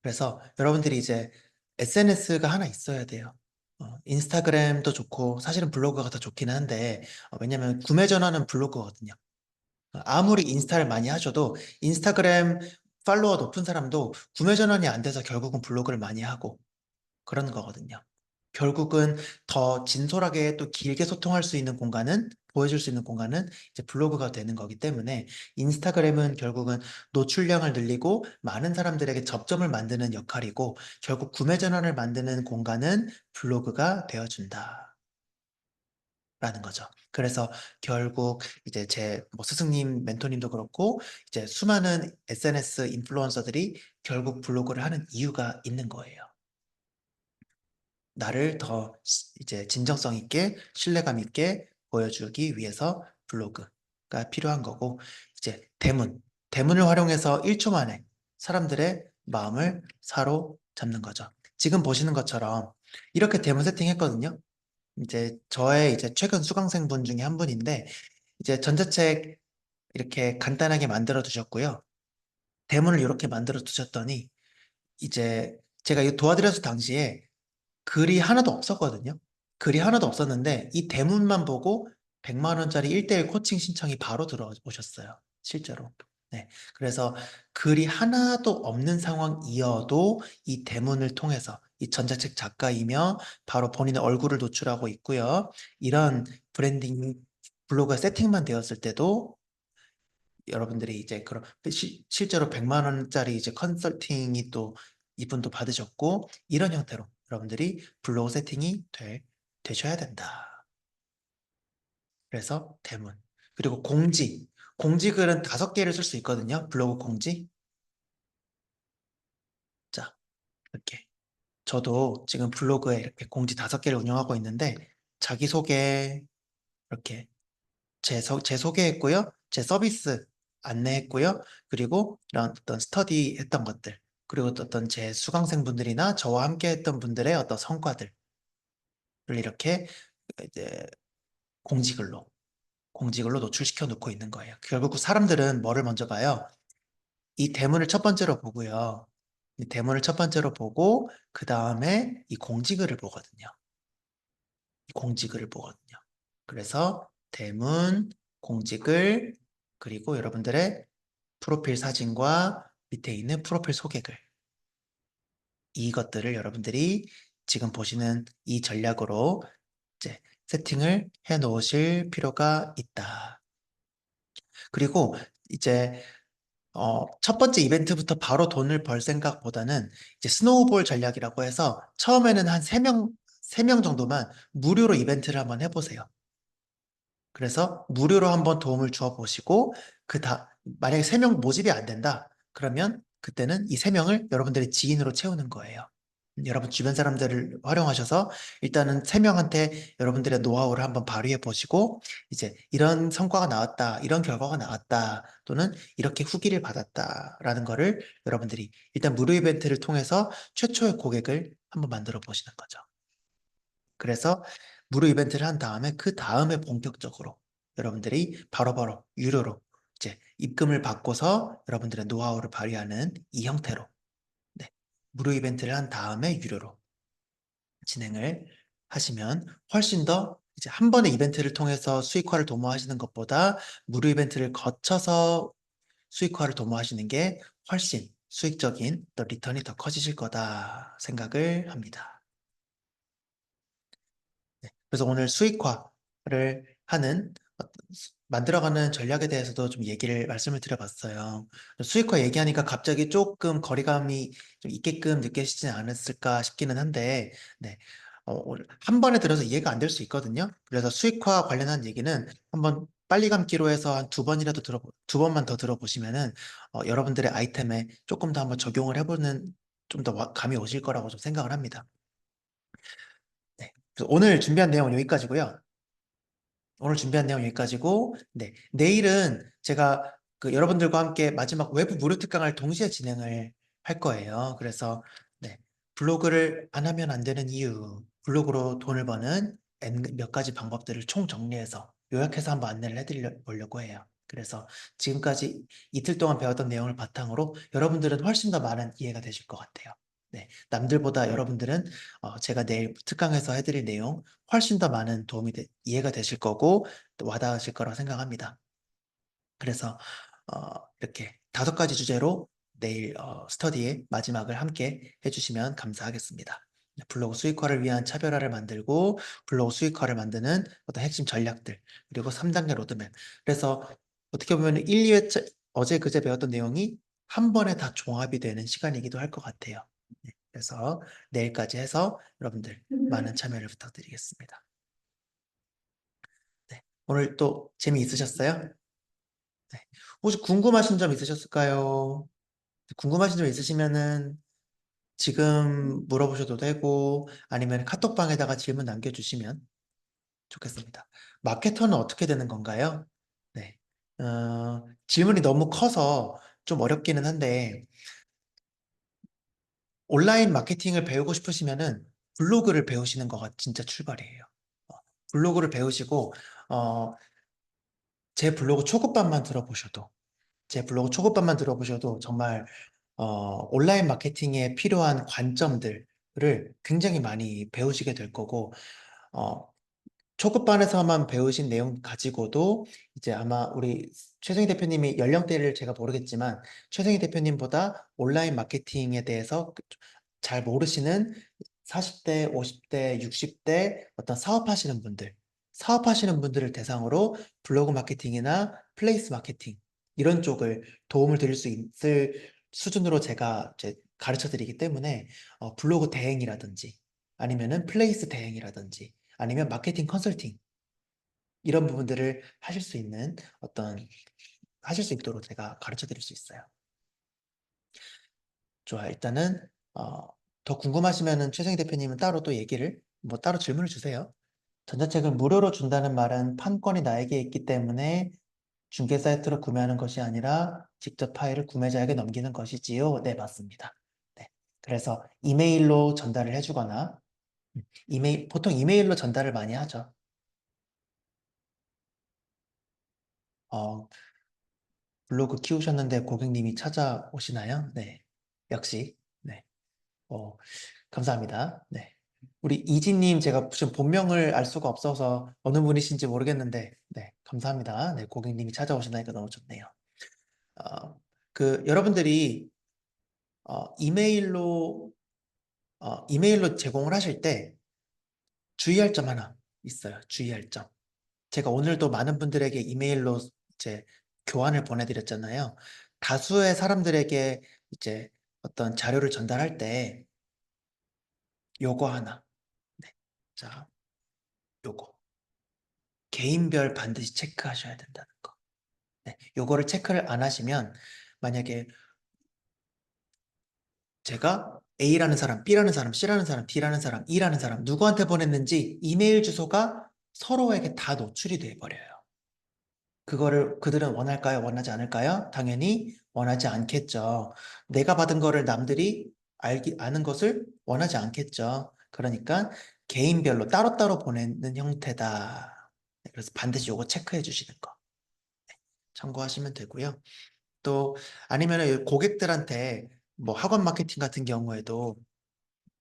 Speaker 1: 그래서 여러분들이 이제 SNS가 하나 있어야 돼요. 인스타그램도 좋고 사실은 블로그가 더 좋기는 한데 왜냐면 구매 전화는 블로그거든요. 아무리 인스타를 많이 하셔도 인스타그램 팔로워 높은 사람도 구매 전환이 안 돼서 결국은 블로그를 많이 하고 그런 거거든요. 결국은 더 진솔하게 또 길게 소통할 수 있는 공간은, 보여줄 수 있는 공간은 이제 블로그가 되는 거기 때문에 인스타그램은 결국은 노출량을 늘리고 많은 사람들에게 접점을 만드는 역할이고 결국 구매 전환을 만드는 공간은 블로그가 되어준다. 라는 거죠. 그래서 결국 이제 제 뭐 스승님, 멘토님도 그렇고 이제 수많은 SNS 인플루언서들이 결국 블로그를 하는 이유가 있는 거예요. 나를 더 이제 진정성 있게 신뢰감 있게 보여주기 위해서 블로그가 필요한 거고 이제 대문을 활용해서 1초 만에 사람들의 마음을 사로잡는 거죠. 지금 보시는 것처럼 이렇게 대문 세팅했거든요. 이제 저의 이제 최근 수강생분 중에 한 분인데 이제 전자책 이렇게 간단하게 만들어 두셨고요. 대문을 이렇게 만들어 두셨더니 이제 제가 이거 도와드렸을 당시에 글이 하나도 없었거든요. 글이 하나도 없었는데 이 대문만 보고 100만 원짜리 1대1 코칭 신청이 바로 들어오셨어요. 실제로. 네. 그래서 글이 하나도 없는 상황이어도 이 대문을 통해서 이 전자책 작가이며 바로 본인의 얼굴을 노출하고 있고요. 이런 브랜딩 블로그 세팅만 되었을 때도 여러분들이 이제 그런 실제로 100만 원짜리 이제 컨설팅이 또 이분도 받으셨고 이런 형태로 여러분들이 블로그 세팅이 되셔야 된다. 그래서 대문 그리고 공지글은 5개를 쓸 수 있거든요. 블로그 공지. 자, 이렇게 저도 지금 블로그에 이렇게 공지 5개를 운영하고 있는데 자기소개 이렇게 제 소개했고요. 제 서비스 안내했고요. 그리고 이런 어떤 스터디 했던 것들, 그리고 또 어떤 제 수강생분들이나 저와 함께 했던 분들의 어떤 성과들을 이렇게 이제 공지글로, 공지글로 노출시켜 놓고 있는 거예요. 결국 그 사람들은 뭐를 먼저 봐요? 이 대문을 첫 번째로 보고요. 이 대문을 첫 번째로 보고, 그 다음에 이 공지글을 보거든요. 이 공지글을 보거든요. 그래서 대문, 공지글, 그리고 여러분들의 프로필 사진과 밑에 있는 프로필 소개글. 이것들을 여러분들이 지금 보시는 이 전략으로 이제 세팅을 해 놓으실 필요가 있다. 그리고 이제 첫 번째 이벤트부터 바로 돈을 벌 생각보다는 이제 스노우볼 전략이라고 해서 처음에는 한 3명 정도만 무료로 이벤트를 한번 해보세요. 그래서 무료로 한번 도움을 주어 보시고 만약에 3명 모집이 안 된다. 그러면 그때는 이 3명을 여러분들의 지인으로 채우는 거예요. 여러분 주변 사람들을 활용하셔서 일단은 3명한테 여러분들의 노하우를 한번 발휘해 보시고 이제 이런 성과가 나왔다, 이런 결과가 나왔다, 또는 이렇게 후기를 받았다라는 거를 여러분들이 일단 무료 이벤트를 통해서 최초의 고객을 한번 만들어 보시는 거죠. 그래서 무료 이벤트를 한 다음에 그 다음에 본격적으로 여러분들이 바로바로 유료로 이제 입금을 받고서 여러분들의 노하우를 발휘하는 이 형태로 네. 무료 이벤트를 한 다음에 유료로 진행을 하시면 훨씬 더 이제 한 번의 이벤트를 통해서 수익화를 도모하시는 것보다 무료 이벤트를 거쳐서 수익화를 도모하시는 게 훨씬 수익적인 또 리턴이 더 커지실 거다 생각을 합니다. 네. 그래서 오늘 수익화를 하는 만들어가는 전략에 대해서도 좀 말씀을 드려봤어요. 수익화 얘기하니까 갑자기 조금 거리감이 좀 있게끔 느껴지지 않았을까 싶기는 한데, 네. 오늘 한 번에 들어서 이해가 안 될 수 있거든요. 그래서 수익화 관련한 얘기는 한번 빨리 감기로 해서 한 2번이라도 2번만 더 들어보시면은, 여러분들의 아이템에 조금 더 한번 적용을 해보는 좀 더 감이 오실 거라고 좀 생각을 합니다. 네. 그래서 오늘 준비한 내용은 여기까지고요. 오늘 준비한 내용 여기까지고, 네. 내일은 제가 그 여러분들과 함께 마지막 외부 무료 특강을 동시에 진행을 할 거예요. 그래서, 네. 블로그를 안 하면 안 되는 이유, 블로그로 돈을 버는 몇 가지 방법들을 총 정리해서 요약해서 한번 안내를 해드리려고 해요. 그래서 지금까지 이틀 동안 배웠던 내용을 바탕으로 여러분들은 훨씬 더 많은 이해가 되실 것 같아요. 네. 남들보다 여러분들은 제가 내일 특강에서 해드릴 내용 훨씬 더 많은 이해가 되실 거고 또 와닿으실 거라고 생각합니다. 그래서 이렇게 5가지 주제로 내일 스터디의 마지막을 함께 해주시면 감사하겠습니다. 블로그 수익화를 위한 차별화를 만들고 블로그 수익화를 만드는 어떤 핵심 전략들 그리고 3단계 로드맵. 그래서 어떻게 보면 1, 2회차 어제 그제 배웠던 내용이 한 번에 다 종합이 되는 시간이기도 할 것 같아요. 네, 그래서 내일까지 해서 여러분들 많은 참여를 부탁드리겠습니다. 네, 오늘 또 재미있으셨어요? 네. 혹시 궁금하신 점 있으셨을까요? 궁금하신 점 있으시면은 지금 물어보셔도 되고 아니면 카톡방에다가 질문 남겨주시면 좋겠습니다. 마케터는 어떻게 되는 건가요? 네. 질문이 너무 커서 좀 어렵기는 한데 온라인 마케팅을 배우고 싶으시면은 블로그를 배우시는 거가 진짜 출발이에요. 어, 블로그를 배우시고 어, 제 블로그 초급반만 들어보셔도 정말 온라인 마케팅에 필요한 관점들을 굉장히 많이 배우시게 될 거고 어, 초급반에서만 배우신 내용 가지고도 이제 아마 우리 최승희 대표님이 연령대를 제가 모르겠지만 최승희 대표님보다 온라인 마케팅에 대해서 잘 모르시는 40대, 50대, 60대 어떤 사업하시는 분들을 대상으로 블로그 마케팅이나 플레이스 마케팅 이런 쪽을 도움을 드릴 수 있을 수준으로 제가 이제 가르쳐 드리기 때문에 블로그 대행이라든지 아니면은 플레이스 대행이라든지 아니면 마케팅 컨설팅 이런 부분들을 하실 수 있도록 제가 가르쳐 드릴 수 있어요. 좋아. 일단은 어, 더 궁금하시면은 최승희 대표님은 따로 또 얘기를 뭐 따로 질문을 주세요. 전자책을 무료로 준다는 말은 판권이 나에게 있기 때문에 중개 사이트로 구매하는 것이 아니라 직접 파일을 구매자에게 넘기는 것이지요. 네, 맞습니다. 네. 그래서 이메일로 전달을 해주거나 보통 이메일로 전달을 많이 하죠. 어, 블로그 키우셨는데 고객님이 찾아오시나요? 네. 역시. 네. 어, 감사합니다. 네. 우리 이지님 제가 지금 본명을 알 수가 없어서 어느 분이신지 모르겠는데, 네. 감사합니다. 네. 고객님이 찾아오시다니까 너무 좋네요. 여러분들이 어, 이메일로, 이메일로 제공을 하실 때 주의할 점 하나 있어요. 주의할 점. 제가 오늘도 많은 분들에게 이메일로 이제 교환을 보내드렸잖아요. 다수의 사람들에게 이제 어떤 자료를 전달할 때 요거 하나. 네. 자, 요거. 개인별 반드시 체크하셔야 된다는 거. 네. 요거를 체크를 안 하시면 만약에 제가 A라는 사람, B라는 사람, C라는 사람, D라는 사람, E라는 사람 누구한테 보냈는지 이메일 주소가 서로에게 다 노출이 돼 버려요. 그거를 그들은 원할까요? 원하지 않을까요? 당연히 원하지 않겠죠. 내가 받은 거를 남들이 아는 것을 원하지 않겠죠. 그러니까 개인별로 따로따로 보내는 형태다. 네, 그래서 반드시 요거 체크해 주시는 거 참고하시면 되고요. 또 아니면은 고객들한테 뭐 학원 마케팅 같은 경우에도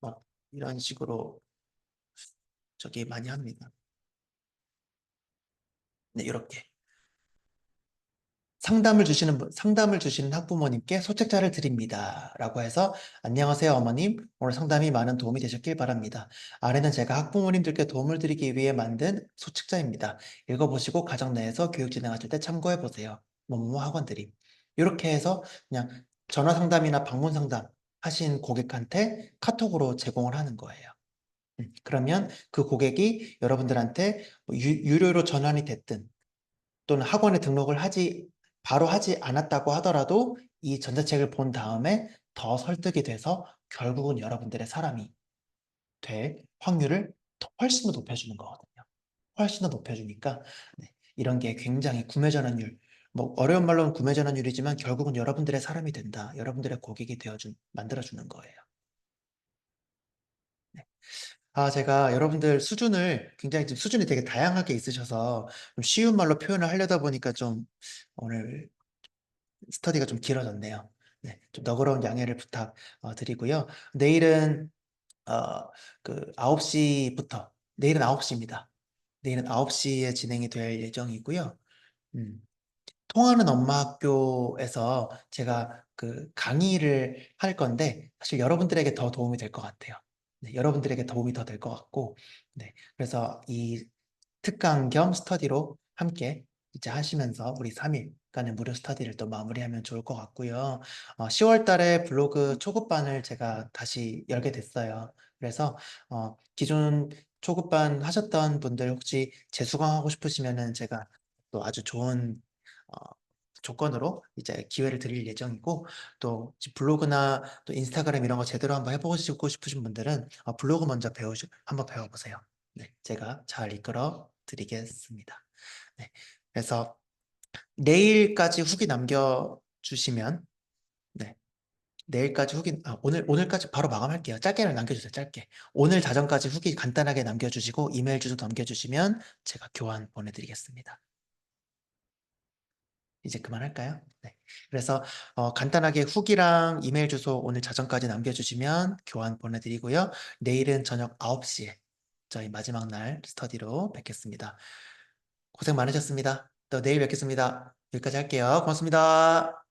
Speaker 1: 막 이런 식으로 저기 많이 합니다. 네, 이렇게. 상담을 주시는 학부모님께 소책자를 드립니다. 라고 해서, 안녕하세요, 어머님. 오늘 상담이 많은 도움이 되셨길 바랍니다. 아래는 제가 학부모님들께 도움을 드리기 위해 만든 소책자입니다. 읽어보시고 가정 내에서 교육 진행하실 때 참고해 보세요. 뭐뭐 학원 드림. 이렇게 해서 그냥 전화 상담이나 방문 상담 하신 고객한테 카톡으로 제공을 하는 거예요. 그러면 그 고객이 여러분들한테 뭐 유료로 전환이 됐든 또는 학원에 등록을 바로 하지 않았다고 하더라도 이 전자책을 본 다음에 더 설득이 돼서 결국은 여러분들의 사람이 될 확률을 훨씬 더 높여주는 거거든요. 훨씬 더 높여주니까 네, 이런 게 굉장히 구매 전환율, 뭐 어려운 말로는 구매 전환율이지만 결국은 여러분들의 사람이 된다. 여러분들의 고객이 만들어주는 거예요. 네. 제가 여러분들 수준을 굉장히 지금 수준이 되게 다양하게 있으셔서 좀 쉬운 말로 표현을 하려다 보니까 좀 오늘 스터디가 좀 길어졌네요. 네, 좀 너그러운 양해를 부탁드리고요. 내일은 어, 9시부터 내일은 9시입니다. 내일은 9시에 진행이 될 예정이고요. 음, 통하는 엄마 학교에서 제가 그 강의를 할 건데 사실 여러분들에게 더 도움이 될 것 같아요. 네, 여러분들에게 도움이 더 될 것 같고, 네, 그래서 이 특강 겸 스터디로 함께 이제 하시면서 우리 3일간의 무료 스터디를 또 마무리하면 좋을 것 같고요. 10월 달에 블로그 초급반을 제가 다시 열게 됐어요. 그래서 기존 초급반 하셨던 분들 혹시 재수강하고 싶으시면은 제가 또 아주 좋은 어, 조건으로 이제 기회를 드릴 예정이고, 또 블로그나 또 인스타그램 이런 거 제대로 한번 해보고 싶으신 분들은 블로그 먼저 한번 배워보세요. 네, 제가 잘 이끌어 드리겠습니다. 네, 그래서 내일까지 후기 남겨주시면, 네, 내일까지 오늘까지 바로 마감할게요. 짧게는 남겨주세요, 짧게. 오늘 자정까지 후기 간단하게 남겨주시고, 이메일 주소 남겨주시면 제가 교환 보내드리겠습니다. 이제 그만할까요? 네. 그래서 간단하게 후기랑 이메일 주소 오늘 자정까지 남겨주시면 교환 보내드리고요. 내일은 저녁 9시에 저희 마지막 날 스터디로 뵙겠습니다. 고생 많으셨습니다. 또 내일 뵙겠습니다. 여기까지 할게요. 고맙습니다.